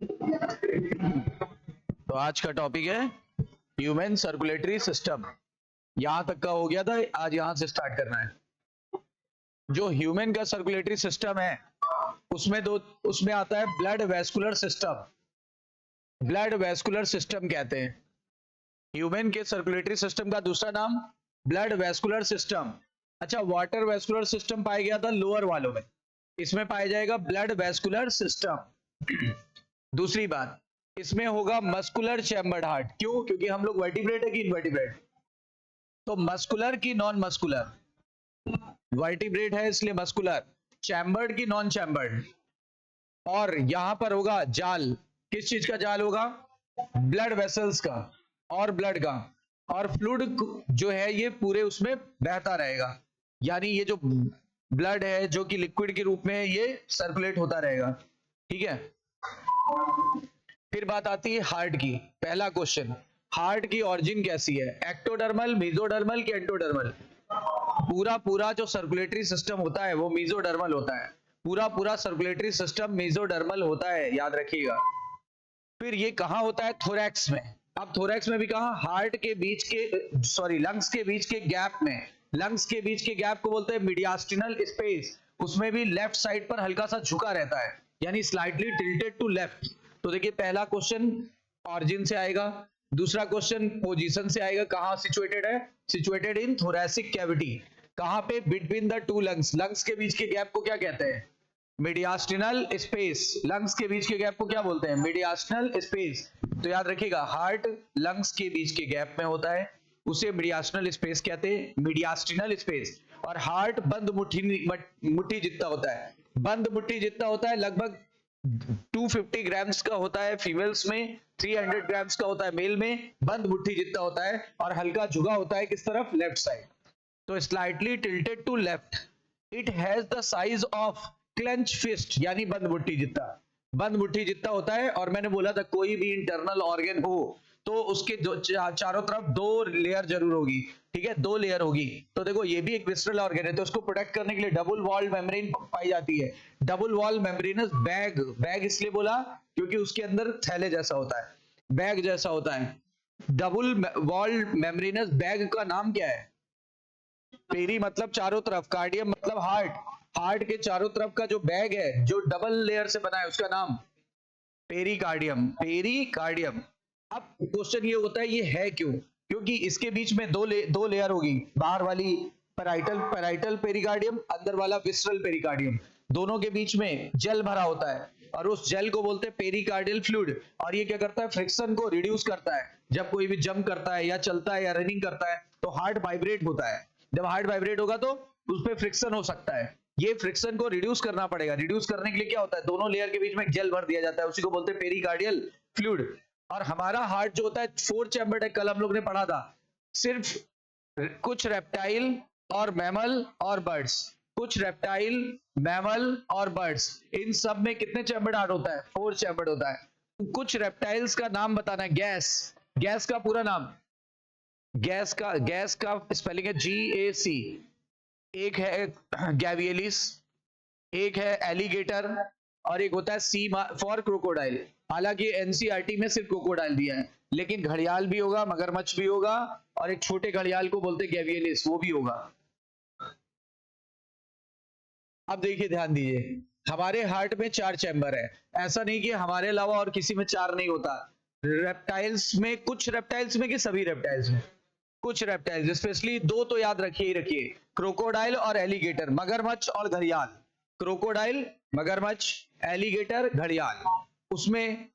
तो आज का टॉपिक है ह्यूमन सर्कुलेटरी सिस्टम। यहां तक का हो गया था, आज यहां से स्टार्ट करना है। जो ह्यूमन का सर्कुलेटरी सिस्टम है उसमें आता है blood vascular system. Blood vascular system कहते हैं ह्यूमन के सर्कुलेटरी सिस्टम का दूसरा नाम ब्लड वेस्कुलर सिस्टम। अच्छा, वाटर वेस्कुलर सिस्टम पाया गया था लोअर वालों में, इसमें पाया जाएगा ब्लड वेस्कुलर सिस्टम। दूसरी बात, इसमें होगा मस्कुलर चैम्बर्ड हार्ट। क्यों? क्योंकि हम लोग वर्टिब्रेट है कि इनवर्टिब्रेट, तो मस्कुलर की नॉन मस्कुलर। वर्टिब्रेट है इसलिए मस्कुलर, चैम्बर्ड की नॉन चैम्बर्ड। और यहां पर होगा जाल, किस चीज का जाल होगा? ब्लड वेसल्स का और ब्लड का, और फ्लूइड जो है ये पूरे उसमें बहता रहेगा। यानी ये जो ब्लड है जो कि लिक्विड के रूप में है ये सर्कुलेट होता रहेगा। ठीक है, फिर बात आती है हार्ट की। पहला क्वेश्चन, हार्ट की ऑरिजिन कैसी है? एक्टोडर्मल, मेसोडर्मल कि एंडोडर्मल? पूरा पूरा जो सर्कुलेटरी सिस्टम होता है वो मेसोडर्मल होता है। पूरा पूरा सर्कुलेटरी सिस्टम मेसोडर्मल होता है, याद रखिएगा। फिर ये कहां होता है? थोरैक्स में। अब थोरैक्स में भी कहां? हार्ट के बीच के, सॉरी, लंग्स के बीच के गैप में। लंग्स के बीच के गैप को बोलते हैं मीडियास्टिनल स्पेस। उसमें भी लेफ्ट साइड पर हल्का सा झुका रहता है, यानी स्लाइटली टिल्टेड टू लेफ्ट। तो देखिए, पहला क्वेश्चन ऑरिजिन से आएगा, दूसरा क्वेश्चन पोजीशन से आएगा। कहां सिचुएटेड है? Situated in thoracic cavity. कहां पे? Between the two lungs. Lungs के बीच के गैप को क्या कहते हैं? Mediastinal space. लंग्स के बीच के गैप को क्या बोलते हैं? Mediastinal space. तो याद रखिएगा, हार्ट लंग्स के बीच के गैप में होता है, उसे मीडियास्टिनल स्पेस कहते हैं, मीडियास्टिनल स्पेस। और हार्ट बंद मुट्ठी जितना होता है। बंद मुट्ठी जितना होता है, लगभग 250 ग्राम्स का होता है फीमेल्स में, 300 ग्राम्स का होता है मेल में। बंद मुट्ठी जितना होता है और हल्का झुका होता है किस तरफ? Left side. तो slightly tilted to left. It has the size of clench fist, यानी बंद मुट्ठी जितना। बंद मुट्ठी जितना होता है। और मैंने बोला था कोई भी इंटरनल ऑर्गन हो तो उसके चारों तरफ दो लेयर जरूर होगी। ठीक है, दो लेयर होगी। तो देखो, ये भी एक विस्ट्रल ऑर्गन है, तो उसको प्रोटेक्ट करने के लिए डबल वॉल मेम्ब्रेन पाई जाती है। Double wall membranes bag. Bag इसलिए बोला क्योंकि उसके अंदर थैले जैसा होता है, बैग जैसा होता है। डबल वॉल मेम्ब्रेनस बैग का नाम क्या है? पेरी मतलब चारों तरफ, कार्डियम मतलब हार्ट। हार्ट के चारों तरफ का जो बैग है जो डबल लेयर से बना है उसका नाम पेरिकार्डियम। पेरिकार्डियम। अब क्वेश्चन ये होता है ये है क्यों? क्योंकि इसके बीच में दो लेयर होगी, बाहर वाली पैराइटल पेरिकार्डियम, अंदर वाला विस्ट्रल पेरिकार्डियम। दोनों के बीच में जेल भरा होता है और उस जेल को बोलते हैं पेरिकार्डियल फ्लूइड। और ये क्या करता है? फ्रिक्शन को रिड्यूस करता है। जब कोई भी जंप करता है या चलता है या रनिंग करता है तो हार्ट वाइब्रेट होता है। जब हार्ट वाइब्रेट होगा तो उस पर फ्रिक्शन हो सकता है। ये फ्रिक्शन को रिड्यूस करना पड़ेगा। रिड्यूस करने के लिए क्या होता है? दोनों लेयर के बीच में जेल भर दिया जाता है, उसी को बोलते हैं पेरिकार्डियल फ्लूइड। और हमारा हार्ट जो होता है 4 चैम्बर्ड है, कल हम लोग ने पढ़ा था। सिर्फ कुछ रेप्टाइल और मैमल और बर्ड्स, कुछ रेप्टाइल, मैमल और बर्ड्स, इन सब में कितने चैम्बर्ड हार्ट होता है? 4 चैम्बर्ड होता है। कुछ रेप्टाइल्स का नाम बताना है। गैस, गैस का पूरा नाम, गैस का स्पेलिंग है GAC। एक है गैवियलिस, एक है एलिगेटर, और एक होता है सी फॉर क्रोकोडाइल। हालांकि एनसीईआरटी में सिर्फ क्रोकोडाइल दिया है, लेकिन घड़ियाल भी होगा, मगरमच्छ भी होगा, और एक छोटे घड़ियाल को बोलते हैं गैवियलिस, वो भी होगा। अब देखिए, ध्यान दीजिए, हमारे हार्ट में 4 चैम्बर है। ऐसा नहीं कि हमारे अलावा और किसी में 4 नहीं होता। रेप्टाइल्स में, कुछ रेप्टाइल्स में कि सभी रेप्टाइल्स में? कुछ रेप्टाइल्स, स्पेशली दो तो याद रखिए ही रखिए, क्रोकोडाइल और एलिगेटर, मगरमच्छ और घड़ियाल। क्रोकोडाइल, मगरमच्छ, एलिगेटर, घड़ियाल, उसमें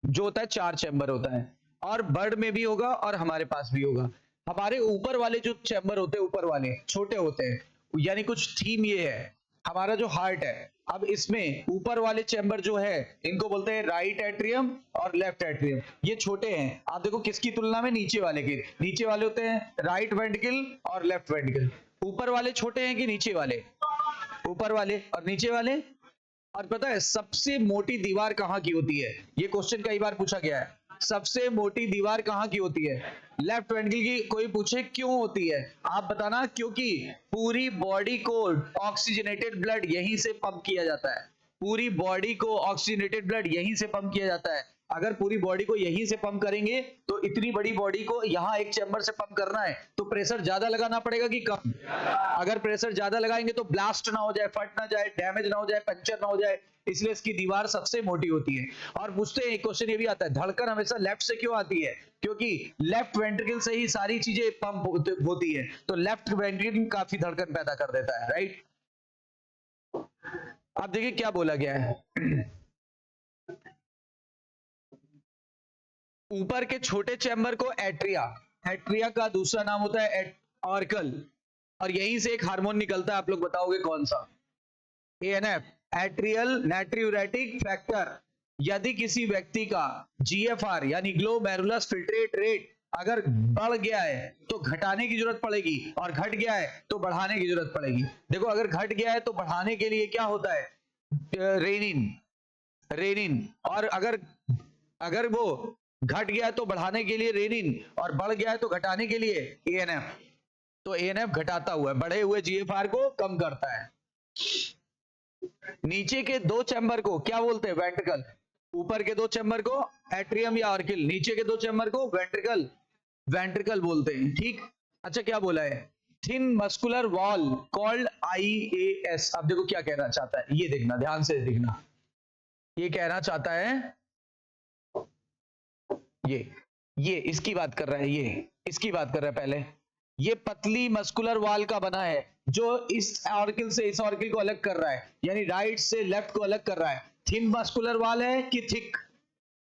जो होता है 4 चैम्बर होता है। और बर्ड में भी होगा और हमारे पास भी होगा। हमारे ऊपर वाले जो चैम्बर होते हैं, ऊपर वाले छोटे होते हैं, यानी कुछ थीम ये है, हमारा जो हार्ट है, अब इसमें ऊपर वाले चैम्बर जो है इनको बोलते हैं राइट एट्रियम और लेफ्ट एट्रियम। ये छोटे हैं, आप देखो किसकी तुलना में? नीचे वाले की। नीचे वाले होते हैं राइट वेंट्रिकल और लेफ्ट वेंट्रिकल। ऊपर वाले छोटे हैं कि नीचे वाले? ऊपर वाले। और नीचे वाले? और पता है सबसे मोटी दीवार कहां की होती है? ये क्वेश्चन कई बार पूछा गया है। सबसे मोटी दीवार कहां की होती है? लेफ्ट वेंट्रिकल की। कोई पूछे क्यों होती है, आप बताना। क्योंकि पूरी बॉडी को ऑक्सीजनेटेड ब्लड यहीं से पंप किया जाता है। पूरी बॉडी को ऑक्सीजनेटेड ब्लड यहीं से पंप किया जाता है। अगर पूरी बॉडी को यहीं से पंप करेंगे तो इतनी बड़ी बॉडी को यहां एक चैम्बर से पंप करना है तो प्रेशर ज्यादा लगाना पड़ेगा कि कम? अगर प्रेशर ज्यादा लगाएंगे तो ब्लास्ट ना हो जाए, फट ना जाए, डैमेज ना हो जाए, पंचर ना हो जाए, इसलिए इसकी दीवार सबसे मोटी होती है। और पूछते हैं क्वेश्चन ये भी आता है, धड़कन हमेशा लेफ्ट से क्यों आती है? क्योंकि लेफ्ट वेंट्रिकल से ही सारी चीजें पंप होती है, तो लेफ्ट वेंट्रिकल काफी धड़कन पैदा कर देता है, राइट। अब देखिए क्या बोला गया है। ऊपर के छोटे चैम्बर को एट्रिया, एट्रिया का दूसरा नाम होता है ऑर्कल, और यहीं से एक हार्मोन निकलता है, आप लोग बताओगे कौन सा? ANF, atrial natriuretic factor. यदि किसी व्यक्ति का जीएफआर यानी ग्लोमेरुलस फिल्ट्रेट रेट अगर बढ़ गया है तो घटाने की जरूरत पड़ेगी, और घट गया है तो बढ़ाने की जरूरत पड़ेगी। देखो अगर घट गया है तो बढ़ाने के लिए क्या होता है? Renin, renin. और अगर वो घट गया है तो बढ़ाने के लिए रेनिन, और बढ़ गया है तो घटाने के लिए एएनएफ। तो एएनएफ घटाता हुआ बढ़े हुए जीएफआर को कम करता है। नीचे के दो चैम्बर को क्या बोलते हैं? वेंट्रिकल। ऊपर के दो चैम्बर को एट्रियम या ऑर्किल, नीचे के दो चैम्बर को वेंट्रिकल, वेंट्रिकल बोलते हैं, ठीक। अच्छा क्या बोला है? Thin muscular wall called IAS. अब देखो क्या कहना चाहता है, ये देखना, ध्यान से देखना। ये कहना चाहता है, ये इसकी बात कर रहा है, ये इसकी बात कर रहा है। पहले ये पतली मस्कुलर वॉल का बना है जो इस ऑर्किल से इस ऑर्किल को अलग कर रहा है, यानी राइट से लेफ्ट को अलग कर रहा है। थिन मस्कुलर वॉल है कि थिक?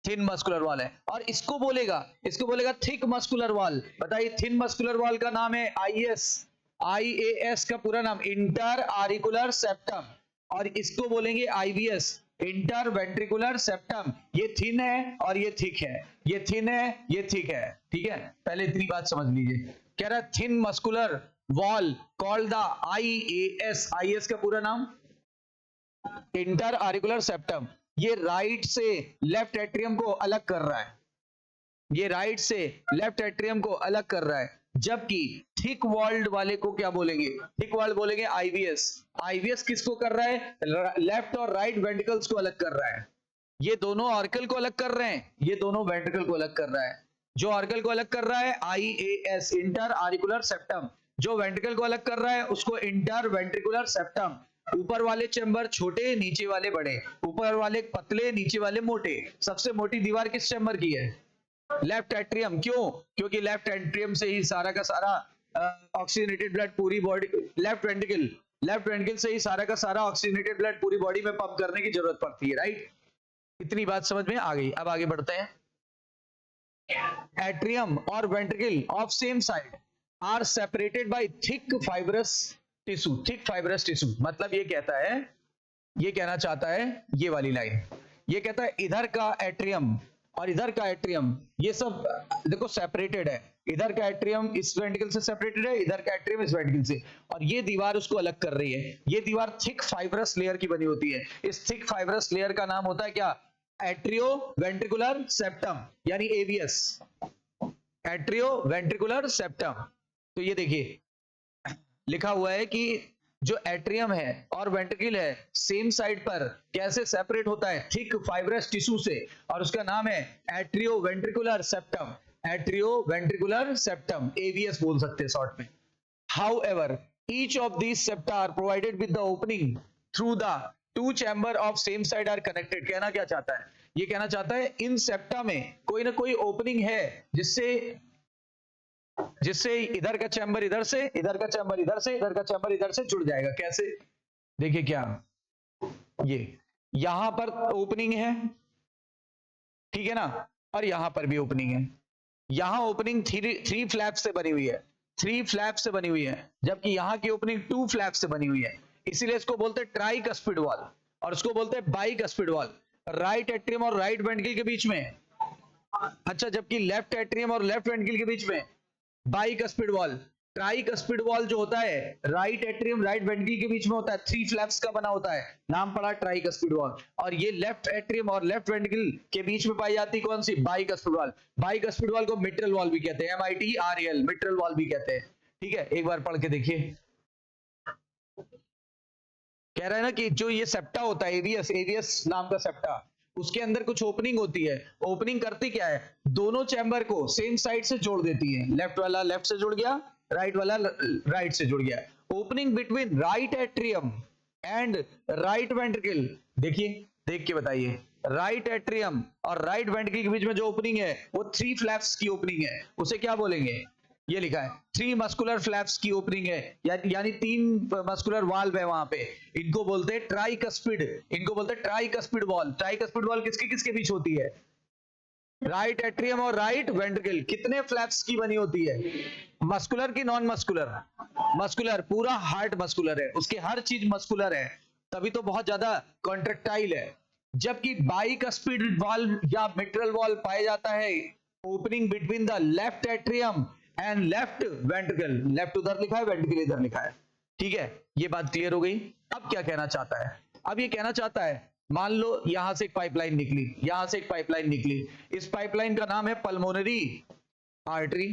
थिन मस्कुलर वॉल है। और इसको बोलेगा थिक मस्कुलर वॉल। बताइए, थिन मस्कुलर वॉल का नाम है आईएस, आईएएस का पूरा नाम इंटर ऑरिकुलर सेप्टम, और इसको बोलेंगे आईवीएस, इंटर वेंट्रिकुलर सेप्टम। ये थिन है और ये थिक है, ये थिन है, ये थिक है, ठीक है। पहले इतनी बात समझ लीजिए। कह रहा है thin muscular wall called the IAS, IAS का पूरा नाम इंटर ऑरिकुलर सेप्टम। ये राइट से लेफ्ट एट्रियम को अलग कर रहा है, ये राइट से लेफ्ट एट्रियम को अलग कर रहा है। जबकि थिक वॉल्ड वाले को क्या बोलेंगे? थिक वॉल्ड बोलेंगे आईवीएस। आईवीएस किसको कर रहा है? लेफ्ट और राइट वेंट्रिकल्स को अलग कर रहा है। ये दोनों ऑर्कल को अलग कर रहे हैं, ये दोनों वेंट्रिकल को अलग कर रहा है। जो ऑर्कल को अलग कर रहा है आईएएस, इंटर ऑरिकुलर सेप्टम। जो वेंट्रिकल को अलग कर रहा है उसको इंटर वेंट्रिकुलर सेप्टम। ऊपर वाले चैम्बर छोटे, नीचे वाले बड़े, ऊपर वाले पतले, नीचे वाले मोटे। सबसे मोटी दीवार किस चैम्बर की है? Left atrium. क्यों? क्योंकि लेफ्ट एट्रियम से ही सारा का सारा ऑक्सीजनेटेड ब्लड पूरी बॉडी, लेफ्ट वेंट्रिकल से ही सारा का सारा ऑक्सीजनेटेड ब्लड पूरी बॉडी में पंप करने की जरूरत पड़ती है, राइट। इतनी बात समझ में आ गई। अब आगे बढ़ते हैं। एट्रियम और ventricle of same side are separated by thick fibrous tissue. Thick fibrous tissue मतलब ये कहता है, ये कहना चाहता है, ये वाली लाइन ये कहता है इधर का एट्रियम और इधर का एट्रियम ये सब देखो सेपरेटेड है। इधर का एट्रियम इस वेंट्रिकल से सेपरेटेड है, इधर का एट्रियम इस वेंट्रिकल से, और ये दीवार उसको अलग कर रही है। ये दीवार थिक फाइब्रस लेयर की बनी होती है। इस थिक फाइब्रस लेयर का नाम होता है क्या? एट्रियो वेंट्रिकुलर सेप्टम, यानी एवीएस, एट्रियो वेंट्रिकुलर सेप्टम। तो ये देखिए लिखा हुआ है कि जो एट्रियम है और वेंट्रिकल है सेम साइड पर कैसे सेपरेट होता है? थिक फाइब्रस टिश्यू से, और उसका नाम है atrio ventricular septum, atrio ventricular septum, AVS बोल सकते हैं शॉर्ट में। However each of these septa are provided with the opening through the two chamber of same side are connected. कहना क्या चाहता है? ये कहना चाहता है इन सेप्टा में कोई ना कोई ओपनिंग है जिससे इधर का चैम्बर इधर से, इधर का चैम्बर इधर से, इधर का चैम्बर इधर से जुड़ जाएगा। कैसे? देखिए क्या, ये यहां पर ओपनिंग है, ठीक है ना, और यहां पर भी ओपनिंग है। यहां ओपनिंग थ्री फ्लैप से बनी हुई है, थ्री फ्लैप से बनी हुई है, जबकि यहां की ओपनिंग टू फ्लैप से बनी हुई है। इसीलिए इसको बोलते हैं ट्राइकस्पिड वॉल, और इसको बोलते हैं बाइकस्पिड वॉल। राइट एट्रियम और राइट वेंट्रिकल के बीच में, अच्छा, जबकि लेफ्ट एट्रियम और लेफ्ट वेंट्रिकल के बीच में बाइकस्पिड वॉल। ट्राइकस्पिड वॉल जो होता है राइट एट्रियम राइट वेंट्रिकल के बीच में होता है, थ्री फ्लैप्स का बना होता है, नाम पड़ा ट्राइकस्पिड वॉल। और ये लेफ्ट एट्रियम और लेफ्ट वेंट्रिकल के बीच में पाई जाती कौन सी? Bicuspid valve. बाइकस्पिड वॉल को मिट्रल वॉल भी कहते हैं, MITRAL, मिट्रल वॉल भी कहते हैं, ठीक है। एक बार पढ़ के देखिए। कह रहा है ना कि जो ये सेप्टा होता है, एरियस नाम का सेप्टा, उसके अंदर कुछ ओपनिंग होती है। ओपनिंग करती क्या है, दोनों चैम्बर को सेम साइड से जोड़ देती है। लेफ्ट वाला लेफ्ट से जुड़ गया, राइट वाला राइट से जुड़ गया। Opening between right atrium and right ventricle, देखिए देख के बताइए, राइट एट्रियम और राइट वेंट्रिकल के बीच में जो ओपनिंग है वो 3 फ्लैप्स की ओपनिंग है। उसे क्या बोलेंगे, ये लिखा है 3 मस्कुलर फ्लैप्स की ओपनिंग है, यानी 3 मस्कुलर वाल्व है वहां पे। इनको बोलते हैं ट्राइकस्पिड, इनको बोलते हैं ट्राइकस्पिड वॉल्व। ट्राइकस्पिड वॉल्व किसके किसके बीच होती है, राइट एट्रियम और राइट वेंट्रिकल। कितने फ्लैप्स की बनी होती है, मस्कुलर की नॉन मस्कुलर, मस्कुलर, पूरा हार्ट मस्कुलर है, उसकी हर चीज मस्कुलर है, तभी तो बहुत ज्यादा कॉन्ट्रेक्टाइल है। जबकि बाइकस्पिड वाल्व या मिट्रल वाल्व पाया जाता है opening between the left atrium and left ventricle. Left उधर लिखा है, वेंट्रिकल इधर लिखा है, ठीक है, ये बात क्लियर हो गई। अब क्या कहना चाहता है, अब ये कहना चाहता है, मान लो यहां से एक पाइपलाइन निकली, यहां से एक पाइपलाइन निकली, इस पाइपलाइन का नाम है पल्मोनरी आर्टरी,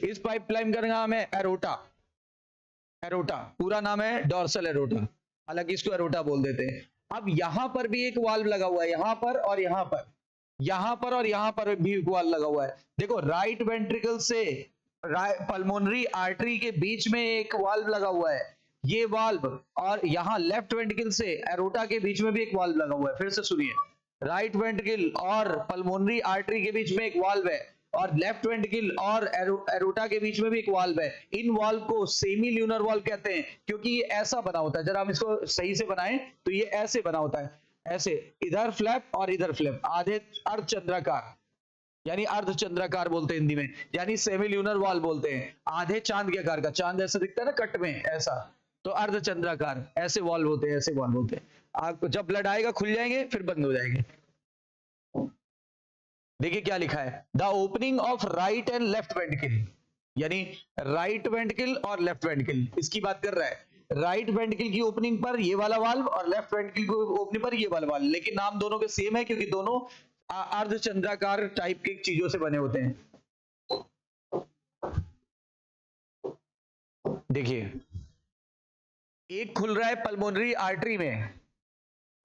इस पाइपलाइन का नाम है एरोटा, एरोटा पूरा नाम है डॉर्सल एरोटा, हालांकि इसको एरोटा बोल देते हैं। अब यहां पर भी एक वाल्व लगा हुआ है, यहां पर और यहां पर, यहां पर और यहां पर भी एक वाल्व लगा हुआ है। देखो राइट वेंट्रिकल से पल्मोनरी आर्टरी के बीच में एक वाल्व लगा हुआ है, ये वाल्व, और यहां लेफ्ट वेंट्रिकल से एरोटा के बीच में भी एक वाल्व लगा हुआ है। फिर से सुनिए, राइट वेंट्रिकल और पल्मोनरी आर्टरी के बीच में एक वाल्व है, और लेफ्ट वेंट्रिकल और एरोटा के बीच में भी एक वाल्व है। इन वाल्व को सेमी ल्यूनर वाल्व कहते हैं, क्योंकि ये ऐसा बना होता है, जरा हम इसको सही से बनाएं तो ये ऐसे बना होता है, ऐसे, इधर फ्लैप और इधर फ्लैप, आधे अर्धचंद्राकार, यानी अर्धचंद्राकार बोलते हैं हिंदी में, यानी सेमी ल्यूनर वाल्व बोलते हैं। आधे चांद के आकार का, चांद ऐसा दिखता है ना कट में, ऐसा, तो अर्धचंद्राकार, ऐसे वाल्व होते हैं, ऐसे वाल्व होते हैं। आपको जब ब्लड आएगा खुल जाएंगे, फिर बंद हो जाएंगे। देखिए क्या लिखा है, the opening of right and left ventricle, यानी राइट वेंट्रिकल और लेफ्ट वेंट्रिकल, इसकी बात कर रहा है। राइट वेंट्रिकल की ओपनिंग पर ये वाला वाल्व और लेफ्ट वेंट्रिकल की ओपनिंग पर ये वाला वाल्व, लेकिन नाम दोनों के सेम है क्योंकि दोनों अर्धचंद्राकार टाइप की चीजों से बने होते हैं। देखिए एक खुल रहा है पल्मोनरी आर्टरी में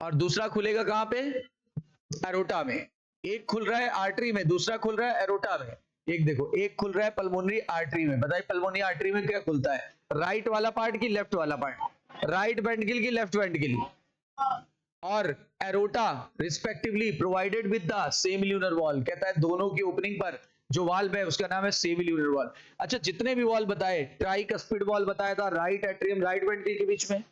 और दूसरा खुलेगा कहां पे, एरोटा में। एक खुल रहा है आर्टरी में, दूसरा खुल रहा है एरोटा में। एक देखो, एक खुल रहा है पल्मोनरी आर्टरी में, बताइए पल्मोनरी आर्टरी में क्या खुलता है, राइट वाला पार्ट की लेफ्ट वाला पार्ट, राइट वेंट्रिकल की लेफ्ट वेंट्रिकल, और aorta respectively provided with the semi lunar valve. कहता है दोनों की ओपनिंग पर जो वाल्व है उसका नाम है सेमी ल्यूनर वॉल्व। अच्छा, जितने भी वॉल्व बताए, ट्राइकस्पिड वॉल्व बताया था राइट एट्रियम राइट वेंट्रिकल के बीच में,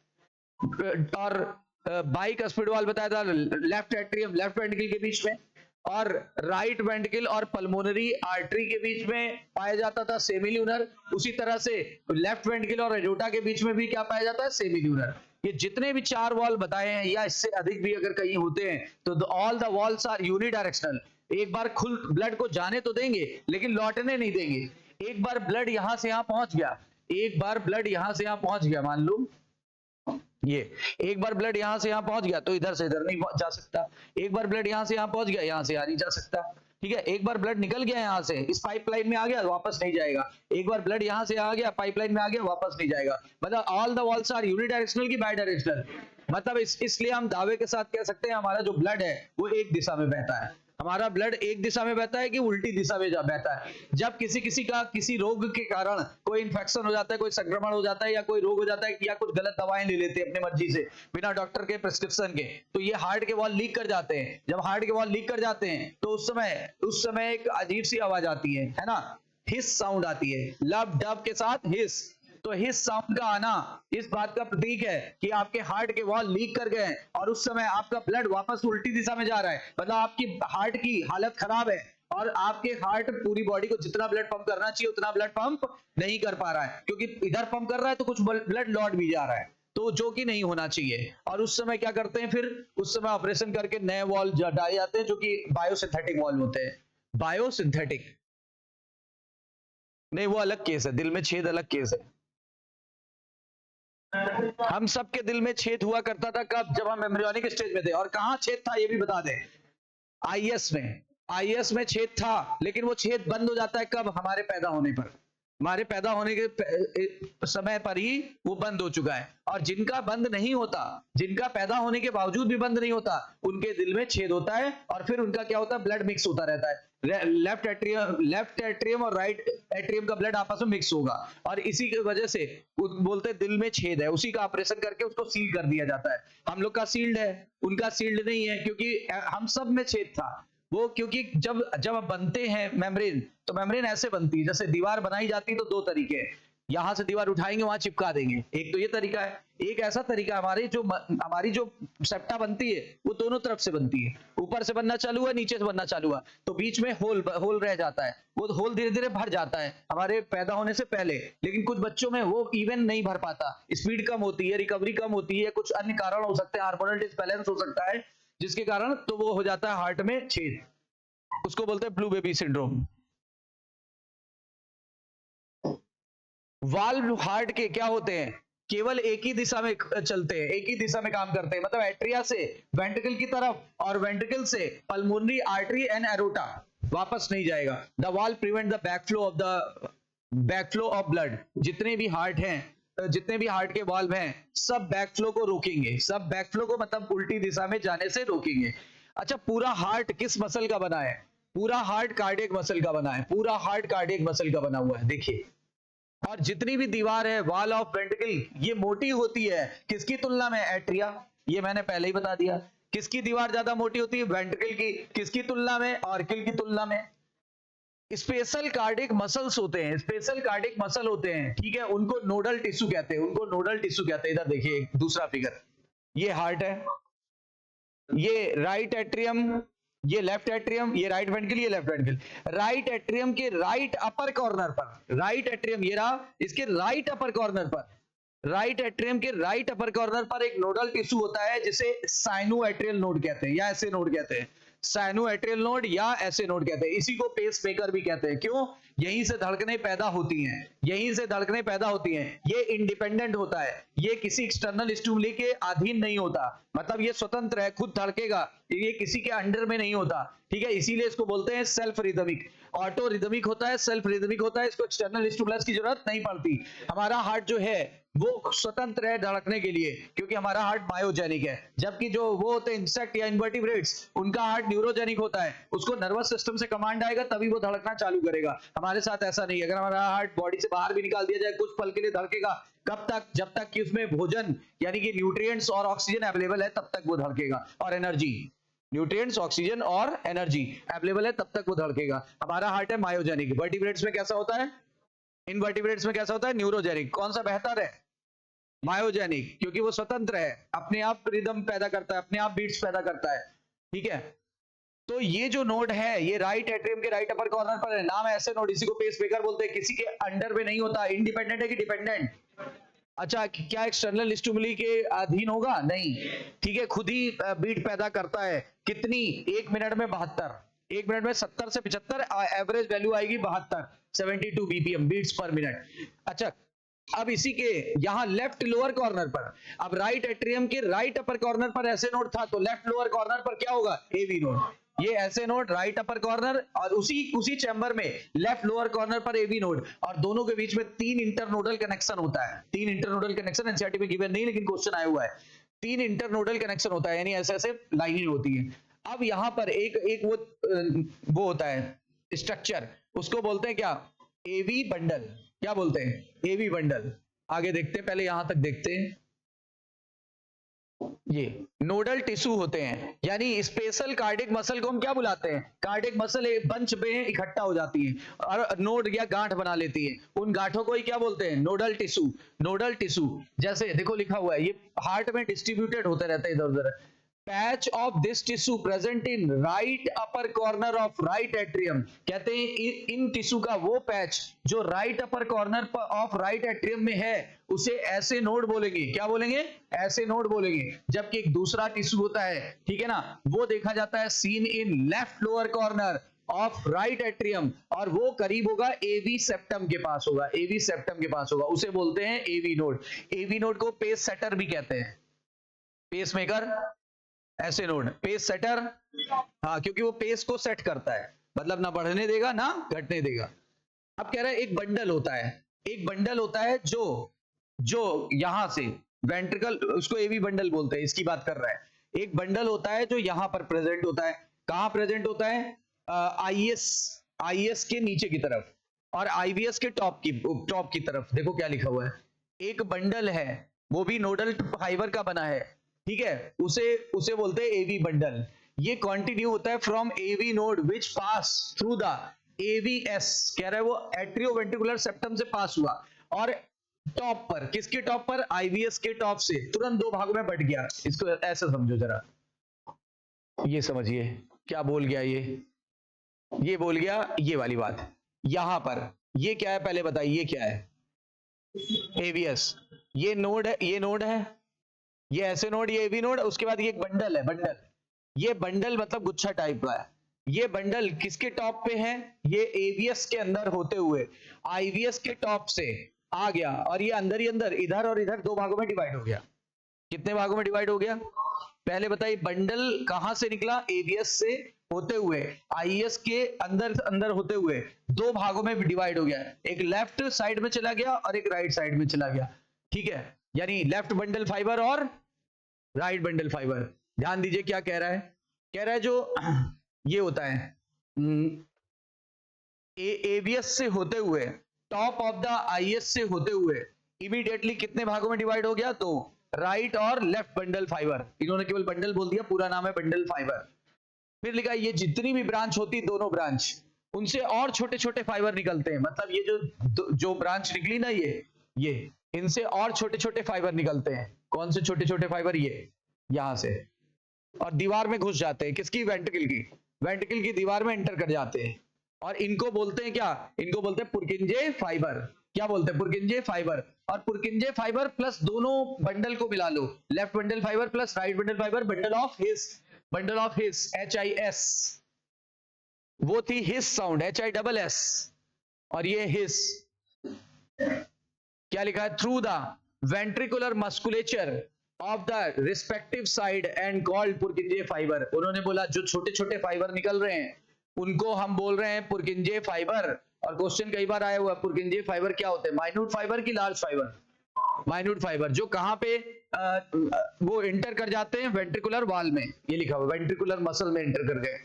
और बाइकस्पिड वॉल्व बताया था लेफ्ट एट्रियम लेफ्ट वेंट्रिकल के बीच में, और राइट वेंट्रिकल और पल्मोनरी आर्टरी के बीच में पाया जाता था सेमी ल्यूनर। उसी तरह से लेफ्ट वेंट्रिकल और एरोटा के बीच में भी क्या पाया जाता है, सेमी ल्यूनर। ये जितने भी 4 वॉल्व बताए हैं या इससे अधिक भी अगर कहीं होते हैं तो all the valves are unidirectional. एक बार खुल ब्लड को जाने तो देंगे लेकिन लौटने नहीं देंगे। एक बार ब्लड यहां से यहां पहुंच गया, एक बार ब्लड यहां से यहां पहुंच गया, मान लो ये एक बार ब्लड यहां से यहां पहुंच गया तो इधर से इधर नहीं जा सकता। एक बार ब्लड यहां से यहां पहुंच गया, यहां से यहां नहीं जा सकता, ठीक है। एक बार ब्लड निकल गया यहां से, इस पाइपलाइन में आ गया, वापस नहीं जाएगा। एक बार ब्लड यहां से आ गया, पाइपलाइन में आ गया, वापस नहीं जाएगा। मतलब all the valves are unidirectional की बाई डायरेक्शनल। मतलब इसलिए हम दावे के साथ कह सकते हैं हमारा जो ब्लड है वो एक दिशा में बहता है। हमारा ब्लड एक दिशा में बहता है कि उल्टी दिशा में बहता है। जब किसी का किसी रोग के कारण कोई इन्फेक्शन हो जाता है, कोई संक्रमण हो जाता है, या कोई रोग हो जाता है, या कुछ गलत दवाएं ले लेते हैं अपनी मर्जी से बिना डॉक्टर के प्रिस्क्रिप्शन के, तो ये हार्ट के वॉल्व लीक कर जाते हैं। जब हार्ट के वॉल्व लीक कर जाते हैं तो उस समय एक अजीब सी आवाज आती है ना, हिस साउंड आती है, लब डब के साथ हिस। तो हिस साउंड का आना इस बात का प्रतीक है कि आपके हार्ट के वॉल्व लीक कर गए और उस समय आपका ब्लड वापस उल्टी दिशा में जा रहा है। मतलब आपकी हार्ट की हालत खराब है और आपके हार्ट पूरी बॉडी को जितना ब्लड पंप करना चाहिए उतना ब्लड पंप नहीं कर पा रहा है, क्योंकि इधर पंप कर रहा है तो कुछ ब्लड लौट भी जा रहा है, तो जो कि नहीं होना चाहिए। और उस समय क्या करते हैं, फिर उस समय ऑपरेशन करके नए वॉल्व डाले जाते हैं जो कि बायोसिंथेटिक वॉल्व होते हैं। बायोसिंथेटिक नहीं, वो अलग केस है, दिल में छेद अलग केस है। हम सबके दिल में छेद हुआ करता था कब, जब हम एम्ब्रियोनिक स्टेज में थे। और कहां छेद था ये भी बता दें, आईएस में। आईएस में छेद था, लेकिन वो छेद बंद हो जाता है कब, हमारे पैदा होने पर। हमारे पैदा होने के समय पर ही वो बंद हो चुका है। और जिनका बंद नहीं होता, जिनका पैदा होने के बावजूद भी बंद नहीं होता, उनके दिल में छेद होता है और फिर उनका क्या होता है, ब्लड मिक्स होता रहता है। लेफ्ट एट्रियम और राइट एट्रियम का ब्लड आपस में मिक्स होगा और इसी की वजह से बोलते हैं दिल में छेद है, उसी का ऑपरेशन करके उसको सील कर दिया जाता है। हम लोग का सील्ड है, उनका सील्ड नहीं है, क्योंकि हम सब में छेद था। वो क्योंकि जब जब बनते हैं मेम्ब्रेन, तो मेम्ब्रेन ऐसे बनती है, जैसे दीवार बनाई जाती है तो दो तरीके हैं, यहां से दीवार उठाएंगे वहां चिपका देंगे, एक तो ये तरीका है, एक ऐसा तरीका हमारी जो सेप्टा बनती है वो दोनों तरफ से बनती है, ऊपर से बनना चालू है, नीचे से बनना चालू हुआ, तो बीच में होल रह जाता है, वो होल धीरे धीरे भर जाता है हमारे पैदा होने से पहले। लेकिन कुछ बच्चों में वो इवन नहीं भर पाता, स्पीड कम होती है, रिकवरी कम होती है, कुछ अन्य कारण हो सकते हैं, हार्मोनल डिसबैलेंस हो सकता है, जिसके कारण तो वो हो जाता है हार्ट में छेद, उसको बोलते हैं blue baby syndrome. Valve heart के क्या होते हैं, केवल एक ही दिशा में चलते हैं, एक ही दिशा में काम करते हैं, मतलब एट्रिया से वेंट्रिकल की तरफ और वेंट्रिकल से पल्मोनरी आर्टरी एंड एरोटा, वापस नहीं जाएगा। The valve prevent the backflow of blood. जितने भी हार्ट हैं, जितने भी हार्ट के वाल्व हैं, सब बैकफ्लो को रोकेंगे, सब बैकफ्लो को मतलब उल्टी दिशा में जाने से रोकेंगे। अच्छा, पूरा हार्ट किस मसल का बना है, पूरा हार्ट कार्डियक मसल का बना है, पूरा हार्ट कार्डियक मसल का बना हुआ है, देखिए। और जितनी भी दीवार है वॉल ऑफ वेंट्रिकल, ये मोटी होती है किसकी तुलना में, एट्रिया, ये मैंने पहले ही बता दिया। किसकी दीवार ज्यादा मोटी होती है, वेंट्रिकल की, किसकी तुलना में, ऑर्किल की तुलना में। स्पेशल कार्डिक मसल्स होते हैं, स्पेशल कार्डिक मसल होते हैं, ठीक है, उनको नोडल टिश्यू कहते हैं, उनको नोडल टिश्यू कहते हैं। इधर देखिए दूसरा फिगर, ये हार्ट है, ये राइट एट्रियम, ये लेफ्ट एट्रियम, ये राइट वेंट्रिकल, ये लेफ्ट वेंट्रिकल। राइट एट्रियम के राइट अपर कॉर्नर पर, राइट एट्रियम ये रहा, इसके राइट अपर कॉर्नर पर, राइट एट्रियम के राइट अपर कॉर्नर पर एक नोडल टिश्यू होता है जिसे साइनो एट्रियल नोड कहते हैं या ऐसे नोड कहते हैं, साइनो एट्रियल नोड या ऐसे नोड कहते हैं। इसी को पेस मेकर भी कहते हैं। क्यों, यहीं से धड़कनें पैदा होती हैं, यहीं से धड़कनें पैदा होती हैं। ये इंडिपेंडेंट होता है, ये किसी एक्सटर्नल स्टिमुली के अधीन नहीं होता, मतलब ये स्वतंत्र है, खुद धड़केगा, ये किसी के अंडर में नहीं होता, ठीक है। इसीलिए इसको बोलते हैं सेल्फ रिदमिक। ऑटो रिदमिक होता है, सेल्फ रिदमिक होता है, इसको एक्सटर्नल स्टिमुलस की जरूरत नहीं पड़ती। हमारा हार्ट जो है वो स्वतंत्र है धड़कने के लिए, क्योंकि हमारा हार्ट मायोजेनिक है। जबकि जो वो होते हैं इंसेक्ट या इन्वर्टिब्रेट्स, उनका हार्ट न्यूरोजेनिक होता है, उसको नर्वस सिस्टम से कमांड आएगा तभी वो धड़कना चालू करेगा। हमारे साथ ऐसा नहीं है, अगर हमारा हार्ट बॉडी से बाहर भी निकाल दिया जाए कुछ पल के लिए धड़केगा, कब तक, जब तक कि उसमें भोजन यानी कि न्यूट्रिएंट्स और ऑक्सीजन अवेलेबल है तब तक वो धड़केगा, और एनर्जी, न्यूट्रिएंट्स, ऑक्सीजन और एनर्जी अवेलेबल है तब तक वो धड़केगा। हमारा हार्ट है मायोजेनिक। वर्टिब्रेट्स में कैसा होता है, इनवर्टिब्रेट्स में कैसा होता है, न्यूरोजेनिक। कौन सा बेहतर है, मायोजेनिक, क्योंकि वो स्वतंत्र है, अपने आप रिदम पैदा करता है, अपने आप बीट्स पैदा करता है, ठीक है। तो ये जो नोड है ये राइट एट्रियम के राइट अपर कॉर्नर पर है, नाम ऐसे नोड, इसी को पेस मेकर बोलते हैं। किसी के अंडर में नहीं होता, इंडिपेंडेंट है कि डिपेंडेंट। अच्छा, क्या एक्सटर्नल स्टिमुली के अधीन होगा, नहीं, ठीक है, खुद ही बीट पैदा करता है। कितनी, 1 मिनट में 72, 1 मिनट में 70 से 75, एवरेज वैल्यू आएगी 72, 72 बीपीएम बीट्स पर मिनट। अच्छा, अब इसी के यहां लेफ्ट लोअर कॉर्नर पर, अब राइट एट्रियम के राइट अपर कॉर्नर पर ऐसे नोड था, तो लेफ्ट लोअर कॉर्नर पर क्या होगा, एवी नोड। ये ऐसे नोड राइट अपर कॉर्नर, और उसी चैम्बर में लेफ्ट लोअर कॉर्नर पर एवी नोड, और दोनों के बीच में 3 इंटरनोडल कनेक्शन होता है। 3 इंटरनोडल कनेक्शन एनसीईआरटी में गिवन नहीं, लेकिन क्वेश्चन आया हुआ है। 3 इंटरनोडल कनेक्शन होता है, यानी ऐसे ऐसे लाइनें होती है। अब यहां पर एक वो होता है स्ट्रक्चर, उसको बोलते हैं क्या, एवी बंडल। क्या बोलते हैं, एवी बंडल। आगे देखते हैं, पहले यहां तक देखते हैं। ये नोडल टिश्यू होते हैं, यानी स्पेशल कार्डिक मसल को हम क्या बुलाते हैं, कार्डिक मसल एक बंच में इकट्ठा हो जाती है और नोड या गांठ बना लेती है, उन गांठों को ही क्या बोलते हैं, नोडल टिश्यू। नोडल टिश्यू जैसे देखो लिखा हुआ है, ये हार्ट में डिस्ट्रीब्यूटेड होते रहते हैं इधर उधर। Patch of this tissue present in right upper corner of right atrium, कहते हैं इन टिश्यू का वो पैच जो right upper corner of right atrium में है, उसे ऐसे नोड बोलेंगे। क्या बोलेंगे, ऐसे नोड बोलेंगे। जबकि एक दूसरा टिश्यू होता है, ठीक है ना, वो देखा जाता है seen in left lower corner of right atrium, और वो करीब होगा एवी सेप्टम के पास होगा, एवी सेप्टम के पास होगा, उसे बोलते हैं एवी नोड। एवी नोड को पेस सेटर भी कहते हैं, पेस मेकर, ऐसे नोड, पेस सेटर, हाँ, क्योंकि वो पेस को सेट करता है, मतलब ना बढ़ने देगा ना घटने देगा। अब कह रहा है एक बंडल होता है, एक बंडल होता है जो जो यहां से वेंट्रिकल, उसको एवी बंडल बोलते हैं, इसकी बात कर रहा है। एक बंडल होता है जो यहां पर प्रेजेंट होता है। कहां प्रेजेंट होता है? आईएस, आईएस के नीचे की तरफ और आईवीएस के टॉप की तरफ। देखो क्या लिखा हुआ है, एक बंडल है, वो भी नोडल फाइबर का बना है, ठीक है, उसे उसे बोलते हैं एवी बंडल। ये कंटिन्यू होता है from AV node which pass through the AVS, कह रहा है वो एट्रियोवेंट्रिकुलर सेप्टम से पास हुआ और टॉप पर, किसके टॉप पर? आईवीएस के टॉप से तुरंत दो भागों में बट गया। इसको ऐसा समझो जरा, ये समझिए क्या बोल गया ये बोल गया ये वाली बात। यहां पर ये क्या है पहले बताइए, ये क्या है? एवीएस। ये नोड है, ये नोड है, ये ऐसे नोड, ये एवी नोड, उसके बाद ये एक बंडल है, बंडल। ये बंडल मतलब गुच्छा टाइप का है। ये बंडल किसके टॉप पे है? ये एवीएस के अंदर होते हुए आईवीएस के टॉप से आ गया और ये अंदर ही अंदर इधर और इधर दो भागों में डिवाइड हो गया। कितने भागों में डिवाइड हो गया? पहले बताइए, बंडल कहां से निकला? एवीएस से होते हुए आईएस के अंदर अंदर होते हुए दो भागों में डिवाइड हो गया। एक लेफ्ट साइड में चला गया और एक राइट साइड में चला गया, ठीक है, यानी लेफ्ट बंडल फाइबर और राइट बंडल फाइबर। ध्यान दीजिए क्या कह रहा है, कह रहा है जो ये होता है एवीएस से होते हुए टॉप ऑफ द आईएस से होते हुए इमीडिएटली कितने भागों में डिवाइड हो गया? तो राइट और लेफ्ट बंडल फाइबर। इन्होंने केवल बंडल बोल दिया, पूरा नाम है बंडल फाइबर। फिर लिखा ये जितनी भी ब्रांच होती, दोनों ब्रांच, उनसे और छोटे छोटे फाइबर निकलते हैं। मतलब ये जो ब्रांच निकली ना, ये इनसे और छोटे छोटे फाइबर निकलते हैं। कौन से छोटे छोटे फाइबर? ये यहां से, और दीवार में घुस जाते हैं। किसकी? वेंट्रिकल की। वेंट्रिकल की दीवार में एंटर कर जाते हैं और इनको बोलते हैं क्या? इनको बोलते हैं पुरकिंजे फाइबर। क्या बोलते हैं? Purkinje fibre. और पुरकिंजे फाइबर प्लस दोनों बंडल को मिला लो, left bundle fibre plus right bundle fibre, bundle of His, bundle of His, HIS, वो थी हिस साउंड, HISS, और ये हिस। क्या लिखा है? Through the ventricular musculature of the respective side and called पुरकिंजे fibre. उन्होंने बोला जो छोटे छोटे फाइबर निकल रहे हैं उनको हम बोल रहे हैं पुरकिंजे फाइबर। और क्वेश्चन कई बार आया हुआ, पुरकिंजे फाइबर क्या होते हैं? माइन्यूट फाइबर की लार्ज फाइबर? माइन्यूट फाइबर, जो कहां पे वो इंटर कर जाते हैं? वेंट्रिकुलर वॉल में। ये लिखा हुआ वेंट्रिकुलर मसल में इंटर कर गए।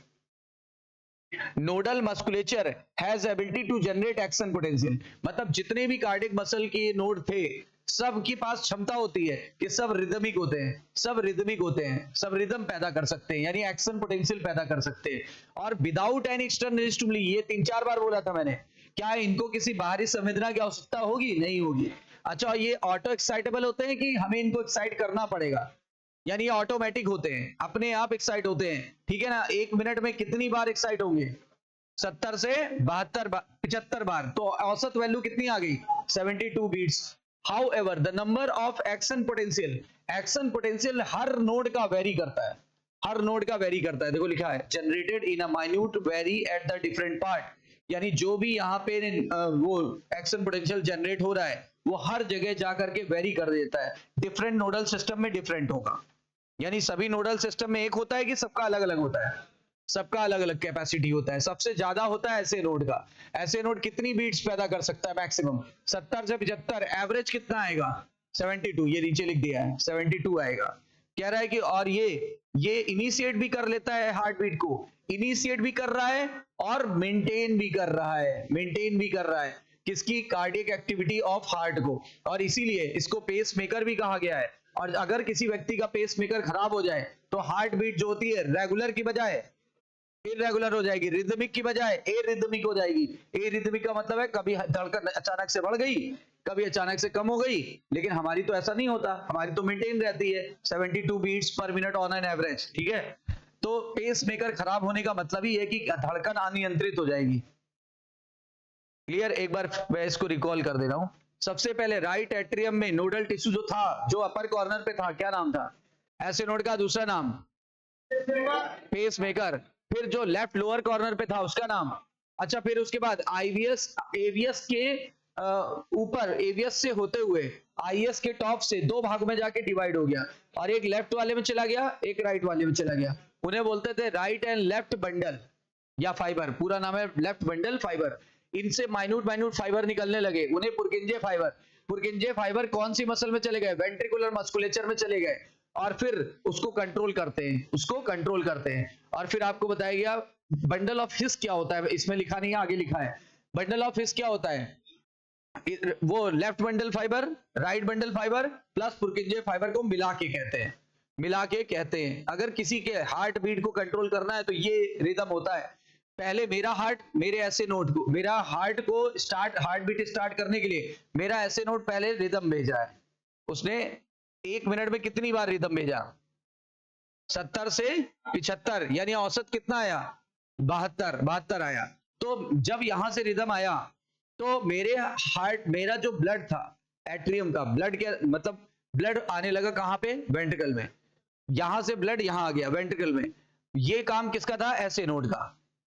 Nodal musculature has ability to generate action potential. मतलब जितने भी कार्डियक मसल के नोड थे, सब के पास क्षमता होती है कि सब रिदमिक होते हैं, सब रिदमिक होते हैं, सब रिदम पैदा कर सकते हैं, यानी एक्शन पोटेंशियल पैदा कर सकते हैं। और विदाउट एनी एक्सटर्नल स्टिमुली, ये 3-4 बार बोला था मैंने, क्या इनको किसी बाहरी संवेदना की आवश्यकता होगी? नहीं होगी। अच्छा, ये ऑटो एक्साइटेबल होते हैं कि हमें इनको एक्साइट करना पड़ेगा? यानी ये ऑटोमेटिक होते हैं, अपने आप एक्साइट होते हैं, ठीक है ना। 1 मिनट में कितनी बार एक्साइट होंगे? 70 से 75 बार। तो औसत वैल्यू कितनी आ गई? 72 beats. However the number of action potential, action potential हर नोड का वेरी करता है, हर नोड का वेरी करता है। देखो लिखा है generated in a minute very at the different part, यानी जो भी यहाँ पे वो एक्शन पोटेंशियल जनरेट हो रहा है वो हर जगह जाकर के वेरी कर देता है। डिफरेंट नोडल सिस्टम में डिफरेंट होगा, यानी सभी नोडल सिस्टम में एक होता है कि सबका अलग अलग होता है? सबका अलग अलग कैपेसिटी होता है। सबसे ज्यादा होता है ऐसे नोड का। ऐसे नोड कितनी बीट्स पैदा कर सकता है? मैक्सिमम 70 से 75। एवरेज कितना आएगा? 72। ये नीचे लिख दिया है 72 आएगा। कह रहा है कि और ये इनिशिएट भी कर लेता है हार्ट बीट को, इनिशिएट भी कर रहा है और मेंटेन भी कर रहा है, मेंटेन भी कर रहा है किसकी? कार्डियक एक्टिविटी ऑफ हार्ट को। और इसीलिए इसको पेस मेकर भी कहा गया है। और अगर किसी व्यक्ति का पेस मेकर खराब हो जाए तो हार्ट बीट जो होती है रेगुलर की बजाय इरेगुलर हो जाएगी, रिदमिक की बजाय एरिदमिक हो जाएगी। एरिदमिक का मतलब है कभी धड़कन अचानक से बढ़ गई, कभी अचानक से कम हो गई। लेकिन हमारी तो ऐसा नहीं होता, हमारी तो मेंटेन रहती है 72 बीट्स पर मिनट ऑन एन एवरेज, ठीक है। तो पेस मेकर खराब होने का मतलब ही है कि धड़कन अनियंत्रित हो जाएगी। क्लियर? एक बार मैं इसको रिकॉल कर दे रहा हूं। सबसे पहले राइट एट्रियम में नोडल टिश्यू जो था, जो अपर कॉर्नर पे था, क्या नाम था? ऐसे नोड का दूसरा नाम पेस मेकर। फिर जो लेफ्ट लोअर कॉर्नर पे था उसका नाम, अच्छा, फिर उसके बाद आईवीएस, एवीएस के ऊपर, एवीएस से होते हुए आईएस के टॉप से दो भागों में जाके डिवाइड हो गया और एक लेफ्ट वाले में चला गया, एक राइट वाले में चला गया। उन्हें बोलते थे राइट एंड लेफ्ट बंडल या फाइबर। पूरा नाम है लेफ्ट बंडल फाइबर। इनसे माइन्यूट माइन्यूट फाइबर निकलने लगे, उन्हें पुरकिंजे फाइबर कौन सी मसल में चले गए, वेंट्रिकुलर मस्कुलेचर में चले गए, और फिर उसको कंट्रोल करते हैं। और फिर आपको बताया गया बंडल ऑफ हिस क्या होता है, इसमें लिखा नहीं है, आगे लिखा है। बंडल ऑफ हिस क्या होता है, वो left bundle fibre, right bundle fibre plus पुरकिंजे fibre को मिला के कहते हैं। अगर किसी के हार्ट बीट को कंट्रोल करना है तो ये रिदम होता है। पहले मेरा हार्ट मेरे ऐसे नोट को, मेरा हार्ट बीट स्टार्ट करने के लिए मेरा ऐसे नोट पहले रिदम भेजा है। उसने 1 मिनट में कितनी बार रिदम भेजा, 70 से 75, यानी औसत कितना आया, 72 आया। तो जब यहां से रिदम आया तो मेरा जो ब्लड था, एट्रियम का ब्लड, क्या मतलब ब्लड आने लगा कहां पे, वेंट्रिकल में। यहां से ब्लड यहां आ गया वेंट्रिकल में। ये काम किसका था, ऐसे नोड का।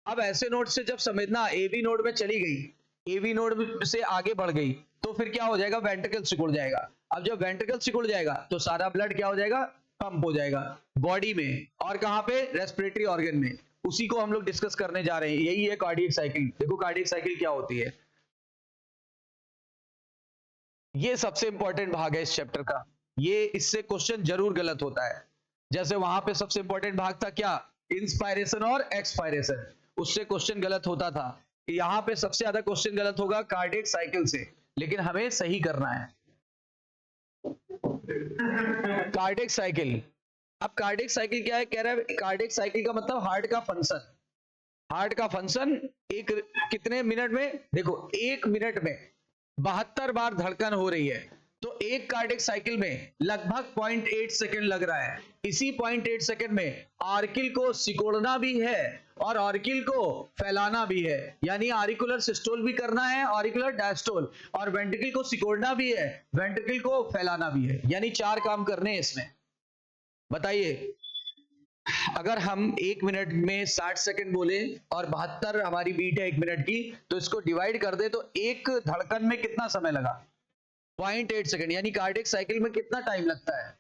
अब ऐसे नोड से जब संवेदना एवी नोड में चली गई, एवी नोड से आगे बढ़ गई, तो फिर क्या हो जाएगा, वेंट्रिकल सिकुड़ जाएगा। अब जब वेंट्रिकल सिकुड़ जाएगा तो सारा ब्लड क्या हो जाएगा, पंप हो जाएगा बॉडी में, और कहां पे, रेस्पिरेटरी ऑर्गन में। उसी को हम लोग डिस्कस करने जा रहे हैं, यही है कार्डियक साइकिल। देखो कार्डियक साइकिल क्या होती है, ये सबसे इंपॉर्टेंट भाग है इस चैप्टर का। ये इससे क्वेश्चन जरूर गलत होता है। जैसे वहां पे सबसे इंपॉर्टेंट भाग था क्या, इंस्पायरेशन और एक्सपायरेशन, उससे क्वेश्चन गलत होता था। यहां पे सबसे ज्यादा क्वेश्चन गलत होगा कार्डियक साइकिल से, लेकिन हमें सही करना है। कार्डियक साइकिल, अब कार्डियक साइकिल क्या है, कह रहा है कार्डियक साइकिल का मतलब हार्ट का फंक्शन एक कितने मिनट में, देखो 1 मिनट में 72 बार धड़कन हो रही है, तो एक कार्डियक साइकिल में लगभग 0.8 सेकंड लग रहा है। इसी 0.8 सेकंड में आर्किल को सिकोड़ना भी है और ऑर्किल को फैलाना भी है, यानी आरिकुलर सिस्टोल भी करना है, ऑरिकुलर डायस्टोल, और वेंट्रिकल को सिकोड़ना भी है, वेंट्रिकल को फैलाना भी है, यानी 4 काम करने हैं इसमें। बताइए, अगर हम 1 मिनट में 60 सेकंड बोले और 72 हमारी बीट है 1 मिनट की, तो इसको डिवाइड कर दे तो एक धड़कन में कितना समय लगा, 0.8 सेकंड, यानी कार्डियक साइकिल में कितना टाइम लगता है।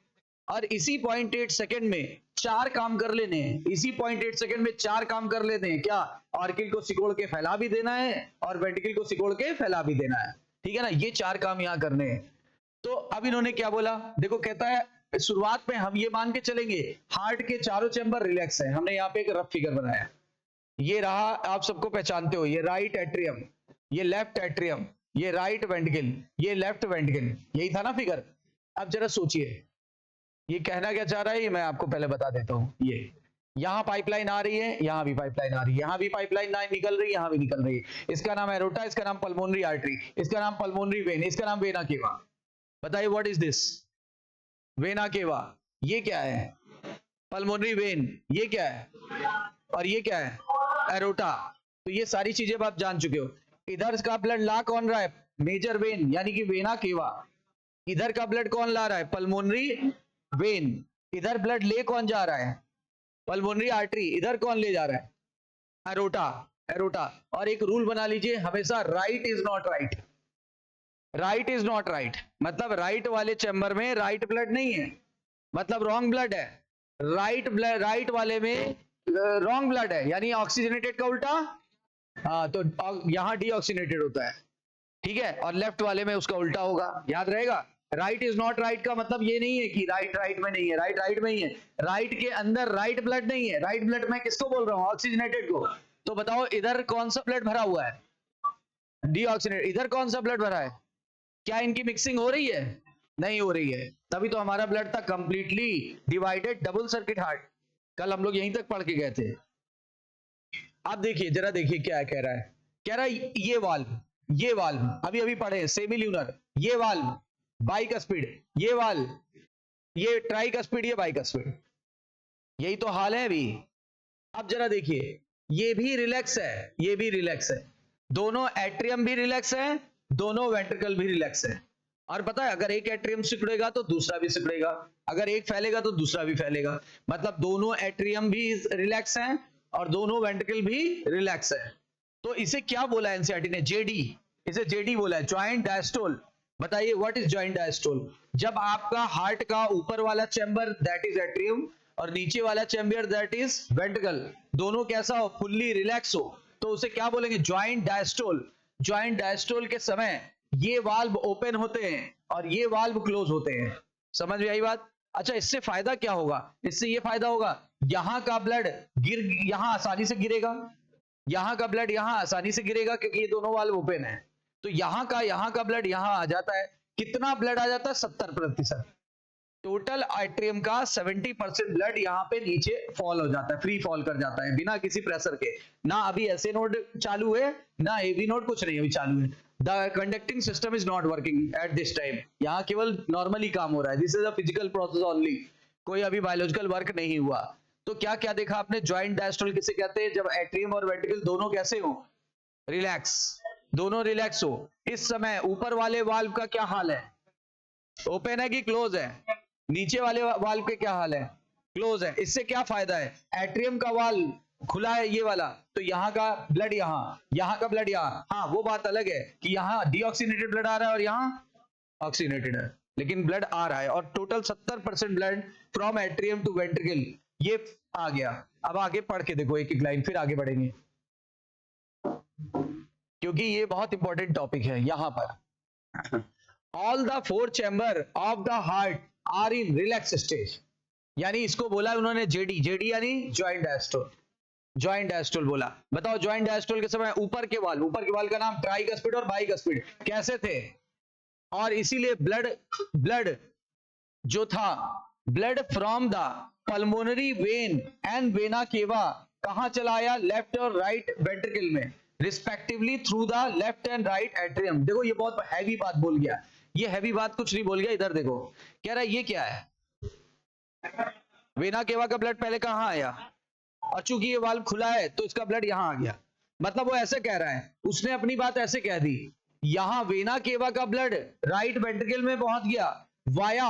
और इसी 0.8 सेकंड में 4 काम कर लेने हैं, इसी 0.8 सेकंड में 4 काम कर लेते हैं। क्या, ऑर्किल को सिकोड़ के फैला भी देना है और वेंट्रिकल को सिकोड़ के फैला भी देना है, ठीक है ना, ये 4 काम यहां करने हैं। तो अब इन्होंने क्या बोला, देखो कहता है शुरुआत में हम ये मान के चलेंगे हार्ट के चारों चैम्बर रिलैक्स है। हमने यहाँ पे एक रफ फिगर बनाया, ये रहा, आप सबको पहचानते हो, ये राइट एट्रियम, ये लेफ्ट एट्रियम, ये राइट वेंट्रिकल, ये लेफ्ट वेंट्रिकल, यही था ना फिगर। अब जरा सोचिए ये कहना क्या चाह रहा है, ये मैं आपको पहले बता देता हूं। ये यहां पाइपलाइन आ रही है, यहां भी पाइपलाइन आ रही है, यहां भी पाइपलाइन निकल रही है, यहां भी निकल रही है। इसका नाम एरोटा, इसका नाम पल्मोनरी आर्टरी, इसका नाम पल्मोनरी वेन, इसका नाम वेना केवा। बताइए what is this, vena cava, ये क्या है, पल्मोनरी वेन, ये क्या है, और ये क्या है, एरोटा। तो ये सारी चीजें आप जान चुके हो। इधर का ब्लड ला कौन रहा है, मेजर वेन यानी कि वेना केवा। इधर का ब्लड कौन ला रहा है, पल्मोनरी वेन। इधर ब्लड ले कौन जा रहा है, पल्मोनरी आर्टरी। इधर कौन ले जा रहा है, एरोटा। और एक रूल बना लीजिए हमेशा, राइट इज नॉट राइट, मतलब राइट वाले चैम्बर में राइट ब्लड नहीं है, मतलब रॉन्ग ब्लड है। राइट वाले में रॉन्ग ब्लड है, यानी ऑक्सीजनेटेड का उल्टा, हाँ, तो यहां डीऑक्सीजनेटेड होता है, ठीक है, और लेफ्ट वाले में उसका उल्टा होगा, याद रहेगा। राइट इज नॉट राइट का मतलब ये नहीं है कि राइट में नहीं है, राइट में ही है। राइट के अंदर राइट ब्लड नहीं है, राइट ब्लड मैं किसको बोल रहा हूं, ऑक्सीजनेटेड को। तो बताओ इधर कौन सा ब्लड भरा हुआ है, डीऑक्सीजनेटेड। इधर कौन सा ब्लड भरा है, क्या इनकी मिक्सिंग हो रही है, नहीं हो रही है, तभी तो हमारा ब्लड था completely divided double circuit heart. कल हम लोग यहीं तक पढ़ के गए थे। अब देखिए, जरा देखिए क्या कह रहा है, कह रहा है ये वाल्व अभी पढ़े, सेमील्यूनर, ये वाल्व बाइकस्पिड, ये वाल्व, ये ट्राइकस्पिड, ये बाइकस्पिड, यही तो हाल है अभी। अब जरा देखिए, ये भी रिलैक्स है, दोनों एट्रियम भी रिलैक्स है, दोनों वेंट्रिकल भी रिलैक्स है। और पता है, अगर एक एट्रियम सिकुड़ेगा तो दूसरा भी सिकुड़ेगा, अगर एक फैलेगा तो दूसरा भी फैलेगा, मतलब दोनों एट्रियम भी रिलैक्स हैं और दोनों वेंट्रिकल भी रिलैक्स है। तो इसे क्या बोला एनसीईआरटी ने, जेडी, इसे जेडी बोला है, जॉइंट डायस्टोल। बताइए व्हाट इज जॉइंट डायस्टोल, जब आपका हार्ट का ऊपर वाला चैम्बर दैट इज एट्रियम और नीचे वाला चैम्बर दैट इज वेंट्रिकल, दोनों कैसा हो, फुल्ली रिलैक्स हो, तो उसे क्या बोलेंगे, जॉइंट डायस्टोल। ज्वाइंट डायस्टोल के समय ये वाल्व ओपन होते हैं और ये वाल्व क्लोज होते हैं। समझ में आई बात? अच्छा, इससे फायदा क्या होगा? इससे ये फायदा होगा, यहां का ब्लड यहां आसानी से गिरेगा, यहां का ब्लड यहां आसानी से गिरेगा क्योंकि ये दोनों वाल्व ओपन है। तो यहां का ब्लड यहां आ जाता है। कितना ब्लड आ जाता है? 70%। टोटल एट्रियम का 70% ब्लड यहाँ पे नीचे फॉल हो जाता है, फ्री फॉल कर जाता है बिना किसी प्रेशर के। ना अभी ऐसे नोड चालू है, ना एवी नोड, कुछ नहीं अभी चालू है। The conducting system is not working at this time. यहाँ केवल नॉर्मली काम हो रहा है। This is a physical process only, कोई अभी बायोलॉजिकल वर्क नहीं हुआ। तो क्या क्या देखा आपने? ज्वाइंट डायस्टोल किसे कहते हैं? जब एट्रियम और वेंट्रिकल दोनों कैसे हो? रिलैक्स, दोनों रिलैक्स हो। इस समय ऊपर वाले वाल्व का क्या हाल है? ओपन है कि क्लोज है? नीचे वाले वाल्व के क्या हाल है? क्लोज है। इससे क्या फायदा है? एट्रियम का वाल्व खुला है ये वाला, तो यहाँ का ब्लड यहाँ का ब्लड यहाँ। हाँ, वो बात अलग है कि यहाँ डीऑक्सीनेटेड ब्लड आ रहा है और यहाँ ऑक्सीनेटेड है, लेकिन ब्लड आ रहा है। और total 70% blood from atrium to ventricle ये आ गया। अब आगे पढ़ के देखो एक एक लाइन, फिर आगे बढ़ेंगे क्योंकि ये बहुत इंपॉर्टेंट टॉपिक है। यहां पर all the 4 chamber of the heart are in relax stage, यानी इसको बोला उन्होंने जेडी। जेडी यानी ज्वाइंट डायस्टोल, ज्वाइंट डायस्टोल बोला। बताओ, ज्वाइंट डायस्टोल के समय ऊपर के वाल का नाम ट्राइकस्पिड और बाइकस्पिड कैसे थे? और इसीलिए ब्लड जो था, blood from the pulmonary vein and vena cava कहां चला आया? लेफ्ट और राइट वेंट्रिकल में respectively through the left and right atrium. देखो ये बहुत हैवी बात बोल गया, ये हैवी बात कुछ नहीं बोल गया। इधर देखो, कह रहा है ये क्या है? वेना केवा का ब्लड पहले कहां आया? और चूंकि ये वाल्व खुला है तो इसका ब्लड यहां आ गया। मतलब वो ऐसे कह रहा है, उसने अपनी बात ऐसे कह दी, यहां वेना केवा का ब्लड राइट वेंट्रिकल में पहुंच गया वाया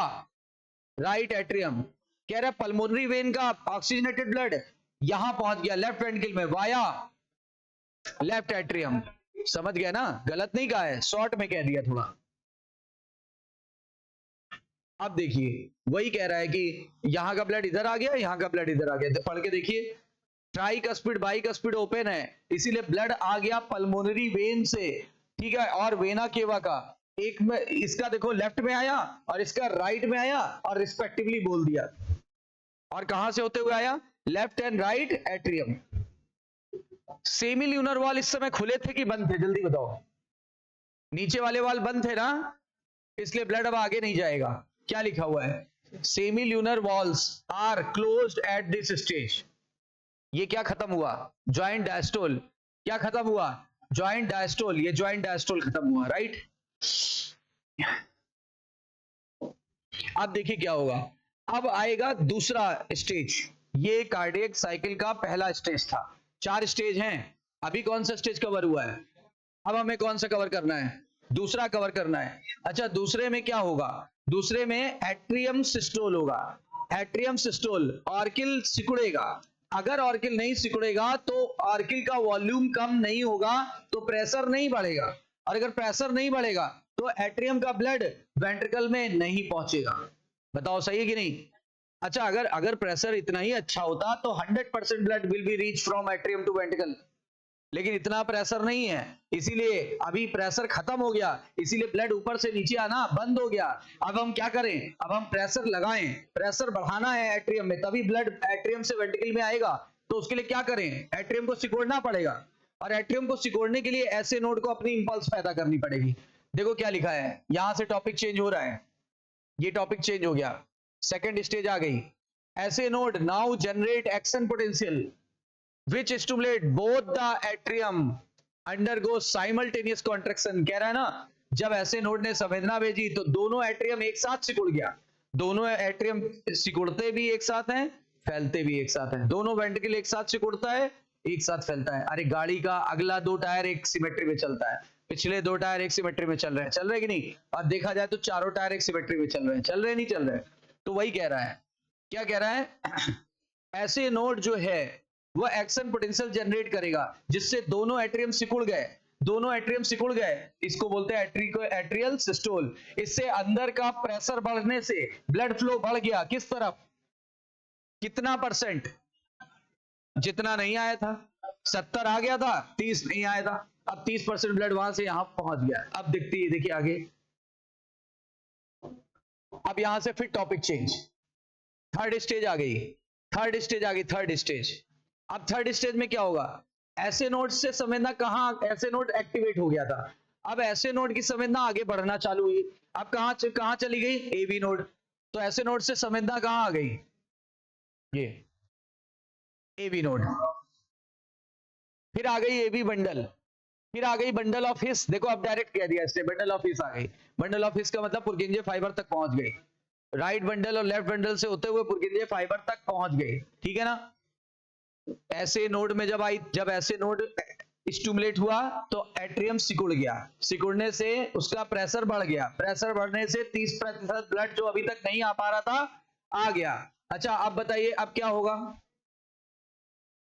राइट एट्रियम। कह रहा है पल्मोनरी वेन का ऑक्सीजनेटेड ब्लड यहां पहुंच गया लेफ्ट वेंट्रिकल में वाया लेफ्ट एट्रियम। समझ गया ना? गलत नहीं कहा है, शॉर्ट में कह दिया थोड़ा। अब देखिए, वही कह रहा है कि यहां का ब्लड इधर आ गया, यहां का ब्लड इधर आ गया। तो पढ़ के देखिए, ट्राइकस्पिड बाइकस्पिड ओपन है, इसीलिए ब्लड आ गया पल्मोनरी वेन से, ठीक है। और वेना केवा का एक में, इसका देखो लेफ्ट में आया और इसका राइट में आया और रिस्पेक्टिवली बोल दिया। और कहां से होते हुए आया? Left and right atrium. Semi lunar wall इस समय खुले थे कि बंद थे? जल्दी बताओ। नीचे वाले वाल बंद थे ना, इसलिए ब्लड अब आगे नहीं जाएगा। क्या लिखा हुआ है? Semilunar valves are closed at this stage. ये क्या खत्म हुआ? Joint diastole. क्या खत्म हुआ? Joint diastole. ये ज्वाइंट डायस्टोल खत्म हुआ, राइट। अब देखिए क्या होगा, अब आएगा दूसरा स्टेज। ये कार्डियक साइकिल का पहला स्टेज था। 4 स्टेज हैं, अभी कौन सा स्टेज कवर हुआ है? अब हमें कौन सा कवर करना है? दूसरा कवर करना है। अच्छा, दूसरे में क्या होगा? दूसरे में एट्रियम सिस्टोल होगा। एट्रियम सिस्टोल, ऑर्किल सिकुड़ेगा। अगर ऑर्किल नहीं सिकुड़ेगा तो ऑर्किल का वॉल्यूम कम नहीं होगा, तो प्रेशर नहीं बढ़ेगा। और अगर प्रेशर नहीं बढ़ेगा तो एट्रियम का ब्लड वेंट्रिकल में नहीं पहुंचेगा। बताओ सही है कि नहीं? अच्छा, अगर प्रेशर इतना ही अच्छा होता तो 100% blood will be reach from atrium to ventricle, लेकिन इतना प्रेशर नहीं है, इसीलिए अभी प्रेशर खत्म हो गया, इसीलिए ब्लड ऊपर से नीचे आना बंद हो गया। अब हम क्या करें? अब हम प्रेशर लगाएं, प्रेशर बढ़ाना है एट्रियम में, तभी ब्लड एट्रियम से वेंट्रिकल में आएगा। तो उसके लिए क्या करें? एट्रियम को सिकोड़ना पड़ेगा, और एट्रियम को सिकोड़ने के लिए ऐसे नोड को अपनी इंपल्स पैदा करनी पड़ेगी। देखो क्या लिखा है, यहां से टॉपिक चेंज हो रहा है, ये टॉपिक चेंज हो गया, सेकेंड स्टेज आ गई। ऐसे node now generate action potential which stimulate both the atrium undergo simultaneous contraction। कह रहा है ना, जब ऐसे नोड ने संवेदना भेजी तो दोनों एट्रियम एक साथ सिकुड़ गया। दोनों एट्रियम सिकुड़ते भी एक साथ हैं, फैलते भी एक साथ हैं। दोनों वेंट्रिकल एक साथ सिकुड़ता है, एक साथ फैलता है। अरे गाड़ी का अगला 2 टायर एक सिमेट्री में चलता है, पिछले 2 टायर एक सिमेट्री में चल रहे हैं कि नहीं? और देखा जाए तो चारों टायर एक सिमेट्री में चल रहे हैं नहीं चल रहे? तो वही कह रहा है, क्या कह रहा है? ऐसे नोड जो है वो एक्शन पोटेंशियल जनरेट करेगा, जिससे दोनों एट्रियम सिकुड़ गए। दोनों एट्रियम सिकुड़ गए, इसको बोलते हैं एट्रियल सिस्टोल। इससे अंदर का प्रेशर बढ़ने से ब्लड फ्लो बढ़ गया, किस तरफ? कितना परसेंट? जितना नहीं आया था, 70 आ गया था, 30 नहीं आया था। अब 30% ब्लड वहां से यहां पहुंच गया। अब दिखती है, देखिए आगे। अब यहां से फिर टॉपिक चेंज, थर्ड स्टेज आ गई, थर्ड स्टेज आ गई, थर्ड स्टेज। अब थर्ड स्टेज में क्या होगा, ऐसे नोड से संवेदना कहां, ऐसे नोड एक्टिवेट हो गया था, अब ऐसे नोड की संवेदना आगे बढ़ना चालू हुई। अब कहां चली गई, एबी नोड। तो ऐसे नोड से संवेदना कहां आ गई, ये एबी नोड। फिर आ गई एबी बंडल, फिर आ गई बंडल ऑफ हिस। देखो अब डायरेक्ट कह दिया इसने, बंडल ऑफ हिस आ गई। बंडल ऑफ हिस का मतलब पुर्किंजे फाइबर तक पहुंच गई, राइट बंडल और लेफ्ट बंडल से होते हुए पुर्किंजे फाइबर तक पहुंच गई, ठीक है ना। ऐसे नोड में जब आई, जब ऐसे नोड स्टिमुलेट हुआ तो एट्रियम सिकुड़ गया, सिकुड़ने से उसका प्रेशर बढ़ गया, प्रेशर बढ़ने से 30% ब्लड जो अभी तक नहीं आ पा रहा था आ गया। अच्छा अब बताइए अब क्या होगा,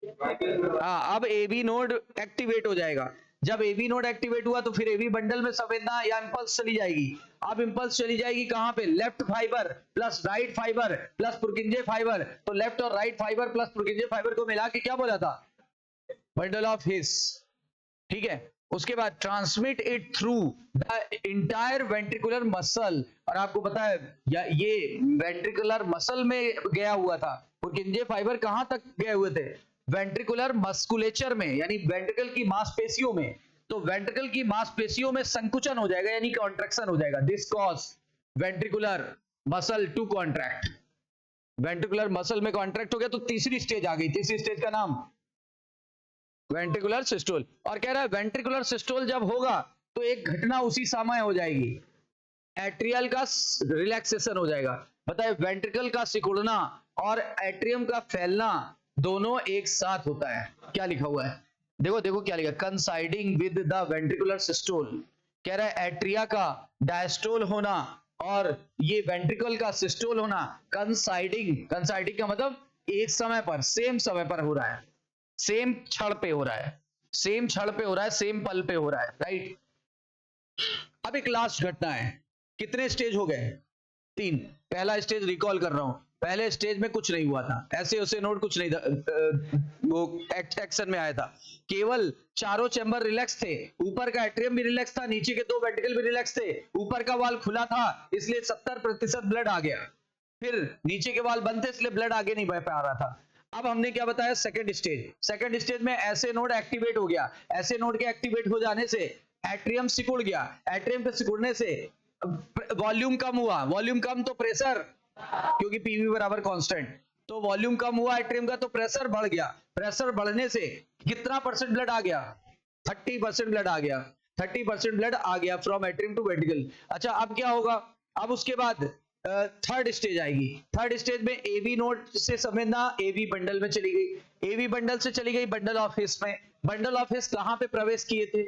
हाँ अब एबी नोड एक्टिवेट हो जाएगा। जब एबी नोड एक्टिवेट हुआ तो फिर एबी बंडल में संवेदना या इंपल्स चली जाएगी। अब इंपल्स चली जाएगी कहां पे, left fibre plus right fibre plus Purkinje fibre. तो लेफ्ट और right fibre plus Purkinje fibre को मिला के क्या बोला था, बंडल ऑफ हिस, ठीक है। उसके बाद transmit it through the entire ventricular muscle. और आपको पता है ये वेंट्रिकुलर मसल में गया हुआ था, पुर्किंजे फाइबर कहां तक गए हुए थे, वेंट्रिकुलर मस्कुलेचर में, यानी वेंट्रिकल की मांसपेशियों में। तो वेंट्रिकल की मांसपेशियों में संकुचन हो जाएगा, यानी कॉन्ट्रैक्शन हो जाएगा। This cause ventricular muscle to contract, ventricular muscle में कॉन्ट्रैक्ट हो गया तो तीसरी स्टेज आ गई। तीसरी स्टेज का नाम वेंट्रिकुलर सिस्टोल। और कह रहा है वेंट्रिकुलर सिस्टोल जब होगा तो एक घटना उसी समय हो जाएगी, एट्रियल का रिलैक्सेशन हो जाएगा। बताए वेंट्रिकल का सिकुड़ना और एट्रियम का फैलना दोनों एक साथ होता है। क्या लिखा हुआ है, देखो देखो क्या लिखा, कंसाइडिंग विद द वेंट्रिकुलर सिस्टोल। कह रहा है एट्रिया का डायस्टोल होना और ये वेंट्रिकल का सिस्टोल होना कंसाइडिंग, कंसाइडिंग का मतलब एक समय पर, सेम समय पर हो रहा है, सेम क्षण पे हो रहा है, सेम क्षण पे हो रहा है, सेम पल पे हो रहा है, राइट। अब एक लास्ट घटना है, कितने स्टेज हो गए, 3। पहला स्टेज रिकॉल कर रहा हूं, पहले स्टेज में कुछ नहीं हुआ था, ऐसे उसे नोड कुछ नहीं वो एक्शन में आया था, केवल चारों चैम्बर रिलैक्स थे, ऊपर का एट्रियम भी रिलैक्स था, नीचे के 2 वेंट्रिकल भी रिलैक्स थे, ऊपर का वाल खुला था इसलिए 70% ब्लड आ गया, फिर नीचे के वाल बंद थे इसलिए ब्लड आगे नहीं बह पा रहा था। अब हमने क्या बताया, सेकंड स्टेज, सेकंड स्टेज में ऐसे नोड एक्टिवेट हो गया, ऐसे नोड के एक्टिवेट हो जाने से एट्रियम सिकुड़ गया, एट्रियम के सिकुड़ने से वॉल्यूम कम हुआ, वॉल्यूम कम तो प्रेशर, क्योंकि पीवी बराबर कांस्टेंट, तो वॉल्यूम कम हुआ एट्रियम का तो प्रेशर बढ़ गया, प्रेशर बढ़ने से कितना परसेंट ब्लड आ गया, 30% ब्लड आ गया, 30% ब्लड आ गया फ्रॉम एट्रियम टू वेंट्रिकल। अच्छा अब क्या होगा, अब उसके बाद थर्ड स्टेज आएगी, थर्ड स्टेज में एबी नोड से संवेदना एबी बंडल में चली गई, एबी बंडल से चली गई बंडल ऑफ हिस में। बंडल ऑफ हिस कहां पे प्रवेश किए थे,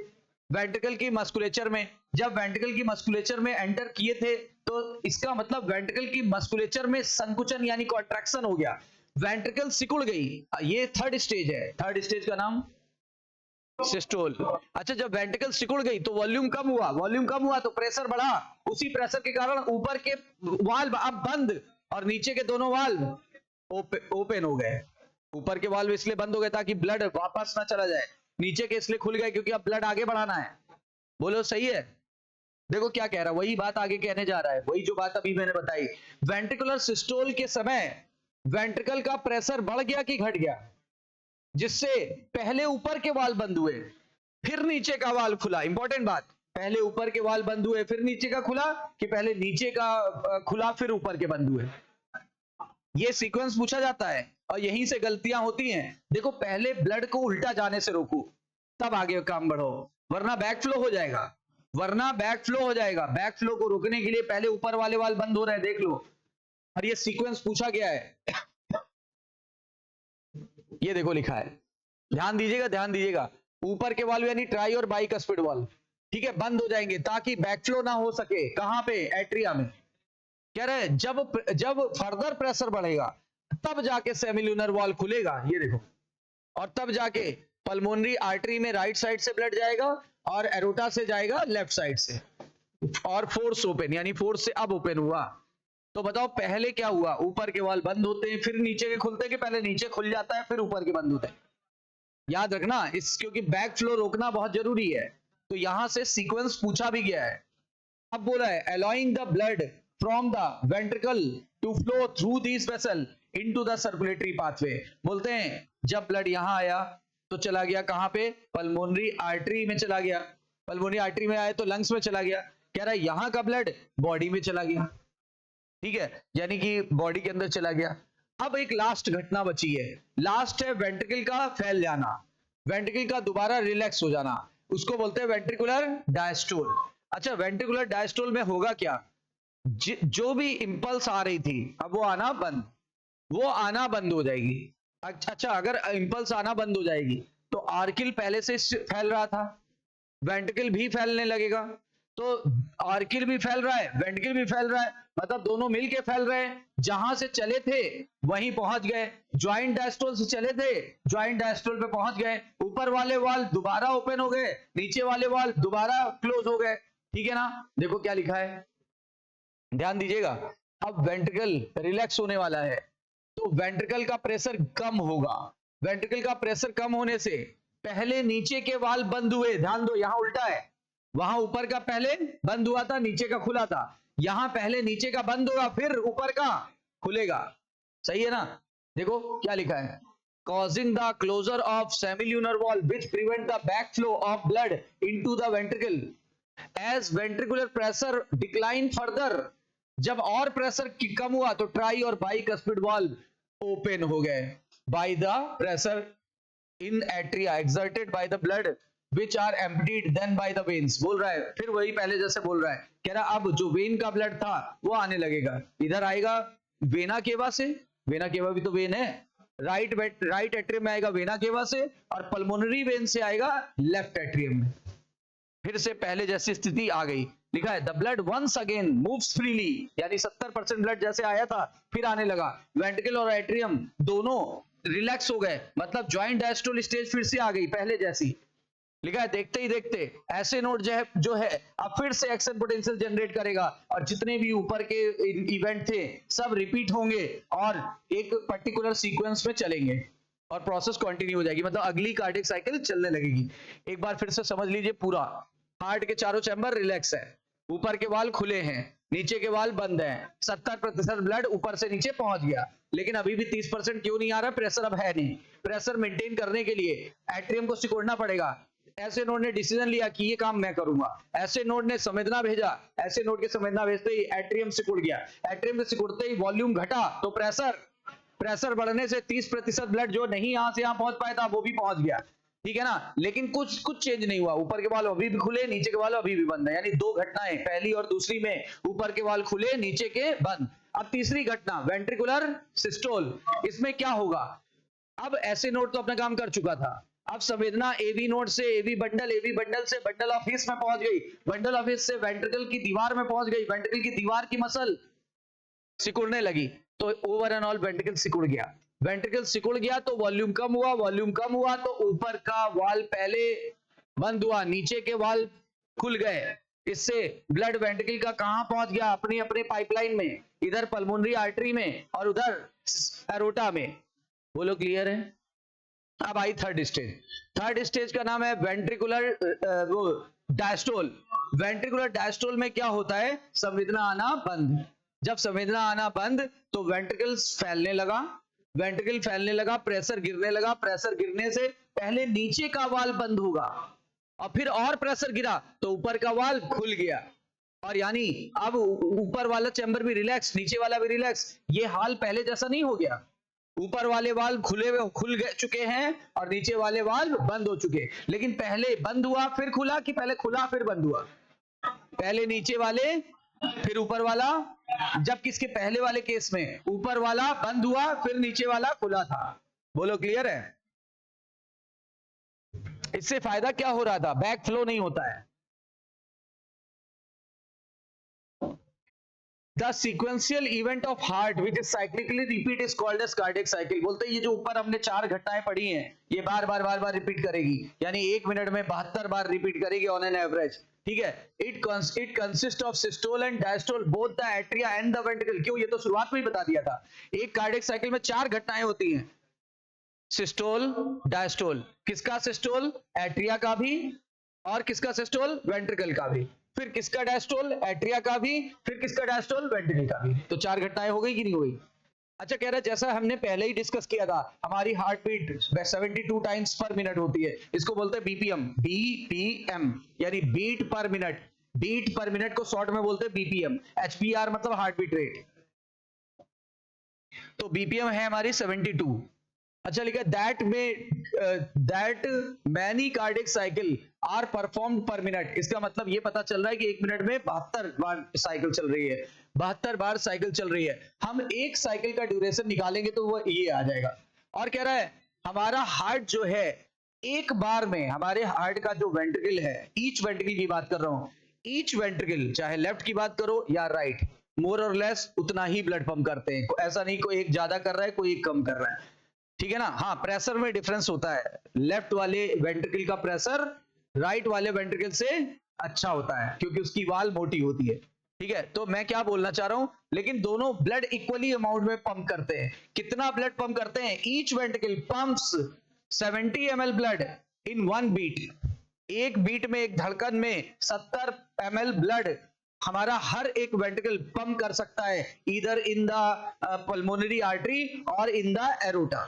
वेंट्रिकल की मस्कुलेचर में। जब वेंट्रिकल की मस्कुलेचर में एंटर किए थे तो इसका मतलब वेंट्रिकल की मस्कुलेचर में संकुचन यानी कॉन्ट्रैक्शन हो गया, वेंट्रिकल सिकुड़ गई, ये थर्ड स्टेज है, थर्ड स्टेज का नाम सिस्टोल। अच्छा जब वेंट्रिकल सिकुड़ गई तो वॉल्यूम कम हुआ, वॉल्यूम कम हुआ तो प्रेशर बढ़ा, उसी प्रेशर के कारण ऊपर के वाल्व अब बंद और नीचे के दोनों वाल्व ओपन हो गए। ऊपर के वाल्व इसलिए बंद हो गए ताकि ब्लड वापस ना चला जाए, नीचे के इसलिए खुल गए क्योंकि अब ब्लड आगे बढ़ाना है। बोलो सही है, देखो क्या कह रहा है, वही बात आगे कहने जा रहा है, वही जो बात अभी मैंने बताई। वेंट्रिकुलर सिस्टोल के समय वेंट्रिकल का प्रेशर बढ़ गया कि घट गया, जिससे पहले ऊपर के वाल बंद हुए फिर नीचे का वाल खुला। इंपॉर्टेंट बात, पहले ऊपर के वाल बंद हुए फिर नीचे का खुला, कि पहले नीचे का खुला फिर ऊपर के बंद हुए, ये सीक्वेंस पूछा जाता है और यहीं से गलतियां होती हैं। देखो पहले ब्लड को उल्टा जाने से रोको तब आगे काम बढ़ो, वरना बैक फ्लो हो जाएगा, वरना बैक फ्लो हो जाएगा। बैक फ्लो को रोकने के लिए पहले ऊपर वाले वाल बंद हो रहे हैं, देख लो, और ये सीक्वेंस पूछा गया है। ये देखो लिखा है, ध्यान दीजिएगा, ध्यान दीजिएगा, ऊपर के वाल्व यानी ट्राई और बाइकस्पिड वाल्व, ठीक है, बंद हो जाएंगे ताकि बैकफ्लो ना हो सके। कहां पे, एट्रिया में। कह रहे हैं जब फर्दर प्रेशर बढ़ेगा तब जाके सेमिल्यूनर वाल्व खुलेगा, ये देखो, और तब जाके पल्मोनरी आर्टरी में राइट साइड से ब्लड जाएगा और एरोटा से जाएगा लेफ्ट साइड से, और फोर्स ओपन, यानी फोर्स से अब ओपन हुआ, तो बताओ पहले क्या हुआ, ऊपर के वाल बंद होते हैं फिर नीचे के खुलते हैं, कि पहले नीचे खुल जाता है फिर ऊपर के बंद होते हैं? याद रखना इस, क्योंकि बैक फ्लो रोकना बहुत जरूरी है। तो यहां से सीक्वेंस पूछा भी गया है। अब बोला है allowing the blood from the ventricle to flow through this vessel into the circulatory pathway. बोलते हैं जब ब्लड यहां आया तो चला गया कहां पे, पल्मोनरी आर्टरी में चला गया, पल्मोनरी आर्टरी में आया तो लंग्स में चला गया, कह रहा है यहां का ब्लड बॉडी में चला गया, ठीक है, यानी कि बॉडी के अंदर चला गया। अब एक लास्ट घटना बची है, लास्ट है वेंट्रिकल का फैल जाना, वेंट्रिकल का दोबारा रिलैक्स हो जाना, उसको बोलते हैं वेंट्रिकुलर डायस्टोल। अच्छा वेंट्रिकुलर डायस्टोल में होगा क्या, जो भी इंपल्स आ रही थी अब वो आना बंद, वो आना बंद हो जाएगी। अच्छा अगर इंपल्स आना बंद हो जाएगी तो आर्किल पहले से फैल रहा था, वेंट्रिकल भी फैलने लगेगा, तो आर्किल भी फैल रहा है वेंट्रिकल भी फैल रहा है, मतलब दोनों मिलके फैल रहे हैं, जहां से चले थे वहीं पहुंच गए, ज्वाइंट डायस्टोल से चले थे ज्वाइंट डायस्टोल पे पहुंच गए, ऊपर वाले वाल दोबारा ओपन हो गए, नीचे वाले वाल दोबारा क्लोज हो गए, ठीक है ना। देखो क्या लिखा है, ध्यान दीजिएगा। अब वेंट्रिकल रिलैक्स होने वाला है तो वेंट्रिकल का प्रेशर कम होगा, वेंट्रिकल का प्रेशर कम होने से पहले नीचे के वाल बंद हुए, ध्यान दो यहां उल्टा है, वहां ऊपर का पहले बंद हुआ था नीचे का खुला था, यहां पहले नीचे का बंद होगा फिर ऊपर का खुलेगा, सही है ना। देखो क्या लिखा है, causing the closure of semilunar wall which prevent the backflow of blood into the ventricle as ventricular pressure decline further। जब और प्रेशर कम हुआ तो ट्राई और बाइकस्पिड वाल्व ओपन हो गए by the pressure in atria exerted by the blood which are emptied then by the veins। बोल रहा है फिर वही पहले जैसे बोल रहा है, कह रहा अब जो वेन का ब्लड था वो आने लगेगा, इधर आएगा वेना केवा से, वेना केवा भी तो वेन है, राइट एट्रियम में आएगा वेना केवा से और पल्मोनरी वेन से आएगा लेफ्ट एट्रियम में, फिर से पहले जैसी स्थिति आ गई। लिखा है the blood once again moves freely, यानी 70% ब्लड जैसे आया था फिर आने लगा, वेंट्रिकल और एट्रियम दोनों रिलैक्स हो गए, मतलब ज्वाइंट डायस्टोल स्टेज फिर से आ गई पहले जैसी। लिखा है देखते ही देखते ऐसे नोड जो है अब फिर से एक्शन पोटेंशियल जनरेट करेगा और जितने भी ऊपर के इवेंट थे सब रिपीट होंगे और एक पर्टिकुलर सीक्वेंस में चलेंगे और प्रोसेस कंटिन्यू हो जाएगी, मतलब अगली कार्डियक साइकिल चलने लगेगी। एक बार फिर से समझ लीजिए, पूरा हार्ट के चारों चैम्बर रिलैक्स है, ऊपर के वाल खुले हैं नीचे के वाल बंद हैं, 70% ब्लड ऊपर से नीचे पहुंच गया, लेकिन अभी भी 30% क्यों नहीं आ रहा, प्रेशर अब है नहीं, प्रेशर मेंटेन करने के लिए एट्रियम को सिकोड़ना पड़ेगा। ऐसे नोड ने डिसीजन लिया कि ये काम मैं करूंगा, ऐसे नोड ने संवेदना भेजा, ऐसे नोड के संवेदना भेजते ही एट्रियम सिकुड़ गया, एट्रियम से सिकुड़ते ही वॉल्यूम घटा तो प्रेशर बढ़ने से 30% ब्लड जो नहीं यहां से यहां पहुंच पाया था वो भी पहुंच गया, ठीक है ना। लेकिन कुछ चेंज नहीं हुआ, ऊपर के वाल अभी भी खुले नीचे के वाल अभी भी बंद है, यानी दो घटनाएं, पहली और दूसरी में ऊपर के वाल खुले नीचे के बंद। अब तीसरी घटना वेंट्रिकुलर सिस्टोल, इसमें क्या होगा, अब ऐसे नोड तो अपना काम कर चुका था, अब संवेदना एवी नोड से एवी बंडल से बंडल ऑफ हिस में पहुंच गई, बंडल ऑफ हिस से वेंट्रिकल की दीवार में पहुंच गई, वेंट्रिकल की दीवार की मसल सिकुड़ने लगी तो ओवर एंड ऑल वेंट्रिकल सिकुड़ गया, वेंट्रिकल सिकुड़ गया तो वॉल्यूम कम हुआ, वॉल्यूम कम हुआ तो ऊपर का वाल पहले बंद हुआ नीचे के वाल खुल गए, इससे ब्लड वेंट्रिकल का कहां पहुंच गया, अपनी अपने पाइपलाइन में, इधर पल्मोनरी आर्टरी में और उधर एरोटा में। बोलो क्लियर है। अब आई थर्ड स्टेज का नाम है वेंट्रिकुलर डायस्टोल। वेंट्रिकुलर डायस्टोल में क्या होता है, संवेदना आना बंद, जब संवेदना आना बंद तो वेंट्रिकल फैलने लगा, प्रेशर गिरने लगा, प्रेशर गिरने से पहले नीचे का वाल बंद होगा और फिर और प्रेशर गिरा तो ऊपर का वाल खुल गया, और यानी अब ऊपर वाला चैम्बर भी रिलैक्स नीचे वाला भी रिलैक्स, ये हाल पहले जैसा नहीं हो गया, ऊपर वाले वाल खुल चुके हैं और नीचे वाले वाल बंद हो चुके, लेकिन पहले बंद हुआ फिर खुला कि पहले खुला फिर बंद हुआ, पहले नीचे वाले फिर ऊपर वाला, जब किसके पहले वाले केस में ऊपर वाला बंद हुआ फिर नीचे वाला खुला था। बोलो क्लियर है। इससे फायदा क्या हो रहा था, बैक फ्लो नहीं होता है। The sequential event of heart which is cyclically repeat is called as cardiac cycle। बोलते हैं ये जो ऊपर हमने 4 घटनाएं पढ़ी हैं ये बार बार रिपीट करेगी, यानी 1 मिनट में 72 बार रिपीट करेगी ऑन एन एवरेज, ठीक है, it consist of systole and diastole both the atria and the ventricle. क्यों, ये तो शुरुआत में ही बता दिया था। एक कार्डियक साइकिल में 4 घटनाएं होती हैं, सिस्टोल डायस्टोल। किसका सिस्टोल, एट्रिया का भी, और किसका सिस्टोल, वेंट्रिकल का भी। फिर किसका डायस्टोल, एट्रिया का भी, फिर किसका डायस्टोल, वेंट्रिकल का भी। तो 4 घटनाएं हो गई कि नहीं हो गई। अच्छा, कह रहा है जैसा हमने पहले ही डिस्कस किया था, हमारी heart beat 72 times per minute होती है, इसको बोलते हैं बीपीएम। बीपीएम यानी बीट पर मिनट। बीट पर मिनट को शॉर्ट में बोलते हैं बीपीएम। एचपीआर मतलब हार्ट बीट रेट। तो बीपीएम है हमारी 72। अच्छा, लिखा that many cardiac cycle are performed per minute. इसका मतलब ये पता चल रहा है कि 1 मिनट में 72 बार साइकिल चल रही है। 72 बार साइकिल चल रही है। हम एक साइकिल का ड्यूरेशन निकालेंगे तो वो ये आ जाएगा। और कह रहा है हमारा हार्ट जो है, एक बार में हमारे हार्ट का जो वेंट्रिकल है, ईच वेंट्रिकल की बात कर रहा हूं, ईच वेंट्रिकल चाहे लेफ्ट की बात करो या राइट, मोर और लेस उतना ही ब्लड पंप करते हैं। ऐसा नहीं कोई एक ज्यादा कर रहा है कोई एक कम कर रहा है, ठीक है ना। हाँ, प्रेशर में डिफरेंस होता है। लेफ्ट वाले वेंट्रिकल का प्रेशर राइट वाले वेंट्रिकल से अच्छा होता है क्योंकि उसकी वाल मोटी होती है, ठीक है। तो मैं क्या बोलना चाह रहा हूं, लेकिन दोनों ब्लड इक्वली अमाउंट में पंप करते हैं। कितना ब्लड पंप करते हैं, each ventricle pumps 70 ml blood in 1 beat. एक बीट में, एक धड़कन में 70 ml ब्लड हमारा हर एक वेंट्रिकल पंप कर सकता है, इधर इन द पल्मोनरी आर्टरी और इन द एरोटा,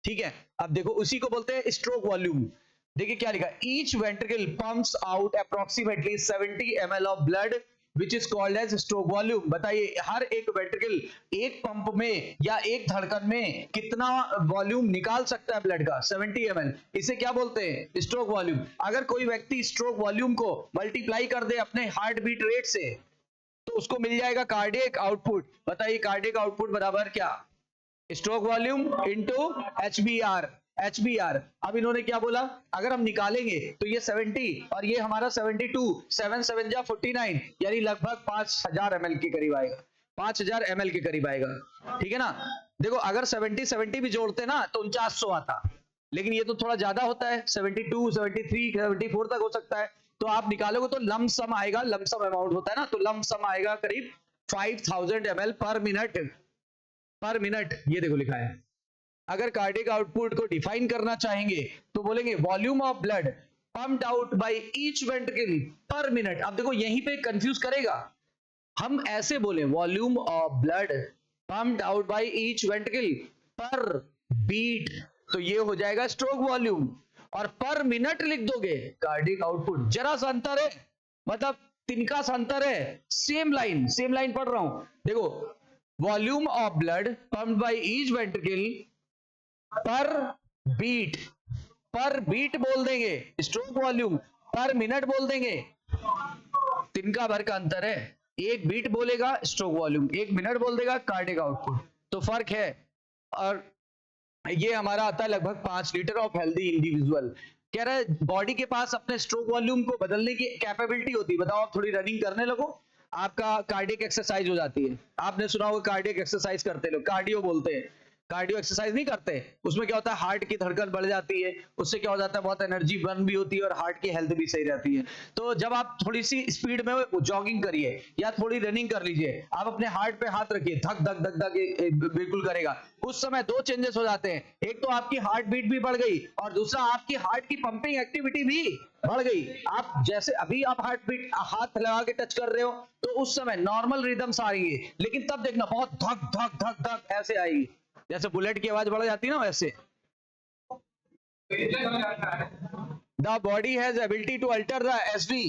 ठीक है। अब देखो उसी को बोलते हैं स्ट्रोक वॉल्यूम। देखिए क्या लिखा, each ventricle pumps out approximately 70 ml of blood which is called as stroke volume. बताइए हर एक वेंट्रिकल एक पंप में या एक धड़कन में कितना वॉल्यूम निकाल सकता है ब्लड का, 70 ml। इसे क्या बोलते हैं, स्ट्रोक वॉल्यूम। अगर कोई व्यक्ति स्ट्रोक वॉल्यूम को मल्टीप्लाई कर दे अपने हार्ट बीट रेट से तो उसको मिल जाएगा कार्डियक आउटपुट। बताइए कार्डियक आउटपुट बराबर क्या, stroke volume into HBR. HBR, अब इन्होंने क्या बोला, अगर हम निकालेंगे तो ये 70 और ये हमारा 72, 7 7 जा 49 यानी लगभग 5000 ml के करीब आएगा। 5000 ml के करीब आएगा, ठीक है ना। देखो अगर 70 भी जोड़ते ना तो 4900 आता, लेकिन ये तो थोड़ा ज्यादा होता है, 72, 73, 74 तक हो सकता है। तो आप निकालोगे तो लमसम आएगा, लमसम अमाउंट होता है ना, तो लमसम आएगा करीब 5000 ml पर मिनट। पर मिनट ये देखो लिखा है। अगर कार्डियक आउटपुट को डिफाइन करना चाहेंगे तो बोलेंगे volume of blood pumped out by each ventricle पर मिनट। अब देखो यहीं पे कंफ्यूज करेगा, हम ऐसे बोले volume of blood pumped out by each ventricle पर बीट, तो ये हो जाएगा स्ट्रोक वॉल्यूम। और पर मिनट लिख दोगे कार्डियक आउटपुट। जरा सा अंतर है, मतलब तिनका सा अंतर है, सेम लाइन पढ़ रहा हूं। देखो volume of blood pumped by each ventricle पर बीट बोल देंगे स्ट्रोक वॉल्यूम, पर मिनट बोल देंगे, तिनका भर का अंतर है। एक बीट बोलेगा स्ट्रोक वॉल्यूम, एक मिनट बोल देगा कार्डियक आउटपुट, तो फर्क है। और ये हमारा आता है लगभग 5 लीटर ऑफ हेल्दी इंडिविजुअल। कह रहा है बॉडी के पास अपने स्ट्रोक वॉल्यूम को बदलने की कैपेबिलिटी होती है। बताओ आप थोड़ी रनिंग करने लगो, आपका कार्डियक एक्सरसाइज हो जाती है। आपने सुना होगा कार्डियक एक्सरसाइज करते लोग, कार्डियो बोलते हैं। कार्डियो एक्सरसाइज नहीं करते, उसमें क्या होता है हार्ट की धड़कन बढ़ जाती है, उससे क्या हो जाता है बहुत एनर्जी बर्न भी होती है और हार्ट की हेल्थ भी सही रहती है। तो जब आप थोड़ी सी स्पीड में जॉगिंग करिए या थोड़ी रनिंग कर लीजिए, आप अपने हार्ट पे हाथ रखिए, धक धक धक धक बिल्कुल करेगा। उस समय 2 चेंजेस हो जाते हैं, एक तो आपकी हार्ट बीट भी बढ़ गई और दूसरा आपकी हार्ट की पंपिंग एक्टिविटी भी बढ़ गई। आप जैसे अभी आप हार्ट बीट हाथ लगा के टच कर रहे हो तो उस समय नॉर्मल रिदम्स आ रही है, लेकिन तब देखना बहुत धक धक धक धक ऐसे आएगी, जैसे बुलेट की आवाज बढ़ जाती है ना वैसे। The body has ability to alter the SV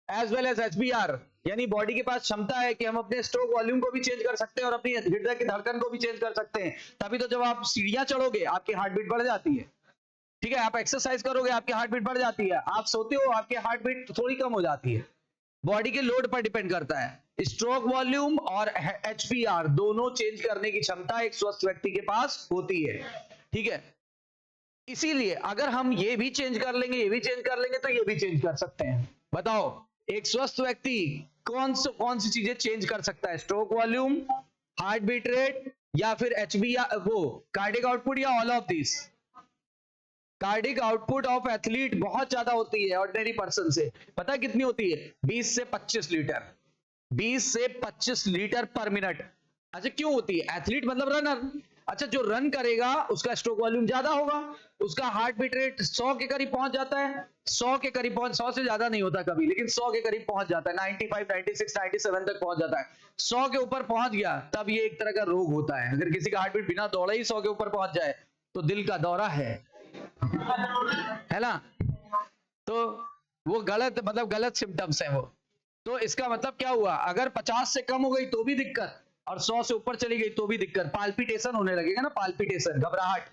as well as HBR, यानी बॉडी के पास क्षमता है कि हम अपने स्ट्रोक वॉल्यूम को भी चेंज कर सकते हैं और अपनी हृदय की धड़कन को भी चेंज कर सकते हैं। तभी तो जब आप सीढ़ियां चढ़ोगे आपकी हार्ट बीट बढ़ जाती है, ठीक है। आप एक्सरसाइज करोगे आपकी हार्ट बीट बढ़ जाती है, आप सोते हो आपकी हार्ट बीट थोड़ी कम हो जाती है। बॉडी के लोड पर डिपेंड करता है। स्ट्रोक वॉल्यूम और एचपीआर दोनों चेंज करने की क्षमता एक स्वस्थ व्यक्ति के पास होती है, ठीक है। इसीलिए अगर हम ये भी चेंज कर लेंगे, ये भी चेंज कर लेंगे तो ये भी चेंज कर सकते हैं। बताओ एक स्वस्थ व्यक्ति कौन सी चीजें चेंज कर सकता है, stroke volume, heart beat rate या फिर एचबीआर, वो कार्डियक आउटपुट या all of this. Cardiac output of athlete बहुत ज्यादा होती है ऑर्डिनरी पर्सन से। पता है कितनी होती है? 20 से 25 लीटर, 20 से 25 लीटर पर मिनट। अच्छा क्यों होती है? एथलीट मतलब रनर। अच्छा जो रन करेगा उसका स्ट्रोक वॉल्यूम ज्यादा होगा, उसका हार्ट बीट रेट 100 के करीब पहुंच जाता है, 100 के करीब पहुंच, 100 से ज्यादा नहीं होता कभी, लेकिन 100 के करीब पहुंच जाता है, 95, 96, 97 तक पहुंच जाता है। 100 के ऊपर पहुंच गया तब ये एक तरह का रोग होता है। अगर किसी का हार्ट बीट बिना दौड़े ही 100 के ऊपर पहुंच जाए तो दिल का दौरा है ना? तो वो गलत, मतलब गलत सिम्टम्स है वो। तो इसका मतलब क्या हुआ? अगर 50 से कम हो गई तो भी दिक्कत, और 100 से ऊपर चली गई तो भी दिक्कत, पाल्पिटेशन होने लगेगा ना, पाल्पिटेशन, घबराहट।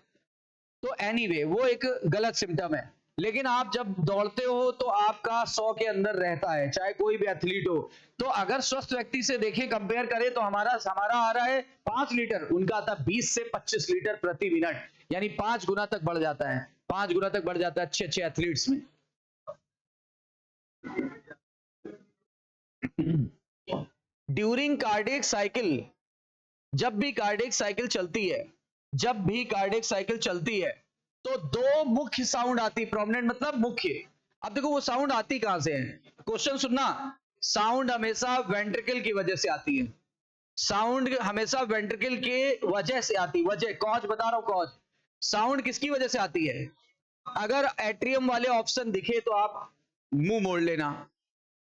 तो एनीवे वो एक गलत सिम्टम है। लेकिन आप जब दौड़ते हो तो आपका 100 के अंदर रहता है, चाहे कोई भी एथलीट हो। तो अगर स्वस्थ व्यक्ति से देखें, कंपेयर करें, तो हमारा आ रहा है 5 लीटर, उनका आता है 20 से 25 लीटर प्रति मिनट, यानी 5 गुना तक बढ़ जाता है, 5 गुना तक बढ़ जाता है अच्छे अच्छे एथलीट्स में। ड्यूरिंग कार्डियक साइकिल, जब भी कार्डियक साइकिल चलती है, जब भी कार्डियक साइकिल चलती है तो दो मुख्य साउंड आती, प्रोमिनेंट मतलब मुख्य। अब देखो वो साउंड आती कहां से है, क्वेश्चन सुनना। साउंड हमेशा वेंट्रिकल की वजह से आती है, साउंड हमेशा वेंट्रिकल के वजह से आती, वजह, कॉज बता रहा हूं, कॉज। साउंड किसकी वजह से आती है? अगर एट्रियम वाले ऑप्शन दिखे तो आप मुंह मोड़ लेना,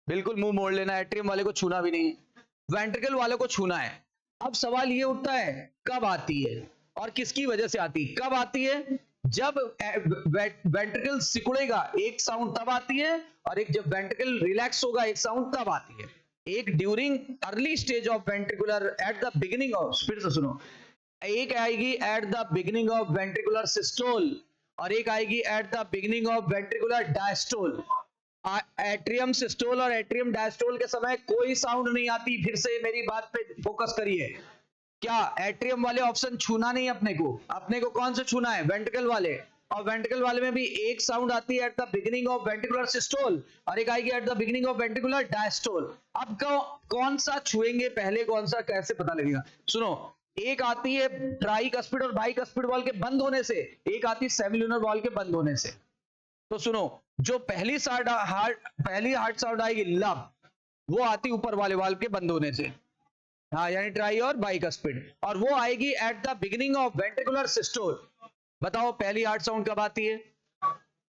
बिल्कुल मुंह मोड़ लेना, एट्रियम वाले को छूना भी नहीं, वेंट्रिकल वाले को छूना है। अब सवाल ये उठता है कब आती है और किसकी वजह से आती है? कब आती है? जब वेंट्रिकल सिकुड़ेगा एक साउंड तब आती है, और एक जब वेंट्रिकल रिलैक्स होगा एक साउंड तब आती है। एक during early stage of ventricular, at the beginning of, फिर से सुनो, एक आएगी at the beginning of ventricular systole, और एक आएगी at the beginning of ventricular diastole. Atrium systole और एट्रियम डायस्टोल के समय कोई साउंड नहीं आती। फिर से मेरी बात पे फोकस करिए, क्या एट्रियम वाले ऑप्शन छूना नहीं अपने को कौन से छूना है? वेंट्रिकल वाले। और वेंट्रिकल वाले में भी एक साउंड आती है at the beginning of ventricular systole, और एक आएगी at the beginning of ventricular diastole. अब कौन सा छुएंगे पहले, कौन सा कैसे पता लगेगा? सुनो, एक आती है ट्राइकस्पिड और बाइकस्पिड वॉल के बंद होने से, एक आती है सेमिल्यूनर वॉल के बंद होने से। तो सुनो, जो पहली हार्ट साउंड आएगी लब, वो आती ऊपर वाले वाल्व के बंद होने से, हाँ, यानी ट्राई और बाइकस्पिड, और वो आएगी at the beginning of ventricular systole. बताओ पहली हार्ट साउंड कब आती है?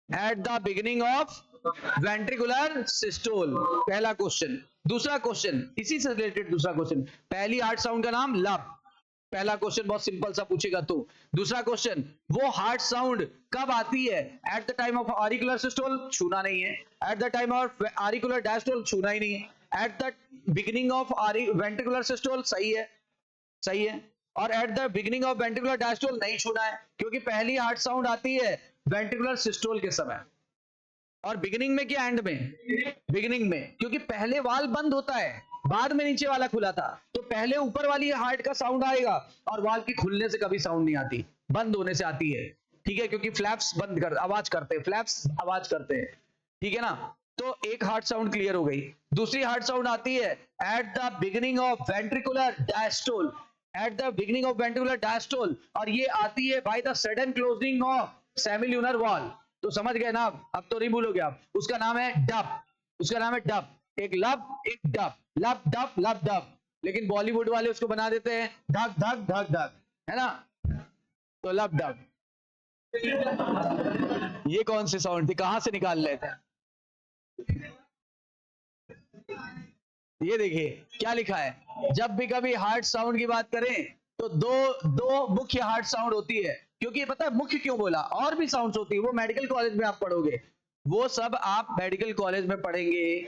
At the beginning of ventricular systole, पहला क्वेश्चन। दूसरा क्वेश्चन इसी से रिलेटेड, दूसरा क्वेश्चन, पहली हार्ट साउंड का नाम लब, पहला क्वेश्चन बहुत सिंपल सा पूछेगा। तो दूसरा क्वेश्चन, वो हार्ट साउंड कब आती है? At the time of auricular systole, छूना नहीं है। At the time of auricular diastole, छूना ही नहीं है। At the beginning of ventricular systole, सही है, सही है। और at the beginning of ventricular diastole नहीं छूना है, क्योंकि पहली हार्ट साउंड आती है वेंट्रिकुलर सिस्टोल के समय। और बिगिनिंग में क्या एंड में? बिगिनिंग में, क्योंकि पहले वाल बंद होता है, बाद में नीचे वाला खुला था, तो पहले ऊपर वाली हार्ट का साउंड आएगा, और वाल की खुलने से कभी साउंड नहीं आती, बंद होने से आती है, ठीक है, क्योंकि फ्लैप्स बंद कर आवाज करते हैं, फ्लैप्स आवाज करते हैं, ठीक है ना? तो एक हार्ट साउंड क्लियर हो गई। दूसरी हार्ट साउंड आती है at the beginning of ventricular diastole, at the beginning of ventricular diastole, और ये आती है by the sudden closing of semilunar valve. तो समझ गए ना? अब तो नहीं भूलोगे आप। उसका नाम है डब, उसका नाम है डब, एक लब एक डब, लब डब लब डब, लेकिन बॉलीवुड वाले उसको बना देते हैं धक धक धक धक, है ना? तो लब डब। ये कौन सी साउंड थी, कहां से निकाल रहे थे? ये देखिए क्या लिखा है, जब भी कभी हार्ट साउंड की बात करें तो दो मुख्य हार्ट साउंड होती है। क्योंकि पता है मुख्य क्यों बोला? और भी साउंड्स होती है, वो मेडिकल कॉलेज में आप पढ़ोगे, वो सब आप मेडिकल कॉलेज में पढ़ेंगे,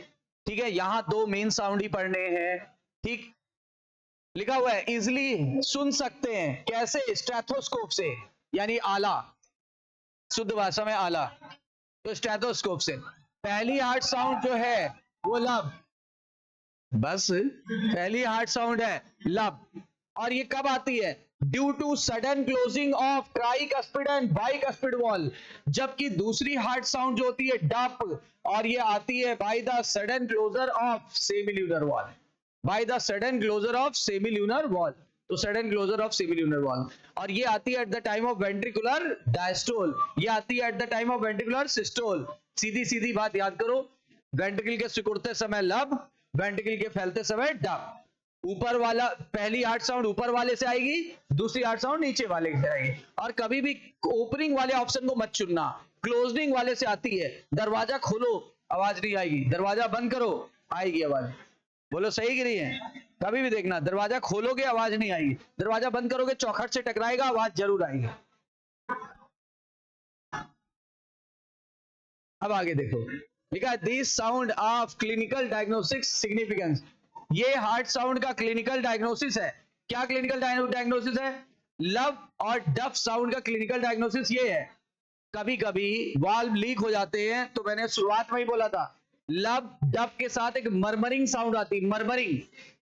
ठीक है? यहां दो मेन साउंड ही पढ़ने हैं, ठीक? लिखा हुआ है इजिली सुन सकते हैं, कैसे? स्टेथोस्कोप से, यानी आला, शुद्ध भाषा में आला, तो स्टेथोस्कोप से। पहली हार्ट साउंड जो है वो लब, बस पहली हार्ट साउंड है लब। और ये कब आती है? Due to sudden closing of tricuspid and bicuspid valve. जबकि दूसरी हार्ट साउंड जो होती है डप, और ये आती है by the sudden closure of semilunar valve, by the sudden closure of semilunar valve. तो sudden closure of semilunar valve. और ये आती है at the time of ventricular diastole, ये आती है at the time of ventricular systole. सीधी सीधी बात याद करो, वेंट्रिकल के सिकुड़ते समय लब, वेंट्रिकल के फैलते समय डब। ऊपर वाला पहली हार्ट साउंड ऊपर वाले से आएगी, दूसरी हार्ट साउंड नीचे वाले से आएगी। और कभी भी ओपनिंग वाले ऑप्शन को मत चुनना, क्लोजिंग वाले से आती है। दरवाजा खोलो आवाज नहीं आएगी, दरवाजा बंद करो आएगी आवाज। बोलो सही कि नहीं है? कभी भी देखना, दरवाजा खोलोगे आवाज नहीं आएगी, दरवाजा बंद करोगे चौखट से टकराएगा, आवाज जरूर आएगी। अब आगे देखो, लिखा है this sound of clinical diagnostic significance. ये हार्ट साउंड का क्लिनिकल डायग्नोसिस है। क्या क्लिनिकल डायग्नोसिस है? लब और डफ साउंड का क्लिनिकल डायग्नोसिस ये है। कभी कभी वाल्व लीक हो जाते हैं, तो मैंने शुरुआत में ही बोला था, लब डफ के साथ एक मरमरिंग साउंड आती है। मरमरिंग,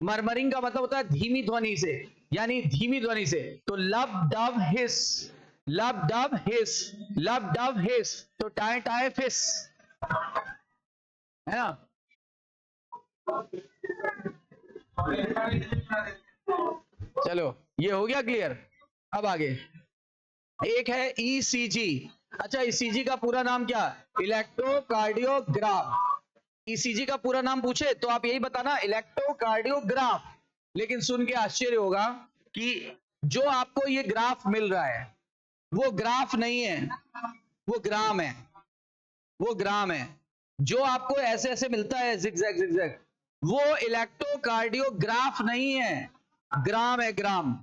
मरमरिंग का मतलब होता है धीमी ध्वनि से, यानी धीमी ध्वनि से। तो लब डव हिस, लब डव हिस, लब डव हिस, तो टाए टाए फिस, है ना? चलो ये हो गया क्लियर। अब आगे एक है ईसीजी। अच्छा, ईसीजी का पूरा नाम क्या? इलेक्ट्रोकार्डियोग्राफ। ईसीजी का पूरा नाम पूछे तो आप यही बताना, इलेक्ट्रोकार्डियोग्राफ। लेकिन सुन के आश्चर्य होगा कि जो आपको ये ग्राफ मिल रहा है वो ग्राफ नहीं है, वो ग्राम है, वो ग्राम है। जो आपको ऐसे ऐसे मिलता है जिगजैग जिगजैग, वो इलेक्ट्रोकार्डियोग्राफ नहीं है, ग्राम है, ग्राम।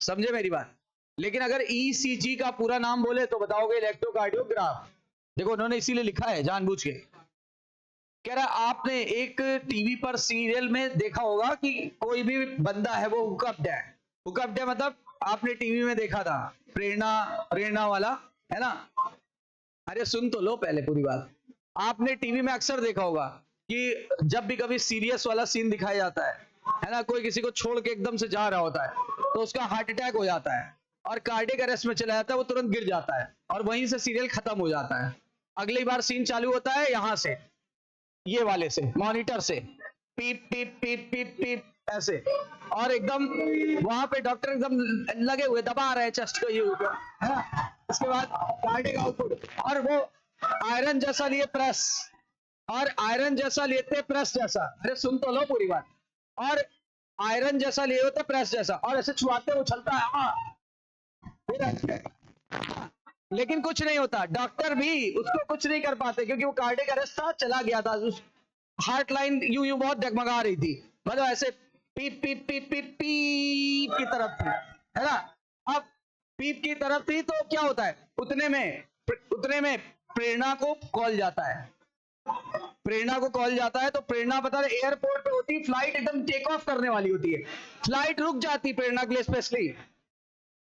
समझे मेरी बात? लेकिन अगर ईसीजी का पूरा नाम बोले तो बताओगे इलेक्ट्रोकार्डियोग्राफ। देखो उन्होंने इसीलिए लिखा है जानबूझ के। कह रहा आपने एक टीवी पर सीरियल में देखा होगा कि कोई भी बंदा है वो हुकअप्ड है। हुकअप्ड है मतलब आपने टीवी में देखा था, प्रेरणा, प्रेरणा वाला, है ना? अरे सुन तो लो पहले पूरी बात। आपने टीवी में अक्सर देखा होगा कि जब भी कभी सीरियस वाला सीन दिखाया जाता है ना, कोई किसी को छोड़ के एकदम से जा रहा होता है तो उसका हार्ट अटैक हो जाता है और कार्डियक अरेस्ट में चला जाता है, वो तुरंत गिर जाता है और वहीं से सीरियल खत्म हो जाता है। अगली बार सीन चालू होता है यहां से, ये वाले से, मॉनिटर से, पीप पीप पीप पीप पीप ऐसे, और एकदम वहां पे डॉक्टर एकदम लगे हुए दबा रहे चेस्ट को, ये है ना? उसके बाद कार्डियक आउटपुट, और वो आयरन जैसा लिए प्रेस, और आयरन जैसा लेते प्रेस जैसा। अरे सुन तो लो पूरी बात। और आयरन जैसा लिए होते प्रेस जैसा, और ऐसे छुआते उछलता है, लेकिन कुछ नहीं होता। डॉक्टर भी उसको कुछ नहीं कर पाते क्योंकि वो कार्डियक अरेस्ट था, चला गया था, हार्ट लाइन यूं यूं बहुत डगमगा रही थी, मतलब ऐसे पीप पीप पीप पीप पीप की तरफ थी, है ना? अब पीप की तरफ थी तो क्या होता है, उतने में प्रेरणा को कॉल जाता है, प्रेरणा को कॉल जाता है। तो प्रेरणा पता है एयरपोर्ट पे होती, फ्लाइट एकदम टेक ऑफ करने वाली होती है, फ्लाइट रुक जाती प्रेरणा के लिए स्पेशली,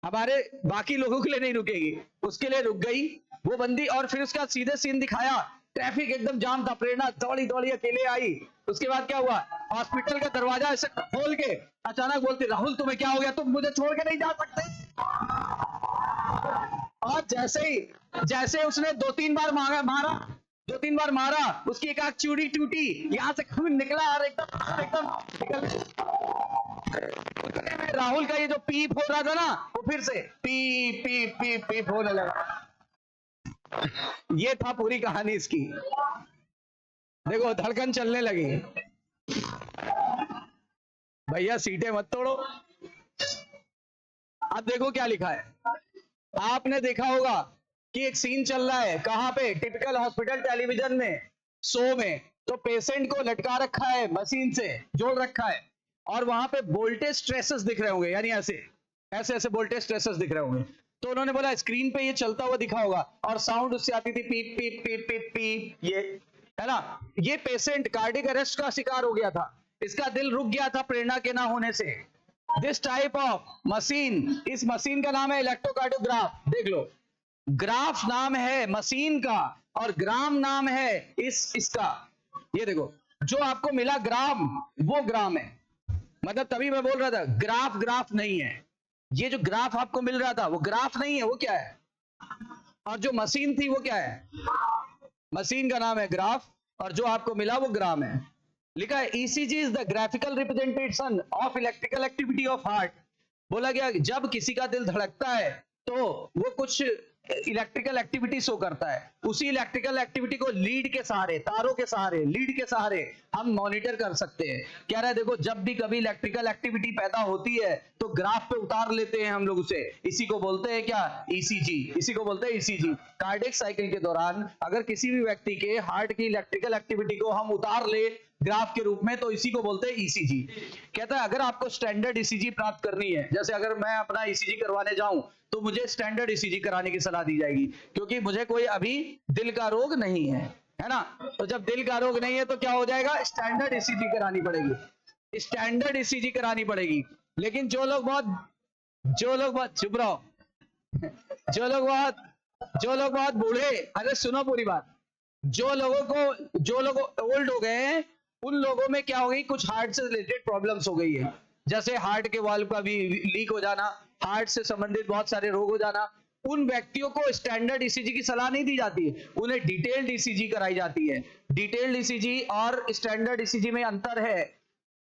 हमारे बाकी लोगों के लिए नहीं रुकेगी, उसके लिए रुक गई वो बंदी। और फिर उसका सीधे सीन दिखाया, ट्रैफिक एकदम जाम था, प्रेरणा दौड़ी दौड़ी अकेले आई। उसके बाद क्या हुआ, हॉस्पिटल का दरवाजा ऐसे खोल के अचानक बोलती, राहुल तुम्हें क्या हो गया, तुम मुझे छोड़ के नहीं जा सकते। और जैसे उसने 2-3 बार मारा, उसकी एक आंख चूड़ी टूटी, यहां से खून निकला और एकदम राहुल का ये जो पीप हो रहा था ना, वो फिर से पीप पीप पीप पीप होने लगा। ये था पूरी कहानी इसकी। देखो धड़कन चलने लगी। भैया सीटें मत तोड़ो। अब देखो क्या लिखा है। आपने देखा होगा कि एक सीन चल रहा है, कहां पे, टिपिकल हॉस्पिटल टेलीविजन में, शो में, तो पेशेंट को लटका रखा है, मशीन से जोड़ रखा है, और वहां पे वोल्टेज स्ट्रेसेस दिख रहे होंगे, यानी ऐसे ऐसे वोल्टेज स्ट्रेसेस दिख रहे होंगे। तो उन्होंने बोला स्क्रीन पे ये चलता हुआ दिखा होगा, और साउंड उससे आती थी पीप पीप पीप पीप पीप, ये है ना? ये पेशेंट कार्डियक अरेस्ट का शिकार हो गया था, इसका दिल रुक गया था प्रेरणा के ना होने से। दिस टाइप ऑफ मशीन, इस मशीन का नाम है इलेक्ट्रोकार्डियोग्राफ। देख लो, ग्राफ नाम है मशीन का और ग्राम नाम है इसका। ये देखो जो आपको मिला ग्राम, वो ग्राम है। मतलब तभी मैं बोल रहा था ग्राफ नहीं है, ये जो ग्राफ आपको मिल रहा था वो ग्राफ नहीं है, वो क्या है? और जो मशीन थी वो क्या है? मशीन का नाम है ग्राफ, और जो आपको मिला वो ग्राम है। लिखा है ECG is the graphical representation of electrical activity of heart. बोला गया जब किसी का दिल धड़कता है तो वो कुछ इलेक्ट्रिकल एक्टिविटी शो करता है, उसी इलेक्ट्रिकल एक्टिविटी को लीड के सहारे, तारों के सहारे, लीड के सहारे हम मॉनिटर कर सकते हैं। कह रहा है देखो जब भी कभी इलेक्ट्रिकल एक्टिविटी पैदा होती है तो ग्राफ पे उतार लेते हैं हम लोग उसे, इसी को बोलते हैं क्या, ईसीजी। इसी को बोलते हैं ईसीजी। कार्डियक साइकिल के दौरान अगर किसी भी व्यक्ति के हार्ट की इलेक्ट्रिकल एक्टिविटी को हम उतार ले ग्राफ के रूप में तो इसी को बोलते हैं ईसीजी। कहता है अगर आपको स्टैंडर्ड ईसीजी प्राप्त करनी है, जैसे अगर मैं अपना ईसीजी करवाने जाऊं तो मुझे स्टैंडर्ड ईसीजी कराने की सलाह दी जाएगी, क्योंकि मुझे कोई अभी दिल का रोग नहीं है ना। तो जब दिल का रोग नहीं है तो क्या हो जाएगा, स्टैंडर्ड ईसीजी करानी पड़ेगी, स्टैंडर्ड ईसीजी करानी पड़ेगी। लेकिन जो लोग बहुत चुप रहो, जो लोग बहुत बूढ़े, अरे सुनो पूरी बात, जो लोग ओल्ड हो गए हैं उन लोगों में क्या हो गई, कुछ हार्ट से रिलेटेड प्रॉब्लम्स हो गई है, जैसे हार्ट के वाल्व का भी लीक हो जाना, हार्ट से संबंधित बहुत सारे रोग हो जाना। उन व्यक्तियों को स्टैंडर्ड ईसीजी की सलाह नहीं दी जाती, उन्हें डिटेल्ड ईसीजी कराई जाती है। डिटेल्ड ईसीजी और स्टैंडर्ड ईसीजी में अंतर है।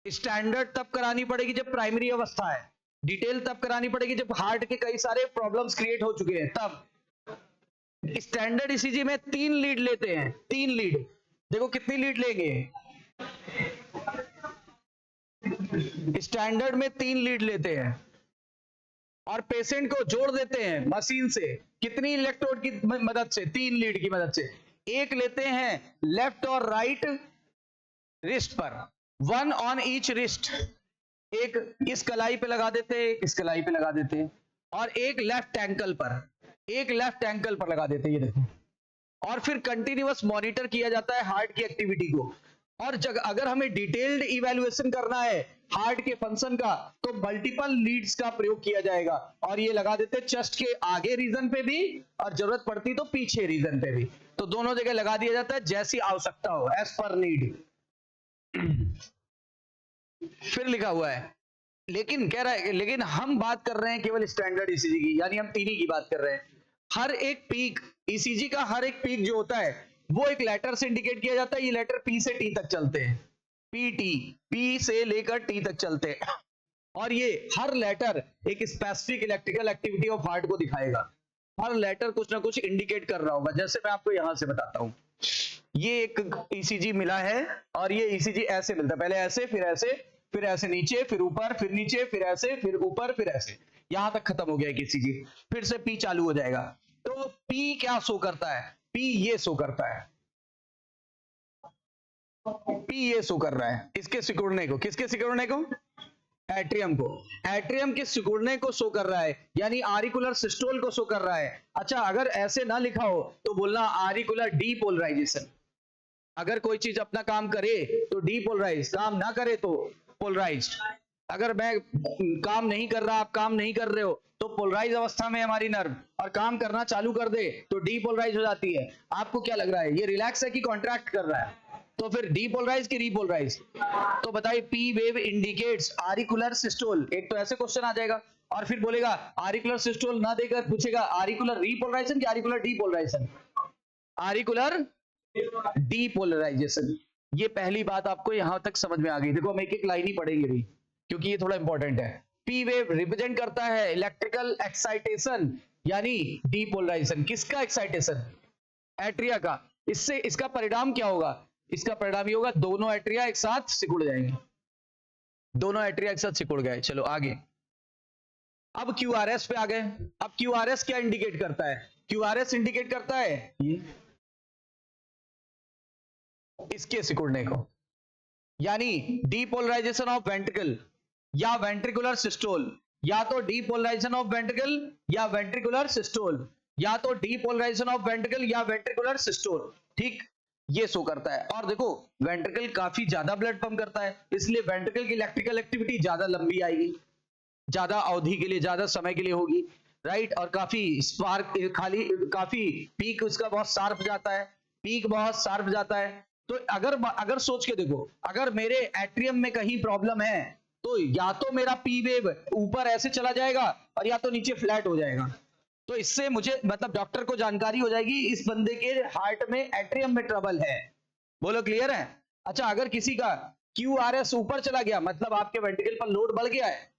स्टैंडर्ड तब करानी पड़ेगी जब प्राइमरी अवस्था है, डिटेल तब करानी पड़ेगी जब हार्ट के कई सारे प्रॉब्लम्स क्रिएट हो चुके हैं तब। स्टैंडर्ड ईसीजी में 3 लीड लेते हैं, 3 लीड। देखो कितनी लीड लेंगे, स्टैंडर्ड में 3 लीड लेते हैं और पेशेंट को जोड़ देते हैं मशीन से, कितनी इलेक्ट्रोड की मदद से, 3 लीड की मदद से। एक लेते हैं लेफ्ट और राइट रिस्ट पर, 1 ऑन ईच रिस्ट, एक इस कलाई पे लगा देते हैं, एक इस कलाई पे लगा देते हैं, और एक लेफ्ट एंकल पर, एक लेफ्ट एंकल पर लगा देते हैं, ये देखो। और फिर कंटिन्यूअस मॉनिटर किया जाता है हार्ट की एक्टिविटी को। और अगर हमें डिटेल्ड इवैल्यूएशन करना है हार्ट के फंक्शन का तो मल्टीपल लीड्स का प्रयोग किया जाएगा, और ये लगा देते हैं चेस्ट के आगे रीजन पे भी और जरूरत पड़ती तो पीछे रीजन पे भी, तो दोनों जगह लगा दिया जाता है जैसी आवश्यकता हो, एज पर नीड। फिर लिखा हुआ है, लेकिन कह रहा है लेकिन हम बात कर रहे हैं केवल स्टैंडर्ड ईसीजी की, यानी हम 3 ही की बात कर रहे हैं। हर एक पीक ईसीजी का, हर एक पीक जो होता है वो एक लेटर से इंडिकेट किया जाता है। ये लेटर पी से टी तक चलते हैं, पी से लेकर टी तक चलते हैं, और ये हर लेटर एक specific electrical activity of heart को दिखाएगा। हर लेटर कुछ ना कुछ इंडिकेट कर रहा होगा, जैसे मैं आपको यहां से बताता हूं। ये एक ईसीजी मिला है और ये ईसीजी ऐसे मिलता है, पहले ऐसे, फिर ऐसे नीचे, फिर ऊपर, फिर नीचे, फिर ऐसे, फिर ऊपर, फिर ऐसे, यहां तक खत्म हो गया एक ईसीजी। फिर से पी चालू हो जाएगा। तो पी क्या शो करता है, पी ये शो करता है, पी ये शो कर रहा है इसके सिकुड़ने को, किसके सिकुड़ने को, एट्रियम को, एट्रियम के सिकुड़ने को शो कर रहा है, यानी आरिकुलर सिस्टोल को शो कर रहा है। अच्छा, अगर ऐसे ना लिखा हो तो बोलना आरिकुलर डीपोलराइजेशन। अगर कोई चीज अपना काम करे तो डीपोलराइज, काम ना करे तो पोलराइज्ड। अगर मैं काम नहीं कर रहा, आप काम नहीं कर रहे हो तो पोलराइज अवस्था में हमारी नर्व, और काम करना चालू कर दे तो डीपोलराइज हो जाती है। आपको क्या लग रहा है, ये रिलैक्स है कि कॉन्ट्रैक्ट कर रहा है? तो फिर डीपोलराइज की रीपोलराइज? तो बताइए, पी वेव इंडिकेट्स आरिकुलर सिस्टोल। एक तो ऐसे क्वेश्चन आ जाएगा, और फिर बोलेगा आरिकुलर सिस्टोल ना देकर पूछेगा आरिकुलर रीपोलराइजेशन कि आरिकुलर डीपोलराइजेशन? आरिकुलर डीपोलराइजेशन। ये पहली बात आपको यहां तक समझ में आ गई। देखो हम एक एक लाइन ही पढ़ेंगे भी, क्योंकि ये थोड़ा इंपॉर्टेंट है। पी वेव रिप्रेजेंट करता है इलेक्ट्रिकल एक्साइटेशन, यानी डीपोलराइजेशन। किसका एक्साइटेशन? एट्रिया का। इससे इसका परिणाम क्या होगा? इसका परिणाम ये होगा दोनों एट्रिया एक साथ सिकुड़ जाएंगे, दोनों एट्रिया एक साथ सिकुड़ गए। चलो आगे, अब क्यूआरएस पे आ गए। अब क्यूआरएस क्या इंडिकेट करता है? क्यूआरएस इंडिकेट करता है ये इसके सिकुड़ने को, यानी डीपोलराइजेशन ऑफ वेंट्रिकल या वेंट्रिकुलर सिस्टोल, या तो डीपोलराइजेशन ऑफ वेंट्रिकल या वेंट्रिकुलर सिस्टोल, या तो डीपोलराइजेशन ऑफ वेंट्रिकल या वेंट्रिकुलर सिस्टोल। ठीक, ये शो करता है। और देखो वेंट्रिकल काफी ज्यादा ब्लड पंप करता है, इसलिए वेंट्रिकल की इलेक्ट्रिकल एक्टिविटी ज्यादा लंबी आएगी, ज्यादा अवधि के लिए, ज्यादा समय के लिए होगी, राइट। और काफी स्पार्क, काफी पीक उसका बहुत शार्प जाता है, पीक बहुत शार्प जाता है। तो अगर सोच के देखो, अगर मेरे एट्रियम में कहीं प्रॉब्लम है तो या तो मेरा पी वेव ऊपर ऐसे चला जाएगा और या तो नीचे फ्लैट हो जाएगा। तो इससे मुझे मतलब डॉक्टर को जानकारी हो जाएगी इस बंदे के हार्ट में एट्रियम में ट्रबल है। बोलो क्लियर है? अच्छा, अगर किसी का क्यूआरएस ऊपर चला गया, मतलब आपके वेंट्रिकल पर लोड बढ़ गया है,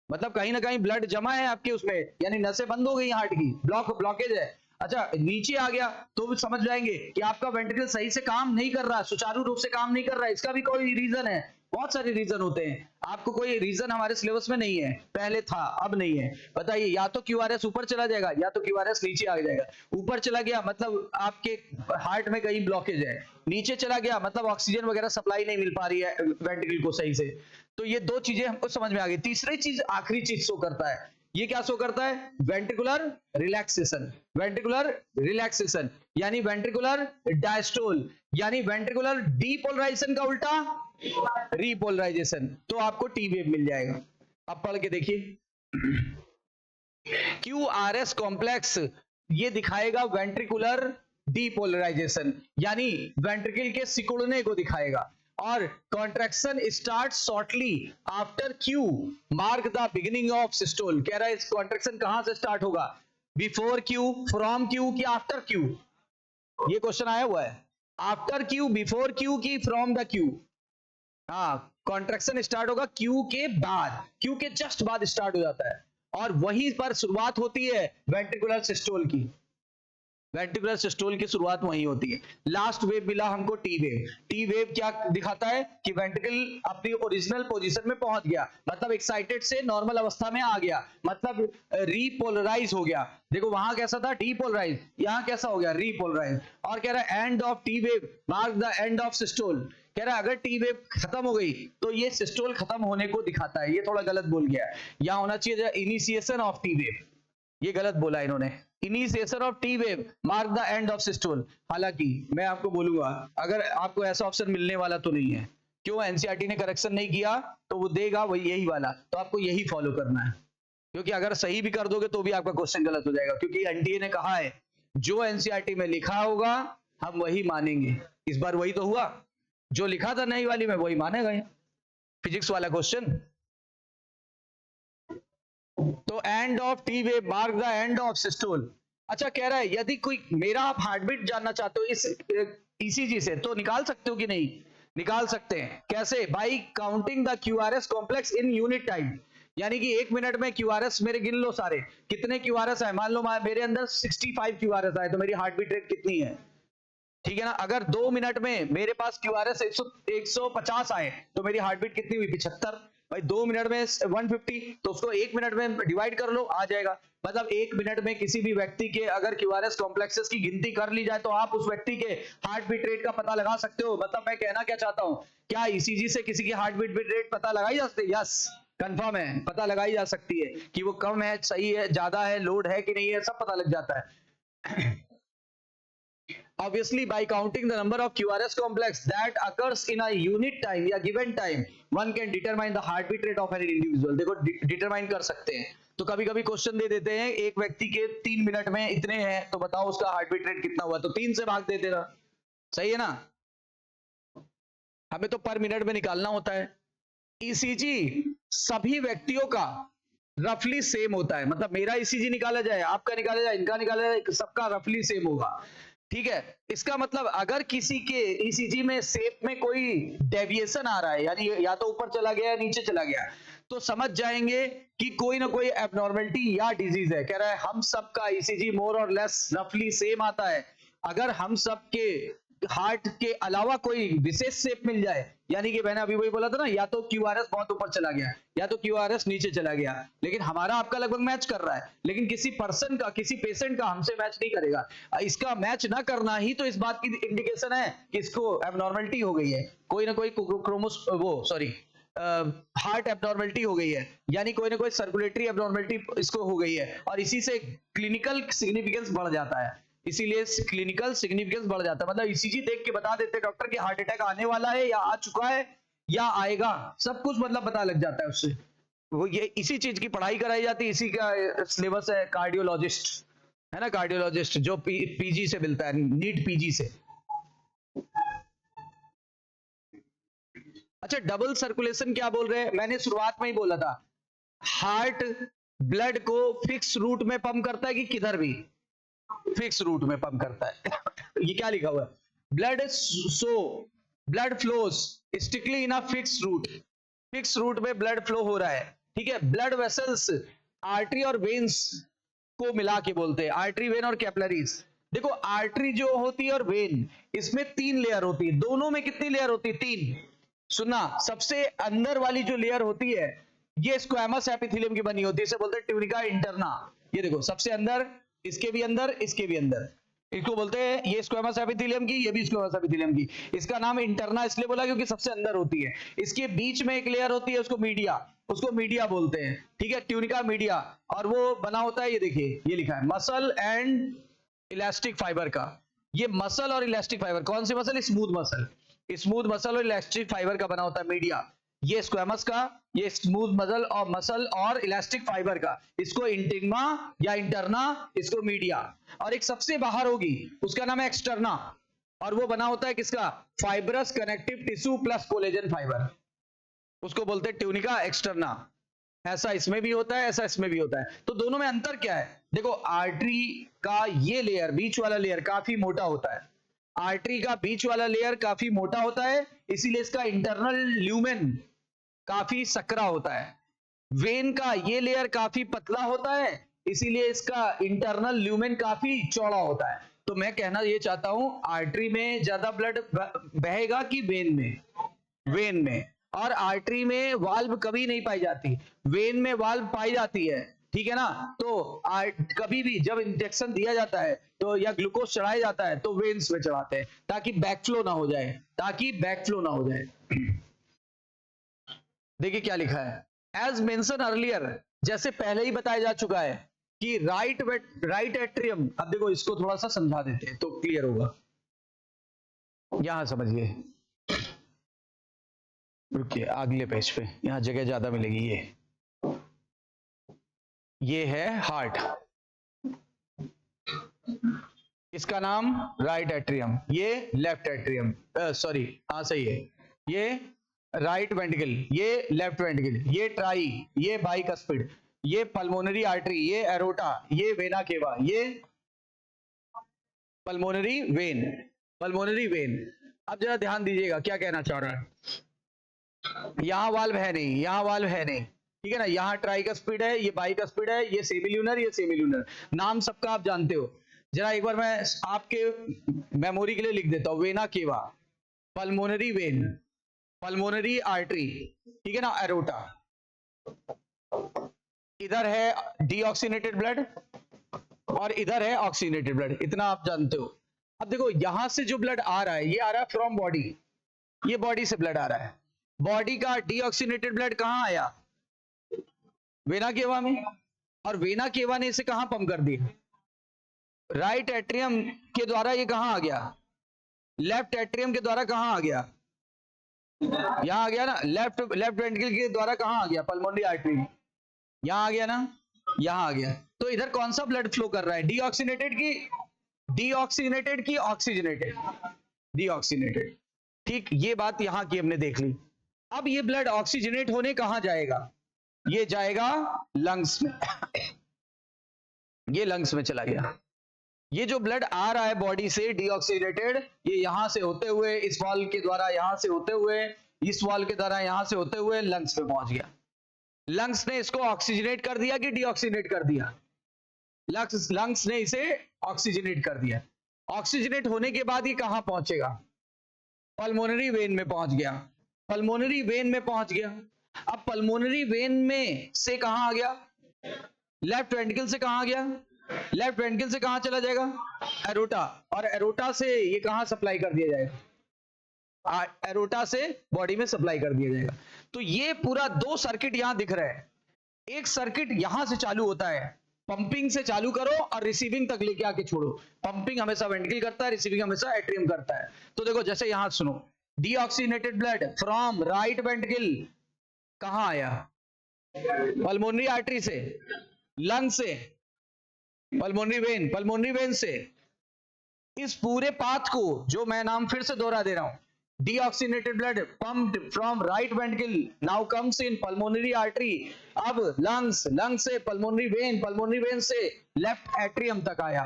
मतलब कहीं ना कहीं ब्लड जमा है आपके उसमें, यानी नसें बंद हो गई हार्ट की, ब्लॉकेज है। अच्छा नीचे आ गया तो भी समझ जाएंगे कि आपका वेंट्रिकल सही से काम नहीं कर रहा, सुचारू रूप से काम नहीं कर रहा है। इसका भी कोई रीजन है, बहुत सारे रीजन होते हैं। आपको कोई रीजन हमारे सिलेबस में नहीं है, पहले था अब नहीं है। बताइए, या तो क्यूआरएस ऊपर चला जाएगा या तो क्यूआरएस नीचे आ जाएगा। ऊपर चला गया मतलब आपके हार्ट में कहीं ब्लॉकेज है, नीचे चला गया मतलब ऑक्सीजन वगैरह सप्लाई नहीं मिल पा रही है वेंट्रिकल को सही से। तो ये दो चीजें हमको समझ में आ गई। तीसरी चीज, आखिरी चीज शो करता है, ये क्या शो करता है? Ventricular relaxation. वेंट्रिकुलर रिलैक्सेशन यानी वेंट्रिकुलर डायस्टोल, यानी वेंट्रिकुलर डीपोलराइजेशन का उल्टा रीपोलराइजेशन। तो आपको टी वेव मिल जाएगा। अब पढ़ के देखिए, क्यूआरएस कॉम्प्लेक्स ये दिखाएगा वेंट्रिकुलर डीपोलराइजेशन, यानी वेंट्रिकल के सिकुड़ने को दिखाएगा। और contraction start shortly after Q mark the beginning of systole. कह रहा है इस कॉन्ट्रैक्शन कहां से स्टार्ट होगा? बिफोर क्यू, फ्रॉम क्यू की आफ्टर क्यू? ये क्वेश्चन आया हुआ है। आफ्टर क्यू, बिफोर क्यू की फ्रॉम द क्यू? हाँ, कॉन्ट्रैक्शन स्टार्ट होगा क्यू के बाद, क्यू के जस्ट बाद स्टार्ट हो जाता है, और वहीं पर शुरुआत होती है वेंट्रिकुलर सिस्टोल की। वेंट्रिकुलर सिस्टोल की शुरुआत वहीं होती है। लास्ट वेव मिला हमको टी वेव। टी वेव क्या दिखाता है कि वेंट्रिकल अपनी ओरिजिनल पोजीशन में पहुंच गया, मतलब एक्साइटेड से नॉर्मल अवस्था में आ गया, मतलब रीपोलराइज हो गया। देखो वहां कैसा था? डीपोलराइज, यहां कैसा हो गया? रीपोलराइज। और कह रहा है end of T wave mark the end of systole. कह रहा है अगर टी वेव खत्म हो गई तो ये सिस्टोल खत्म होने को दिखाता है। ये थोड़ा गलत बोल गया, यहां होना चाहिए इनिशिएशन ऑफ टी वेव, ये गलत बोला इन्होंने। Initiation of T wave mark the end of systole. हालांकि मैं आपको बोलूंगा, अगर आपको ऐसा ऑप्शन मिलने वाला तो नहीं है, क्यों? एनसीईआरटी ने करेक्शन नहीं किया तो वो देगा वही यही वाला, तो आपको यही फॉलो करना है। क्योंकि अगर सही भी कर दोगे तो भी आपका क्वेश्चन गलत हो जाएगा, क्योंकि एनटीए ने कहा है जो एनसीईआरटी में लिखा होगा हम वही मानेंगे। इस बार वही तो हुआ, जो लिखा था नई वाली में वही मानेगा। फिजिक्स वाला क्वेश्चन। तो end of T wave mark the end of systole. अच्छा कह रहा है यदि कोई, मेरा आप हार्ट बीट जानना चाहते हो इस ईसीजी से, तो निकाल सकते हो कि नहीं? निकाल सकते हैं। कैसे? By counting the QRS complex in unit time. यानी कि 1 मिनट में क्यूआरएस मेरे गिन लो सारे, कितने क्यूआरएस है। मान लो मेरे अंदर 65 क्यूआरएस आए तो मेरी हार्ट बीट रेट कितनी है? ठीक है ना। अगर 2 मिनट में मेरे पास क्यूआरएस 150 आए तो मेरी हार्ट बीट कितनी हुई? 75। भाई 2 मिनट में 150, तो उसको 1 मिनट में डिवाइड कर लो, आ जाएगा। मतलब 1 मिनट में किसी भी व्यक्ति के अगर क्यूआरएस कॉम्प्लेक्सेस की गिनती कर ली जाए तो आप उस व्यक्ति के हार्ट बीट रेट का पता लगा सकते हो। मतलब मैं कहना क्या चाहता हूं, क्या ईसीजी से किसी की हार्ट बीट रेट पता लगाई जा सकती है? यस, कंफर्म है, पता लगाई जा सकती है कि वो कम है, सही है, ज्यादा है, लोड है कि नहीं है, सब पता लग जाता है। Obviously, by counting the number of QRS complex that occurs in a unit time या given time, one can determine the heartbeat rate of an individual. देखो determine कर सकते हैं। तो कभी कभी क्वेश्चन दे देते हैं एक व्यक्ति के 3 मिनट में इतने हैं, तो बताओ उसका हार्टबीट रेट कितना हुआ, तो 3 से भाग देते ना। सही है ना। हमें तो पर मिनट में निकालना होता है। ईसीजी सभी व्यक्तियों का रफली सेम होता है, मतलब मेरा ईसीजी निकाला जाए, आपका निकाला जाए, इनका निकाला जाए, सबका रफली सेम होगा। ठीक है। इसका मतलब अगर किसी के ईसीजी में शेप में कोई डेविएशन आ रहा है, यानी या तो ऊपर चला गया या नीचे चला गया, तो समझ जाएंगे कि कोई ना कोई एबनॉर्मलिटी या डिजीज है। कह रहा है हम सबका ईसीजी मोर और लेस रफली सेम आता है। अगर हम सबके हार्ट के अलावा कोई विशेष शेप मिल जाए, यानी कि मैंने अभी वही बोला था ना, या तो क्यूआरएस बहुत ऊपर चला गया या तो क्यूआरएस नीचे चला गया, लेकिन हमारा आपका लगभग मैच कर रहा है, लेकिन किसी पर्सन का, किसी पेशेंट का हमसे मैच नहीं करेगा। इसका मैच ना करना ही तो इस बात की इंडिकेशन है कि इसको एबनॉर्मलिटी हो गई है, कोई ना कोई हार्ट एबनॉर्मलिटी हो गई है, यानी कोई ना कोई सर्कुलेटरी एबनॉर्मलिटी इसको हो गई है, और इसी से क्लिनिकल सिग्निफिकेंस बढ़ जाता है। इसीलिए क्लिनिकल सिग्निफिकेंस बढ़ जाता है। मतलब ईसीजी देख के बता देते डॉक्टर कि हार्ट अटैक आने वाला है या आ चुका है या आएगा, सब कुछ मतलब पता लग जाता है उससे। वो ये इसी चीज की पढ़ाई कराई जाती है, इसी का सिलेबस है कार्डियोलॉजिस्ट, है ना, कार्डियोलॉजिस्ट जो पीजी से मिलता है, नीट पीजी से। अच्छा डबल सर्कुलेशन क्या बोल रहे हैं? मैंने शुरुआत में ही बोला था, हार्ट ब्लड को फिक्स रूट में पंप करता है कि किधर भी फिक्स रूट में पंप करता है। ये क्या लिखा हुआ है? Blood flows strictly in a fix route. Fix route में ब्लड फ्लो हो रहा है, ठीक है, ब्लड वेसल्स आर्टरी और वेन्स को मिला के बोलते हैं आर्टरी, वेन और कैपिलरीज। देखो आर्टरी जो होती है और वेन, इसमें 3 लेयर होती है, दोनों में कितनी लेयर होती है? 3। सुना, सबसे अंदर वाली जो लेयर होती है ये स्क्वैमस एपिथेलियम की बनी होती है, इसे बोलते हैं ट्यूनिका इंटरना। ये देखो सबसे अंदर, इसके भी अंदर, इसके भी अंदर, इसको बोलते हैं, ये स्क्वैमस एपिथेलियम की, ये भी स्क्वैमस एपिथेलियम की। इसका नाम इंटरना इसलिए बोला क्योंकि सबसे अंदर होती है। इसके बीच में एक लेयर होती है, उसको मीडिया, उसको मीडिया बोलते हैं, ठीक है, ट्यूनिका मीडिया। और वो बना होता है, ये देखिए ये लिखा है मसल एंड इलास्टिक फाइबर का। ये मसल और इलास्टिक फाइबर, कौन सी muscle? Smooth muscle, smooth muscle और इलास्टिक फाइबर का बना होता है मीडिया। ये स्क्वैमस का, ये स्मूथ मसल और इलास्टिक फाइबर का, इसको इंटिग्मा या इंटरना, इसको मीडिया। और एक सबसे बाहर होगी, उसका नाम है एक्सटर्ना, और वो बना होता है किसका? Fibrous connective tissue plus collagen fibre, उसको बोलते हैं ट्यूनिका एक्सटर्ना। ऐसा इसमें भी होता है, ऐसा इसमें भी होता है। तो दोनों में अंतर क्या है? देखो आर्टरी का ये लेयर, बीच वाला लेयर काफी मोटा होता है, आर्टरी का बीच वाला लेयर काफी मोटा होता है, इसीलिए इसका इंटरनल ल्यूमेन काफी सकरा होता है। वेन का ये लेयर काफी पतला होता है, इसीलिए इसका इंटरनल ल्यूमेन काफी चौड़ा होता है। तो मैं कहना ये चाहता हूं, आर्टरी में ज्यादा ब्लड बहेगा कि वेन में? वेन में। और आर्टरी में वाल्व कभी नहीं पाई जाती, वेन में वाल्व पाई जाती है, ठीक है ना। तो कभी भी जब इंजेक्शन दिया जाता है तो या ग्लूकोज चढ़ाया जाता है तो वेन्स में चढ़ाते हैं, ताकि बैकफ्लो ना हो जाए, ताकि बैकफ्लो ना हो जाए। देखिए क्या लिखा है, एज मेंशन अर्लियर, जैसे पहले ही बताया जा चुका है कि राइट एट्रियम। अब देखो इसको थोड़ा सा समझा देते हैं तो क्लियर होगा, यहां समझिए, रुकिए अगले पेज पे, यहां जगह ज्यादा मिलेगी। ये है हार्ट, इसका नाम राइट एट्रियम, ये लेफ्ट एट्रियम, सॉरी हाँ सही है, ये राइट वेंट्रिकल, ये लेफ्ट वेंट्रिकल, ये ट्राई, ये बाइकस्पिड, ये पल्मोनरी आर्टरी, ये एरोटा, ये वेना केवा, ये पल्मोनरी वेन, पल्मोनरी वेन। अब जरा ध्यान दीजिएगा क्या कहना चाह रहा है। यहां वाल्व है नहीं, यहां वाल्व है नहीं, ठीक है ना, यहां ट्राइकस्पिड है, ये बाइकस्पिड है, ये सेमिल्यूनर, ये सेमिल्यूनर, नाम सबका आप जानते हो। जरा एक बार मैं आपके मेमोरी के लिए लिख देता हूं, vena cava, pulmonary vein, pulmonary artery, ठीक है ना, एरोटा। इधर है डीऑक्सीनेटेड ब्लड और इधर है ऑक्सीनेटेड ब्लड, इतना आप जानते हो। अब देखो यहां से जो ब्लड आ रहा है, ये आ रहा है फ्रॉम बॉडी, ये बॉडी से ब्लड आ रहा है। बॉडी का डीऑक्सीनेटेड ब्लड कहां आया? वेना केवा में, और वेना केवा ने इसे कहां पंप कर दिया? राइट एट्रियम के द्वारा ये कहां आ गया? लेफ्ट एट्रियम के द्वारा कहां आ गया? यहां आ गया ना, लेफ्ट वेंट्रिकल के द्वारा कहां आ गया? पल्मोनरी आर्टरी, यहां आ गया ना, यहां आ गया। तो इधर कौन सा ब्लड फ्लो कर रहा है? डीऑक्सीनेटेड की ऑक्सीजनेटेड? डीऑक्सीनेटेड, ठीक, ये बात यहां की हमने देख ली। अब ये ब्लड ऑक्सीजनेट होने कहां जाएगा? ये जाएगा लंग्स में, ये लंग्स में चला गया। ये जो ब्लड आ रहा है बॉडी से डीऑक्सीनेटेड, ये यहां से होते हुए इस वाल्व के द्वारा, यहां से होते हुए इस वाल्व के द्वारा, यहां से होते हुए लंग्स में पहुंच गया। लंग्स ने इसको ऑक्सीजनेट कर दिया कि डीऑक्सीनेट कर दिया? लंग्स ने इसे ऑक्सीजनेट कर दिया। ऑक्सीजनेट होने के बाद ये कहां पहुंचेगा? पल्मोनरी वेन में पहुंच गया, पल्मोनरी वेन में पहुंच गया। अब पल्मोनरी वेन में से कहां आ गया? लेफ्ट वेंट्रिकल से कहां आ गया? लेफ्ट वेंट्रिकल से कहां चला जाएगा? एरोटा, और एरोटा से ये कहां सप्लाई कर दिया जाएगा? एरोटा से बॉडी में सप्लाई कर दिया जाएगा। तो ये पूरा 2 सर्किट यहां दिख रहे हैं। एक सर्किट यहां से चालू होता है, पंपिंग से चालू करो और रिसीविंग तक लेके आके छोड़ो। पंपिंग हमेशा वेंट्रिकल करता है, रिसीविंग हमेशा एट्रियम करता है। तो देखो जैसे यहां सुनो, deoxygenated blood from right ventricle कहां आया? पल्मोनरी आर्टरी से, लंग से, पल्मोनरी वेन से। इस पूरे पाथ को जो मैं नाम फिर से दोहरा दे रहा हूं, deoxygenated blood pumped from right ventricle now comes in pulmonary artery, अब lungs से pulmonary vein से left atrium तक आया।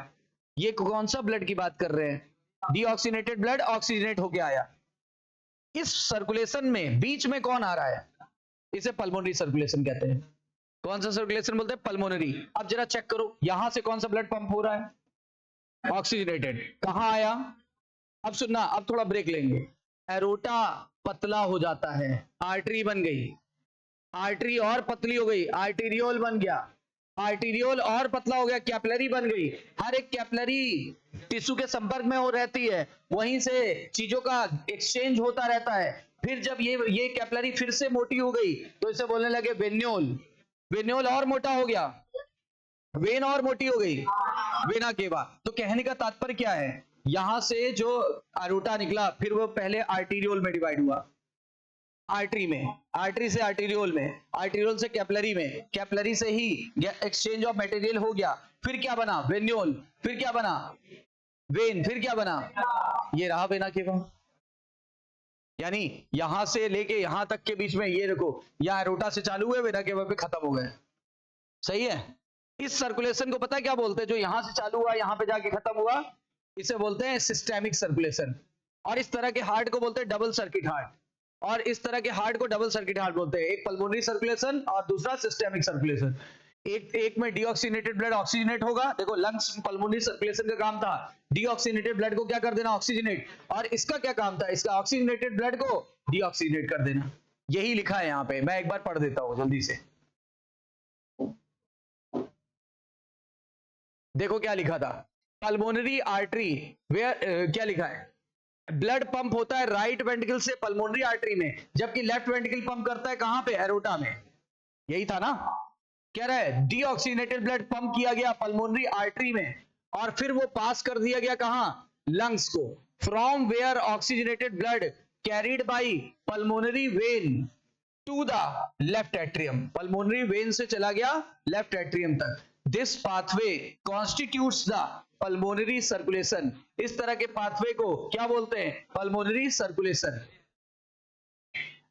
ये कौन सा ब्लड की बात कर रहे हैं? deoxygenated blood ऑक्सीजनेट होके आया। इस सर्कुलेशन में बीच में कौन आ रहा है? इसे पल्मोनरी सर्कुलेशन कहते हैं। कौन सा सर्कुलेशन बोलते हैं? पल्मोनरी। अब जरा चेक करो, यहां से कौन सा ब्लड पंप हो रहा है? ऑक्सीजनेटेड। कहां आया? अब सुनना, अब थोड़ा ब्रेक लेंगे। एरोटा पतला हो जाता है, आर्टरी बन गई, आर्टरी और पतली हो गई, आर्टीरियोल बन गया, आर्टीरियोल और पतला हो गया, कैपिलरी बन गई। हर एक कैपिलरी टिश्यू के संपर्क में हो रहती है, वहीं से चीजों का एक्सचेंज होता रहता है। फिर जब ये कैपिलरी फिर से मोटी हो गई तो इसे बोलने लगे वेन्योल। वेन्योल और मोटा हो गया, वेन और मोटी हो गई, वेना केवा। तो कहने का तात्पर्य क्या है? यहां से जो एरोटा निकला फिर वो पहले आर्टीरियोल में डिवाइड हुआ, आर्टरी में, आर्टरी से आर्टीरियोल में, आर्टीरियोल से कैपिलरी में, कैपिलरी से ही एक्सचेंज ऑफ मटेरियल हो गया। फिर क्या बना? वेन्योल। फिर क्या बना? वेन। फिर क्या बना? ये रहा वेना केवा। यानी यहां से लेके यहां तक के बीच में ये देखो, यहां एरोटा से चालू हुए, वेना केवा पे खत्म हो गए। सही है? इस सर्कुलेशन को पता है क्या बोलते हैं? जो यहां से चालू हुआ यहां पे जाके खत्म हुआ, इसे बोलते हैं सिस्टेमिक सर्कुलेशन। और इस तरह के हार्ट को बोलते हैं डबल सर्किट हार्ट, और इस तरह के हार्ट को डबल सर्किट हार्ट बोलते हैं। एक पल्मोनरी सर्कुलेशन और दूसरा सिस्टेमिक सर्कुलेशन। एक में डीऑक्सीनेटेड ब्लड ऑक्सीजनेट होगा। देखो लंग्स पल्मोनरी सर्कुलेशन का काम था डीऑक्सीनेटेड ब्लड को क्या कर देना? ऑक्सीजनेट। और इसका क्या काम था? इसका ऑक्सीजनेटेड ब्लड को डीऑक्सीनेट कर देना। यही लिखा है यहां पे, मैं एक बार पढ़ देता हूं जल्दी से। देखो क्या लिखा था, पल्मोनरी आर्टरी वेयर क्या लिखा है? ब्लड पंप होता है राइट वेंट्रिकल से पल्मोनरी आर्टरी में, जबकि लेफ्ट वेंट्रिकल पंप करता है कहां पे? एरोटा में। यही था ना? कह रहा है डीऑक्सीनेटेड ब्लड पंप किया गया पल्मोनरी आर्टरी में, और फिर वो पास कर दिया गया कहां? लंग्स को। From where oxygenated blood carried by pulmonary vein to the left atrium. Pulmonary vein से चला गया लेफ्ट एट्रियम तक। This pathway constitutes the pulmonary circulation. इस तरह के पाथवे को क्या बोलते हैं? Pulmonary circulation.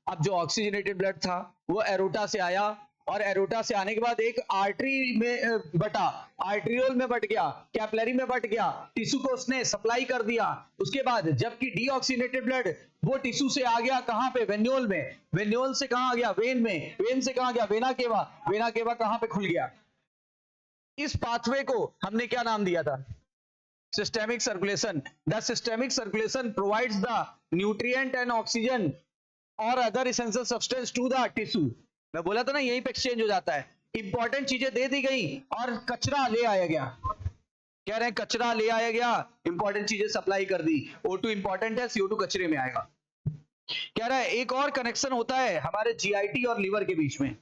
अब जो ऑक्सीजनेटेड ब्लड था वो एरोटा से आया, और एरोटा से आने के बाद एक आर्टरी में बटा, आर्टरियोल में बट गया, कैपिलरी में बट गया, टिश्यू को उसने सप्लाई कर दिया। उसके बाद जबकि डीऑक्सीनेटेड ब्लड वो टिश्यू से आ गया कहां पे? वेन्योल में। वेन्योल से कहां आ गया? वेन में। वेन से कहां गया? Vena cava. वेना केवा कहां पे खुल गया? इस पाथवे को हमने क्या नाम दिया था? Systemic circulation. The systemic circulation provides the nutrient and oxygen और other essential substance to the tissue. मैं बोला था ना यहीं पे एक्सचेंज हो जाता है। इंपॉर्टेंट चीजें दे दी गई और कचरा ले आया गया। कह रहे हैं कचरा ले आया गया, इंपॉर्टेंट चीजें सप्लाई कर दी। O2 इंपॉर्टेंट है, CO2 कचरे में आएगा। कह रहा है एक और कनेक्शन होता है हमारे GIT और लीवर के बीच में।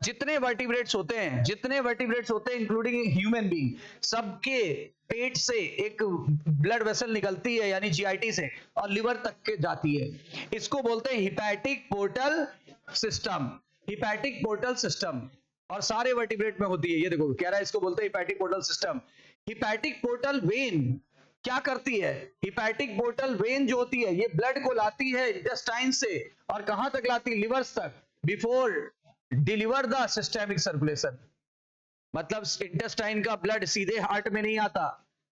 जितने वर्टिब्रेट्स होते हैं, जितने वर्टिब्रेट्स होते हैं इंक्लूडिंग ह्यूमन बीइंग, सबके पेट से एक ब्लड वेसल निकलती है यानी GIT से, और लिवर तक के जाती है। इसको बोलते हैं hepatic portal system. Hepatic portal system, और सारे वर्टिब्रेट में होती है। ये देखो कह रहा है इसको बोलते हैं hepatic portal system. Hepatic portal vein क्या करती है? हिपैटिक पोर्टल वेन जो होती है ये ब्लड को लाती है इंटेस्टाइन से, और कहां तक लाती है? लिवर्स तक, before deliver the systemic circulation. मतलब इंटेस्टाइन का ब्लड सीधे हार्ट में नहीं आता,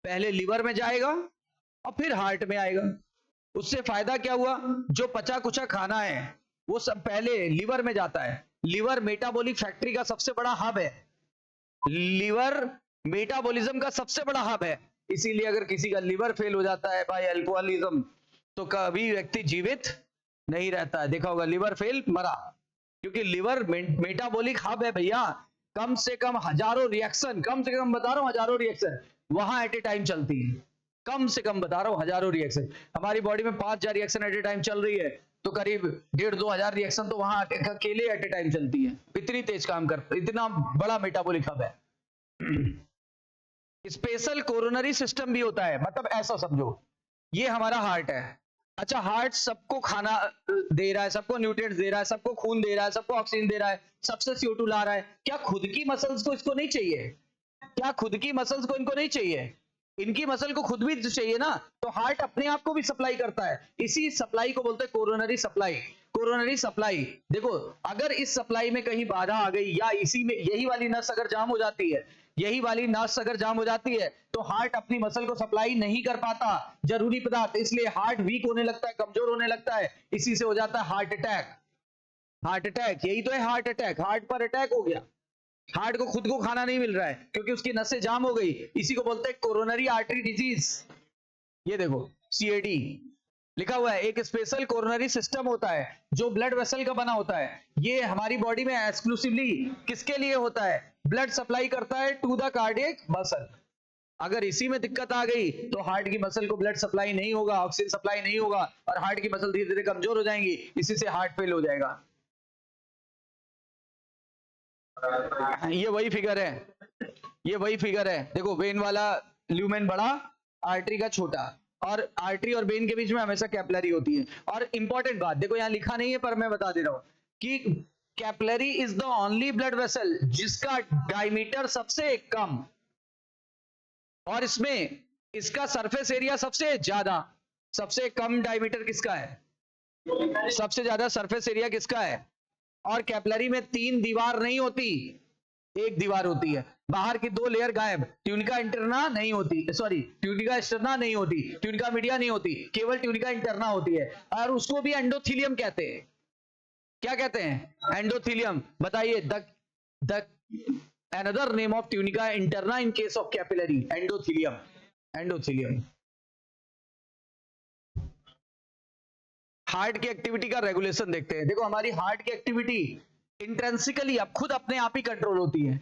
पहले लिवर में जाएगा और फिर हार्ट में आएगा। उससे फायदा क्या हुआ? जो पचा कुचा खाना है वो सब पहले लिवर में जाता है। लिवर मेटाबॉलिक फैक्ट्री का सबसे बड़ा हब है, लिवर मेटाबॉलिज्म का सबसे बड़ा हब है। इसीलिए अगर किसी का लिवर फेल हो जाता है बाय अल्कोहलिज्म तो कभी व्यक्ति जीवित नहीं रहता है। देखा होगा लिवर फेल, मरा, क्योंकि लिवर मेटाबॉलिक हब है भैया। कम से कम हजारों रिएक्शन, कम से कम बता रहा हूं हजारों रिएक्शन वहां एट ए टाइम चलती है। कम से कम बता रहा हूं हजारों रिएक्शन। हमारी बॉडी में 5000 रिएक्शन एट ए टाइम चल रही है, तो करीब 1.5-2 हजार रिएक्शन तो वहां अकेले एट ए टाइम चलती है। इतनी तेज काम करता, इतना बड़ा मेटाबॉलिक हब है। स्पेशल कोरोनरी सिस्टम भी होता है, मतलब ऐसा समझो ये हमारा हार्ट है। अच्छा, हार्ट सबको खाना दे रहा है, सबको न्यूट्रिएंट्स दे रहा है, सबको खून दे रहा है, सबको ऑक्सीजन दे रहा है, सबसे CO2 ला रहा है। क्या खुद की मसल्स को इसको नहीं चाहिए? क्या खुद की मसल्स को इनको नहीं चाहिए? इनकी मसल को खुद भी चाहिए ना। तो हार्ट अपने आप को भी सप्लाई करता है। इसी सप्लाई को बोलते हैं कोरोनरी सप्लाई। कोरोनरी सप्लाई, देखो अगर इस सप्लाई में कहीं बाधा आ गई, या इसी में यही वाली नस अगर जाम हो जाती है, यही वाली नस अगर जाम हो जाती है, तो हार्ट अपनी मसल को सप्लाई नहीं कर पाता जरूरी पदार्थ, इसलिए हार्ट वीक होने लगता है, कमजोर होने लगता है। इसी से हो जाता है हार्ट अटैक। हार्ट अटैक, यही तो है हार्ट अटैक, हार्ट पर अटैक हो गया, हार्ट को खुद को खाना नहीं मिल रहा है क्योंकि उसकी नसें जाम हो गई, इसी को बोलते हैं कोरोनरी आर्टरी डिजीज। ये देखो CAD लिखा हुआ है। एक स्पेशल कोरोनरी सिस्टम होता है जो ब्लड वेसल का बना होता है, ये हमारी बॉडी में एक्सक्लूसिवली किसके लिए होता है, ब्लड सप्लाई करता है टू द कार्डियक मसल। अगर इसी में दिक्कत आ गई तो हार्ट की मसल को ब्लड सप्लाई नहीं होगा, ऑक्सीजन सप्लाई नहीं होगा और हार्ट की मसल धीरे धीरे कमजोर हो जाएंगी, इसी से हार्ट फेल हो जाएगा। ये वही फिगर है, ये वही फिगर है, देखो वेन वाला ल्यूमेन बड़ा, आर्टरी का छोटा, और आर्टरी और वेन के बीच में हमेशा कैपिलरी होती है। और इंपॉर्टेंट बात देखो, यहां लिखा नहीं है पर मैं बता दे रहा हूं कि capillary is the only blood vessel जिसका डायमीटर सबसे कम और इसमें इसका सरफेस एरिया सबसे ज्यादा। सबसे कम डायमीटर किसका है, सबसे ज्यादा सरफेस एरिया किसका है। और कैपिलरी में 3 दीवार नहीं होती, एक दीवार होती है, बाहर की 2 लेयर गायब, ट्यूनिका इंटरना नहीं होती, सॉरी ट्यूनिका एक्सटर्ना नहीं होती, ट्यूनिका मीडिया नहीं होती, केवल ट्यूनिका इंटरना होती है, और उसको भी एंडोथीलियम कहते हैं। क्या कहते हैं, एंडोथीलियम। बताइए the another name of tunica interna in case of capillary, endothelium, endothelium. Heart की एक्टिविटी का रेगुलेशन देखते हैं। देखो हमारी हार्ट की एक्टिविटी इंट्रिंसिकली अब खुद अपने आप ही कंट्रोल होती है।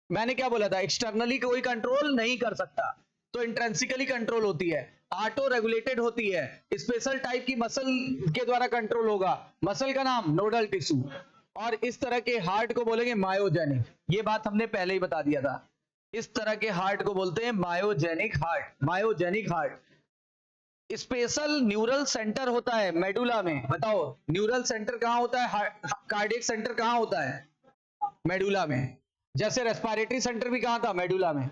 मैंने क्या बोला था, एक्सटर्नली कोई कंट्रोल नहीं कर सकता, तो इंट्रिंसिकली कंट्रोल होती है, ऑटो रेगुलेटेड होती है, स्पेशल टाइप की मसल के द्वारा कंट्रोल होगा, मसल का नाम नोडल टिश्यू, और इस तरह के हार्ट को बोलेंगे मायोजेनिक। ये बात हमने पहले ही बता दिया था, इस तरह के हार्ट को बोलते हैं myogenic heart, myogenic heart. Special neural centre होता है मेडुला में, बताओ न्यूरल सेंटर कहां होता है, कार्डियक सेंटर कहां होता है, मेडुला में। जैसे रेस्पिरेटरी सेंटर भी कहां था, मेडुला में।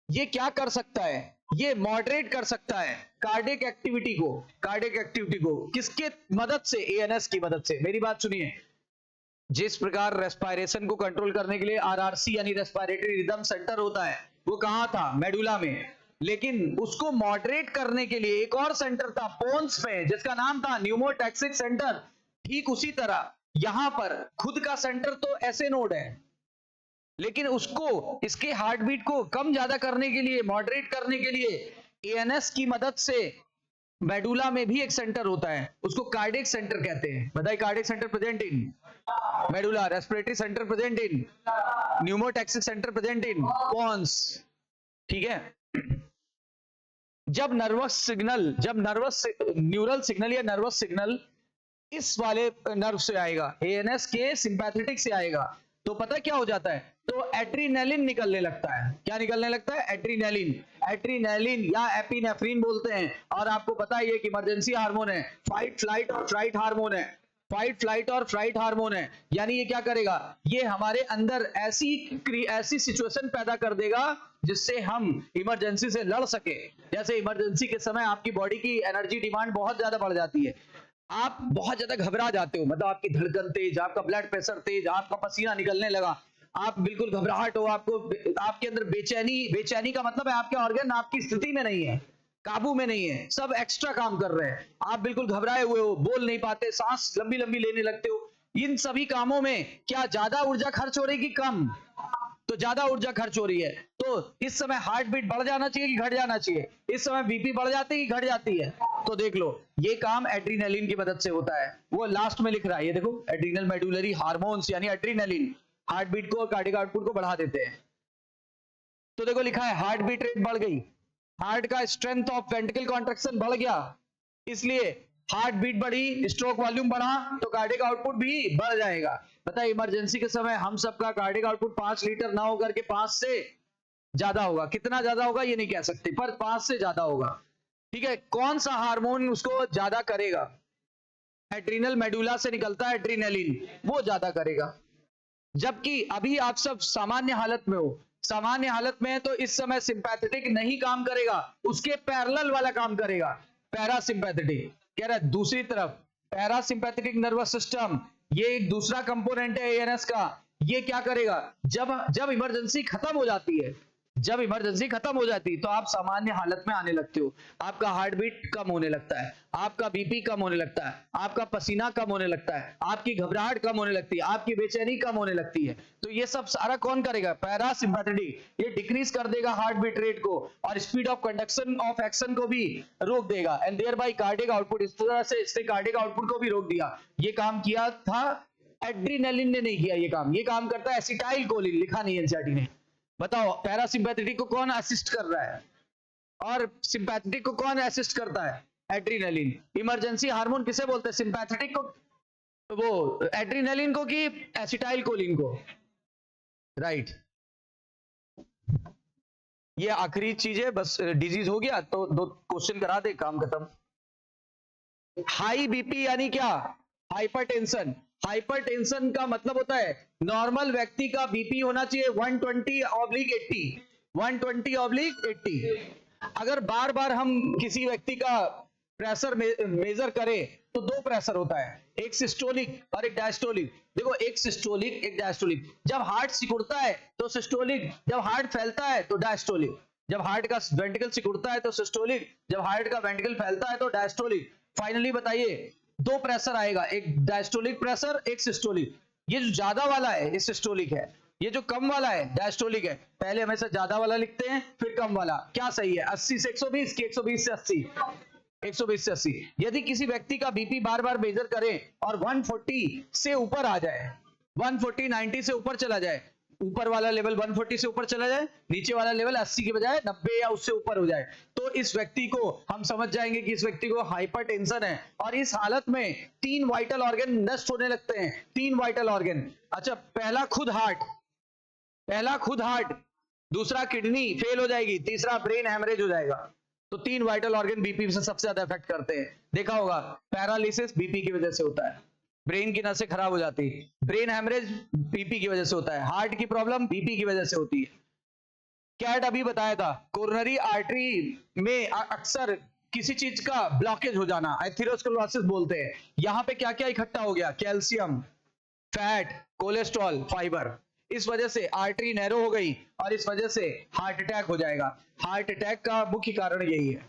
ये क्या कर सकता है, ये मॉडरेट कर सकता है कार्डियक एक्टिविटी को, कार्डियक एक्टिविटी को किसके मदद से, ANS की मदद से। मेरी बात सुनिए, जिस प्रकार रेस्पिरेशन को कंट्रोल करने के लिए RRC यानी रेस्पिरेटरी रिदम सेंटर होता है, वो कहां था, मेडुला में। लेकिन उसको मॉडरेट करने के लिए एक और सेंटर था पोन्स में, जिसका नाम था न्यूमोटैक्सिक सेंटर। ठीक उसी तरह यहां पर खुद का सेंटर तो ऐसे नोड है, लेकिन उसको इसके हार्ट बीट को कम ज्यादा करने के लिए, मॉडरेट करने के लिए ANS की मदद से मेडुला में भी एक सेंटर होता है, उसको कार्डियक सेंटर कहते हैं। बताइए, cardiac centre present in medulla, respiratory centre present in pneumotaxic centre present in pons. ठीक है, जब नर्वस न्यूरल सिग्नल या नर्वस सिग्नल इस वाले नर्व से आएगा, ANS के सिंपैथेटिक से आएगा, तो पता क्या हो जाता है, तो एड्रीनलिन निकलने लगता है। क्या निकलने लगता है, एड्रीनलिन, एड्रीनलिन या एपिनेफ्रिन बोलते हैं। और आपको पता है ये कि इमरजेंसी हार्मोन है, फाइट फ्लाइट और फ्लाइट हार्मोन है, फाइट फ्लाइट और फ्लाइट हार्मोन है। यानी ये क्या करेगा, ये हमारे अंदर ऐसी सिचुएशन पैदा कर देगा जिससे हम इमरजेंसी से लड़ सके। जैसे इमरजेंसी के समय आपकी बॉडी की एनर्जी डिमांड बहुत ज्यादा बढ़ जाती है, आप बहुत ज्यादा घबरा जाते हो, मतलब आपकी धड़कन तेज, आपका ब्लड प्रेशर तेज, आपका पसीना निकलने लगा, आप बिल्कुल घबराहट हो, आपको आपके अंदर बेचैनी का मतलब है आपके ऑर्गन आपकी स्थिति में नहीं है, काबू में नहीं है, सब एक्स्ट्रा काम कर रहे हैं, आप बिल्कुल घबराए हुए हो, बोल नहीं पाते, सांस लंबी लंबी लेने लगते हो। इन सभी कामों में क्या ज्यादा ऊर्जा खर्च हो रही कि कम, तो ज्यादा ऊर्जा खर्च हो रही है। तो इस समय हार्ट बीट बढ़ जाना चाहिए कि घट जाना चाहिए, इस समय BP बढ़ जाती है कि घट जाती है। तो देख लो, ये काम एड्रीनलिन की मदद से होता है। वो लास्ट में लिख रहा है, ये देखो, एड्रीनल मेडुलरी हार्मोन्स यानी एड्रीनलिन हार्ट बीट को और कार्डियक आउटपुट को बढ़ा देते हैं। तो देखो लिखा है हार्ट बीट रेट बढ़ गई, हार्ट का स्ट्रेंथ ऑफ वेंट्रिकल कॉन्ट्रैक्शन बढ़ गया, इसलिए हार्ट बीट बढ़ी, स्ट्रोक वॉल्यूम बढ़ा, तो कार्डियक आउटपुट भी बढ़ जाएगा। पता है इमरजेंसी के समय हम सबका कार्डियक आउटपुट 5 लीटर ना होकर के 5 से ज्यादा होगा। कितना ज्यादा होगा ये नहीं कह सकते, पर 5 से ज्यादा होगा। ठीक है, कौन सा हार्मोन उसको ज्यादा करेगा, एड्रीनल मेडुला से निकलता है एड्रीनलिन, वो ज्यादा करेगा। जबकि अभी आप सब सामान्य हालत में हो, सामान्य हालत में है तो इस समय सिंपैथेटिक नहीं काम करेगा, उसके पैरेलल वाला काम करेगा पैरासिम्पैथेटिक। कह रहा है दूसरी तरफ पैरासिम्पैथेटिक नर्वस सिस्टम, ये एक दूसरा कंपोनेंट है ANS का, ये क्या करेगा, जब इमरजेंसी खत्म हो जाती है, जब इमरजेंसी खत्म हो जाती तो आप सामान्य हालत में आने लगते हो, आपका हार्ट बीट कम होने लगता है, आपका बीपी कम होने लगता है, आपका पसीना कम होने लगता है, आपकी घबराहट कम होने लगती है, आपकी बेचैनी कम होने लगती है। तो ये सब सारा कौन करेगा? पैरासिम्पैथेटिक। ये डिक्रीज कर देगा हार्ट बीट रेट को और speed of conduction of action को भी रोक देगा and thereby cardiac output. इस तरह से इससे कार्डियक आउटपुट को भी रोक दिया। ये काम किया था एड्रीनलिन ने, नहीं किया ये काम। ये काम करता है एसिटाइल कोलिन, लिखा नहीं एनसीईआरटी ने। बताओ पैरासिम्पैथेटिक को कौन असिस्ट कर रहा है और सिंपैथेटिक को कौन असिस्ट करता है? एड्रीनलिन। इमरजेंसी हार्मोन किसे बोलते हैं? सिंपैथेटिक को, वो एड्रीनलिन को कि एसिटाइल कोलिन को? राइट। ये आखिरी चीज है, बस डिजीज हो गया तो 2 क्वेश्चन करा दे, काम खत्म। हाई बीपी यानी क्या? हाइपरटेंशन। हाइपरटेंशन का मतलब होता है नॉर्मल व्यक्ति का बीपी होना चाहिए 120/80, 120/80। अगर बार बार हम किसी व्यक्ति का प्रेशर मेजर करें तो 2 प्रेशर होता है, एक सिस्टोलिक और एक डायस्टोलिक। देखो, एक सिस्टोलिक एक डायस्टोलिक। जब हार्ट सिकुड़ता है तो सिस्टोलिक, जब हार्ट फैलता है तो डायस्टोलिक। जब हार्ट का वेंट्रिकल सिकुड़ता है तो सिस्टोलिक, जब हार्ट का वेंट्रिकल फैलता है तो डायस्टोलिक। फाइनली बताइए 2 प्रेशर आएगा, एक डायस्टोलिक प्रेशर, एक सिस्टोलिक। ये जो ज्यादा वाला है ये सिस्टोलिक है, ये जो कम वाला है डायस्टोलिक है। पहले हमेशा ज्यादा वाला लिखते हैं फिर कम वाला। क्या सही है? 80 से 120 की 120 से 80? 120 से 80। यदि किसी व्यक्ति का बीपी बार बार मेजर करें और 140 से ऊपर आ जाए, 140 90 से ऊपर चला जाए, ऊपर वाला लेवल 140 से ऊपर चला जाए, नीचे वाला लेवल 80 के बजाय 90 या उससे ऊपर हो जाए, तो इस व्यक्ति को हम समझ जाएंगे कि इस व्यक्ति को हाइपरटेंशन है। और इस हालत में 3 वाइटल ऑर्गन नष्ट होने लगते हैं। 3 वाइटल ऑर्गन। अच्छा, पहला खुद हार्ट, दूसरा किडनी फेल हो जाएगी, तीसरा ब्रेन हेमरेज हो जाएगा। तो 3 वाइटल ऑर्गन बीपी से सबसे ज्यादा इफेक्ट करते हैं। देखा होगा, पैरालिसिस बीपी की वजह से होता है, ब्रेन की नसें खराब हो जाती है, ब्रेन हेमरेज बीपी की वजह से होता है, हार्ट की प्रॉब्लम बीपी की वजह से होती है। कैट अभी बताया था, कोरोनरी आर्टरी में अक्सर किसी चीज का ब्लॉकेज हो जाना, एथेरोस्क्लेरोसिस बोलते हैं। यहां पे क्या क्या इकट्ठा हो गया? Calcium, fat, cholesterol, fibre. इस वजह से आर्टरी नैरो हो गई और इस वजह से हार्ट अटैक हो जाएगा। हार्ट अटैक का मुख्य कारण यही है।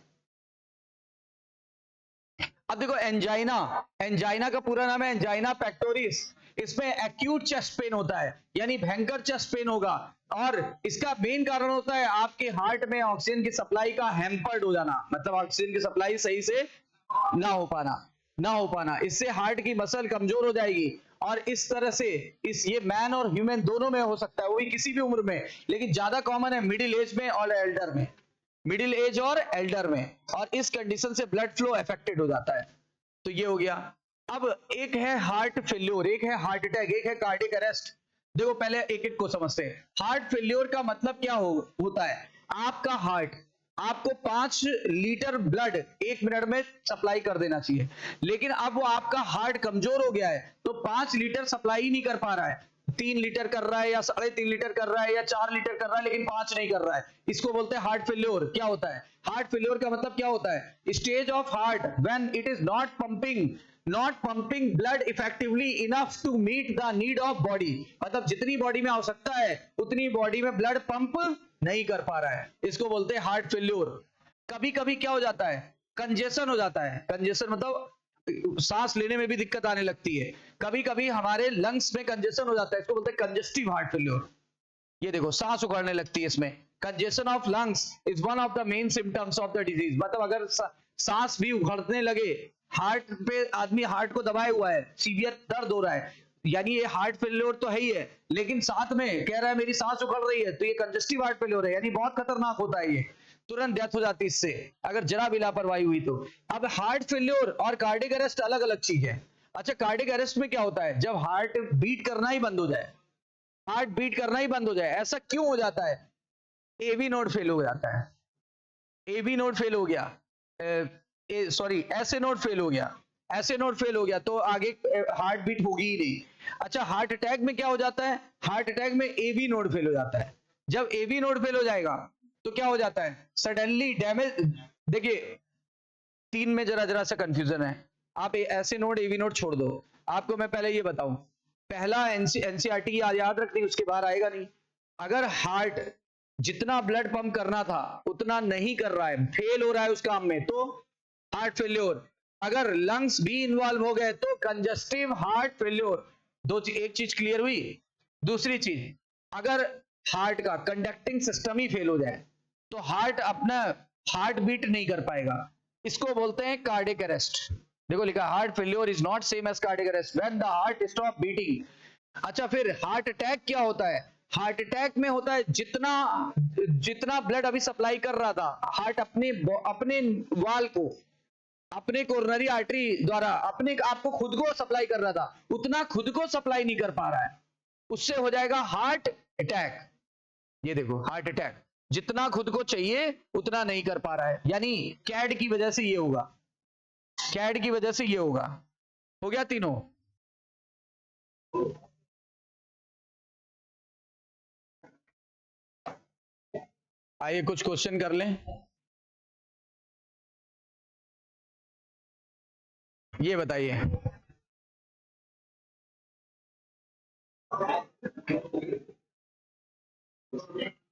अब देखो, एंजाइना का पूरा नाम है एंजाइना पेक्टोरिस। इसमें एक्यूट चेस्ट पेन होता है, यानी भयंकर चेस्ट पेन होगा और इसका मेन कारण होता है आपके हार्ट में ऑक्सीजन की सप्लाई का हैम्पर्ड हो जाना, मतलब ऑक्सीजन की सप्लाई सही से ना हो पाना। इससे हार्ट की मसल कमजोर हो जाएगी और इस तरह से ये मैन और ह्यूमन दोनों में हो सकता है, वो भी किसी भी उम्र में, लेकिन ज्यादा कॉमन है मिडिल एज में और एल्डर में, मिडिल एज और एल्डर में। और इस कंडीशन से ब्लड फ्लो अफेक्टेड हो जाता है। तो ये हो गया। अब एक है हार्ट फेल्योर, एक है हार्ट अटैक, एक है कार्डियक अरेस्ट। देखो, पहले एक एक को समझते हैं। हार्ट फेल्योर का मतलब क्या होता है? आपका हार्ट आपको 5 लीटर ब्लड 1 मिनट में सप्लाई कर देना चाहिए, लेकिन अब वो आपका हार्ट कमजोर हो गया है तो 5 लीटर सप्लाई ही नहीं कर पा रहा है, 3 लीटर कर रहा है या 3.5 लीटर कर रहा है या 4 लीटर कर रहा है, लेकिन 5 नहीं कर रहा है। इसको बोलते हैं हार्ट फेल्योर। क्या होता है हार्ट फेल्योर का मतलब? क्या होता है? Stage of heart when it is not pumping blood effectively enough to meet the need of body. मतलब जितनी बॉडी में आवश्यकता है उतनी बॉडी में ब्लड पंप नहीं कर पा रहा है, इसको बोलते हैं हार्ट फेल्योर। कभी कभी क्या हो जाता है? कंजेशन हो जाता है। कंजेशन मतलब सांस लेने में भी दिक्कत आने लगती है। कभी कभी हमारे लंग्स में कंजेशन हो जाता है, इसको बोलते हैं कंजेस्टिव हार्ट फेल्योर। ये देखो, सांस उखड़ने लगती है इसमें। Congestion of lungs is one of the main symptoms of the disease. मतलब अगर सांस भी उखड़ने लगे, हार्ट पे आदमी हार्ट को दबाए हुआ है, सीवियर दर्द हो रहा है, यानी ये हार्ट फेल्योर तो है ही है, लेकिन साथ में कह रहा है मेरी सांस उखड़ रही है, तो ये कंजेस्टिव हार्ट फेल्योर है, यानी बहुत खतरनाक होता है। ये तुरंत डेथ हो जाती है इससे अगर जरा भी लापरवाही हुई तो। अब हार्ट फेल्योर और कार्डियक अरेस्ट अलग अलग चीज है। अच्छा, कार्डियक अरेस्ट में क्या होता है? जब हार्ट बीट करना ही बंद हो जाए, हार्ट बीट करना ही बंद हो जाए। ऐसा क्यों हो जाता है? एवी नोड फेल हो जाता है, एवी नोड फेल हो गया, सॉरी ऐसे नोड फेल हो गया, ऐसे नोड फेल हो गया तो आगे हार्ट बीट होगी ही नहीं। अच्छा, हार्ट अटैक में क्या हो जाता है? हार्ट अटैक में एवी नोड फेल हो जाता है। जब एवी नोड फेल हो जाएगा तो क्या हो जाता है? Suddenly damage. देखिए, 3 में जरा सा कंफ्यूजन है। आप ऐसे नोड एवी नोड छोड़ दो। आपको मैं पहले ये बताऊं, पहला एनसीईआरटी याद रखनी, उसके बाहर आएगा नहीं। अगर हार्ट जितना ब्लड पंप करना था उतना नहीं कर रहा है, फेल हो रहा है उस काम में, तो हार्ट फेल्योर। अगर लंग्स भी इन्वॉल्व हो गए तो कंजस्टिव हार्ट फेल्योर। एक चीज क्लियर हुई। दूसरी चीज, अगर हार्ट का कंडक्टिंग सिस्टम ही फेल हो जाए तो हार्ट अपना हार्ट बीट नहीं कर पाएगा, इसको बोलते हैं कार्डियक अरेस्ट। देखो लिखा, heart failure is not same as cardiac arrest when the heart stop beating. अच्छा, फिर हार्ट अटैक क्या होता है? हार्ट अटैक में होता है जितना ब्लड अभी सप्लाई कर रहा था हार्ट अपने वाल को, अपने कोरोनरी आर्टरी द्वारा अपने आप को खुद को सप्लाई कर रहा था, उतना खुद को सप्लाई नहीं कर पा रहा है, उससे हो जाएगा हार्ट अटैक। ये देखो, हार्ट अटैक, जितना खुद को चाहिए उतना नहीं कर पा रहा है, यानी कैड की वजह से ये होगा, कैड की वजह से ये होगा। हो गया तीनों। आइए कुछ क्वेश्चन कर लें। ये बताइए,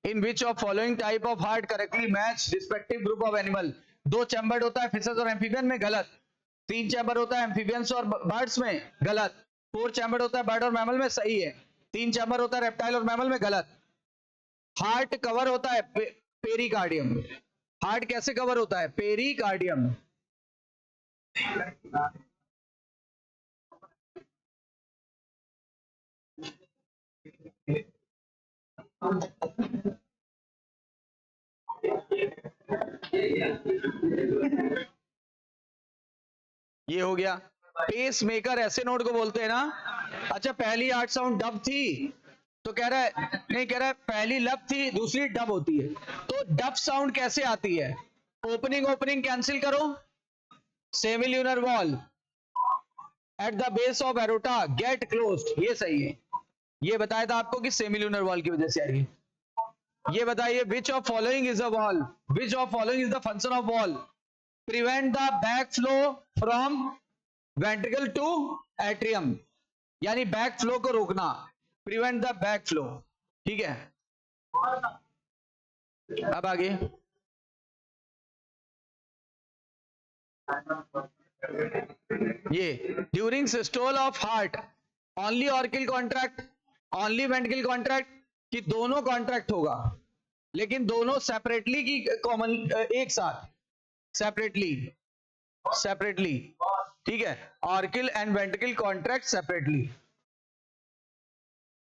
in which of following type of heart correctly match respective group of animal. 2 chambered होता है फिशेस और एम्फीबियन में, गलत। 3 चैम्बर होता है एम्फीबियंस और बर्ड्स में, गलत। 4 चैम्बर होता है बर्ड और मैमल में, सही है। 3 चैम्बर होता है रेप्टाइल और मैमल में, गलत। हार्ट कवर होता है पेरिकार्डियम। हार्ट कैसे कवर होता है? पेरिकार्डियम। ये हो गया। पेस मेकर ऐसे नोड को बोलते हैं ना। अच्छा, पहली 8 साउंड डब थी तो कह रहा है, नहीं कह रहा है पहली लब थी दूसरी डब होती है, तो डब साउंड कैसे आती है? ओपनिंग कैंसिल करो, semilunar wall at the base of aorta gate closed, ये सही है। ये बताया था आपको कि सेमिल्यूनर वॉल की वजह से आएगी। ये बताइए, which of following is a valve, which of following is the function of valve? Prevent the back flow from ventricle to atrium, यानी बैक फ्लो को रोकना, प्रिवेंट द बैक फ्लो। ठीक है, अब आगे। ये during systole of heart only auricle contract, only ventricle contract, कि दोनों कॉन्ट्रैक्ट होगा लेकिन दोनों सेपरेटली की कॉमन, एक साथ, सेपरेटली, सेपरेटली। ठीक है, ऑर्किल एंड वेंट्रिकल कॉन्ट्रैक्ट सेपरेटली।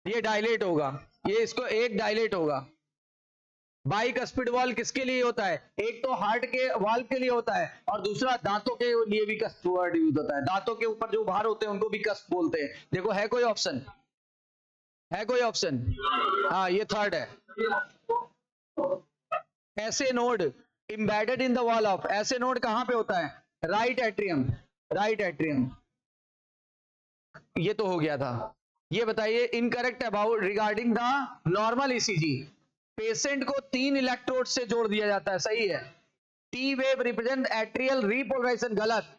ये डायलेट होगा, ये इसको एक डायलेट होगा। बाइकस्पिड वॉल किसके लिए होता है? एक तो हार्ट के वाल्व के लिए होता है और दूसरा दांतों के लिए भी कस्प वर्ड यूज होता है। दांतों के ऊपर जो भार होते हैं उनको भी कस्प बोलते हैं। देखो, है कोई ऑप्शन? है कोई ऑप्शन? हाँ, ये थर्ड है। ऐसे node embedded in the wall of, ऐसे नोड कहां पे होता है? Right atrium, right atrium. ये तो हो गया था। ये बताइए, incorrect about regarding the normal ECG, patient को 3 इलेक्ट्रोड से जोड़ दिया जाता है, सही है। T wave represent atrial repolarization, गलत।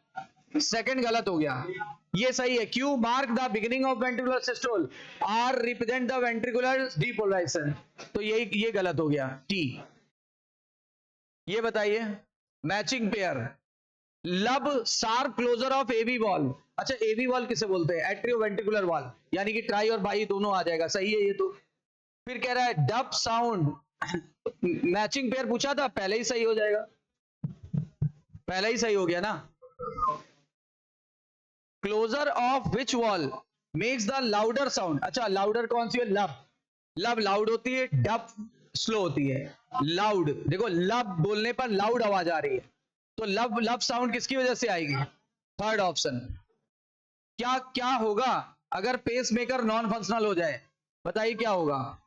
सेकंड गलत हो गया, ये सही है। Q mark the beginning of ventricular systole, R represent the ventricular depolarization, तो ये गलत हो गया, टी। ये बताइए, matching pair, lub sharp closure of AV valve. अच्छा, एवी वॉल किसे बोलते हैं? एट्रियोवेंट्रिकुलर वॉल, यानी कि ट्राई और बाई दोनों आ जाएगा, सही है ये तो। फिर कह रहा है डब साउंड, मैचिंग पेयर पूछा था, पहले ही सही हो जाएगा, पहले ही सही हो गया ना। Closure of which valve makes the louder sound. अच्छा, लाउडर कौन सी है? लब, लब लाउड होती है, डब स्लो होती है। लाउड, देखो लब बोलने पर लाउड आवाज आ रही है, तो लब साउंड किसकी वजह से आएगी? Third option. क्या क्या होगा अगर पेस मेकर नॉन फंक्शनल हो जाए? बताइए क्या होगा?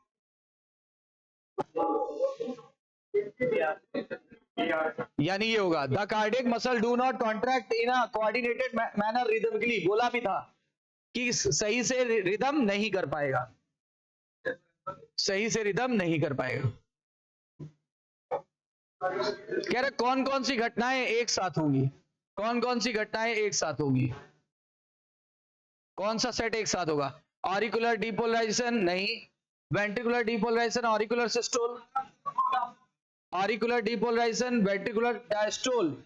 यानी ये होगा, the cardiac muscle do not contract in a coordinated manner rhythmically. बोला भी था कि सही से रिदम नहीं कर पाएगा, सही से रिदम नहीं कर पाएगा। कह रहे कौन कौन सी घटनाएं एक साथ होंगी? कौन कौन सी घटनाएं एक साथ होंगी? कौन सा सेट एक साथ होगा? ऑरिकुलर डीपोलराइजेशन नहीं, ventricular depolarization auricular systole, auricular depolarization ventricular diastole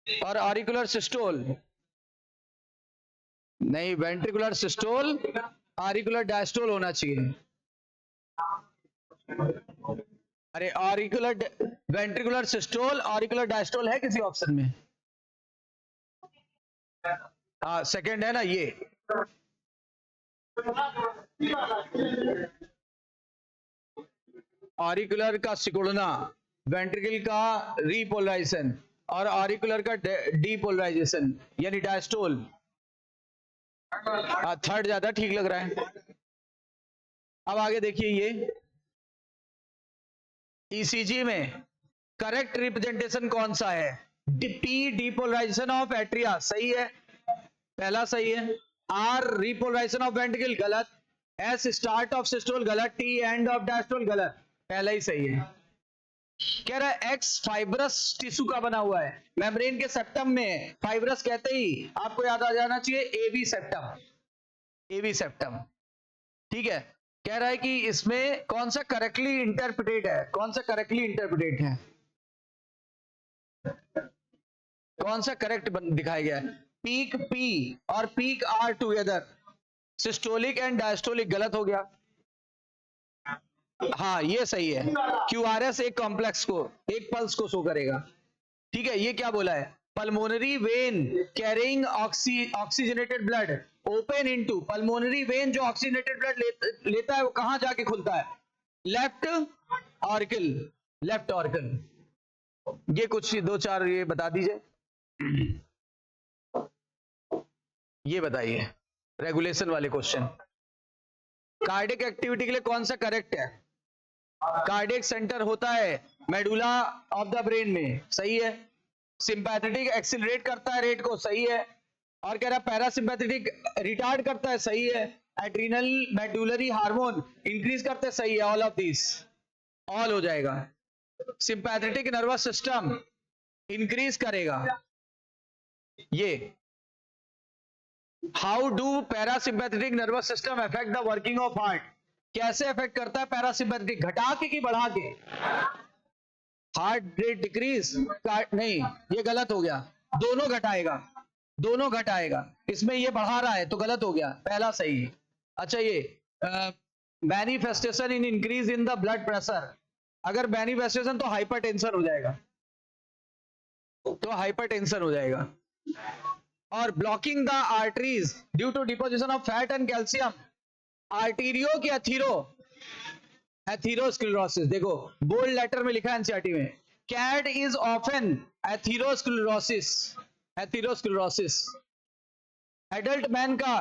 और ऑरिकुलर सिस्टोल। नहीं, वेंट्रिकुलर सिस्टोल ऑरिकुलर डायस्टोल होना चाहिए। अरे auricular ventricular systole auricular diastole है किसी ऑप्शन में? हाँ सेकंड है ना ये। ऑरिकुलर का सिकुड़ना, वेंट्रिकल का रीपोलराइजेशन और ऑरिकुलर का डीपोलराइजेशन यानी डायस्टोल। थर्ड ज्यादा ठीक लग रहा है। अब आगे देखिए, ये ईसीजी में करेक्ट रिप्रेजेंटेशन कौन सा है? पी डीपोलराइजेशन ऑफ एट्रिया सही है, पहला सही है। आर रीपोलराइजेशन ऑफ वेंट्रिकल गलत। एस स्टार्ट ऑफ सिस्टोल गलत। टी एंड ऑफ डायस्टोल गलत, पहला ही सही है। कह रहा है एक्स फाइब्रस टिश्यू का बना हुआ है, मेम्ब्रेन के सेप्टम में। फाइब्रस कहते ही आपको याद आ जाना चाहिए एवी सेप्टम, एवी सेप्टम। ठीक है, कह रहा है कि इसमें कौन सा करेक्टली इंटरप्रेटेड है, कौन सा करेक्टली इंटरप्रेटेड है, कौन सा करेक्ट दिखाया गया है? पीक पी और peak R together, systolic and diastolic गलत हो गया। हाँ ये सही है, क्यूआरएस एक कॉम्प्लेक्स को, एक पल्स को शो करेगा। ठीक है, ये क्या बोला है? Pulmonary vein carrying oxygenated blood open into, pulmonary vein जो ऑक्सीजनेटेड ब्लड लेता है वो कहां जाके खुलता है? Left oracle, left oracle. ये कुछ दो चार ये बता दीजिए, ये बताइए रेगुलेशन वाले क्वेश्चन। कार्डियक एक्टिविटी के लिए कौन सा करेक्ट है? कार्डियक सेंटर होता है मेडुला ऑफ द ब्रेन में, सही है। सिंपैथेटिक एक्सिलरेट करता है रेट को, सही है। और कह रहा है पैरासिम्पैथेटिक रिटार्ड करता है, सही है। एड्रिनल मेडुलरी हार्मोन इंक्रीज करते हैं, सही है। ऑल ऑफ दिस, ऑल हो जाएगा। सिंपैथेटिक नर्वस सिस्टम इंक्रीज करेगा, ये। How do parasympathetic nervous system affect the working of heart, कैसे अफेक्ट करता है पैरासिम्पैथेटिक? घटा के कि बढ़ा के? हार्ट रेट डिक्रीज, नहीं ये गलत हो गया, दोनों घटाएगा, दोनों घटाएगा। इसमें ये बढ़ा रहा है तो गलत हो गया, पहला सही है। अच्छा, ये manifestation in increase in the blood pressure, अगर मैनिफेस्टेशन तो हाइपरटेंशन हो जाएगा, तो हाइपरटेंशन हो जाएगा। और blocking the arteries due to deposition of fat and calcium, arterio की एथीरो, एथीरोस्क्लेरोसिस। देखो बोल्ड लेटर में लिखा है एनसीईआरटी में, CAD is often atherosclerosis, atherosclerosis. Adult man का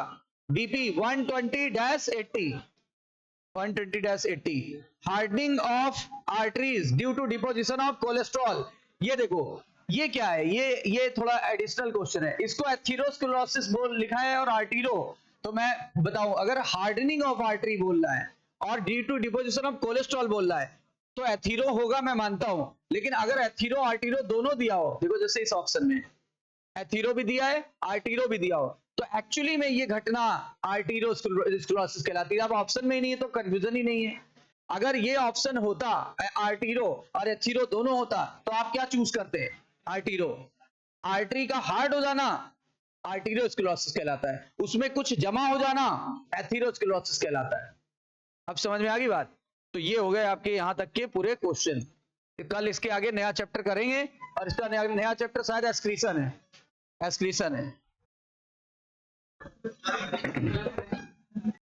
BP 120/80, 120/80। Hardening of arteries due to deposition of cholesterol. ये देखो ये क्या है, ये थोड़ा एडिशनल क्वेश्चन है। इसको एथीरोस्क्लेरोसिस बोल लिखा है और आर्टीरो, तो मैं बताऊं अगर हार्डनिंग ऑफ आर्टरी बोल रहा है और due to deposition of cholesterol बोल रहा है तो एथीरो होगा, मैं मानता हूं। लेकिन अगर एथीरो आर्टीरो दोनों दिया हो, देखो जैसे इस ऑप्शन में एथीरो भी दिया है आर्टीरो भी दिया हो, तो एक्चुअली में ये घटना आर्टीरोस्क्लेरोसिस कहलाती है। अब ऑप्शन में ही नहीं है तो कंफ्यूजन ही नहीं है। अगर ये ऑप्शन होता आर्टीरो और एथीरो दोनों होता तो आप क्या चूज करते? आर्टीरो। आर्टरी का हार्ड हो जाना आर्टीरियोस्क्लेरोसिस कहलाता है, उसमें कुछ जमा हो जाना एथीरोस्क्लेरोसिस कहलाता है। अब समझ में आ गई बात? तो ये हो गए आपके यहां तक के पूरे क्वेश्चन। कल इसके आगे नया चैप्टर करेंगे और इसका नया चैप्टर शायद एक्सक्रीशन है, एक्सक्रीशन है।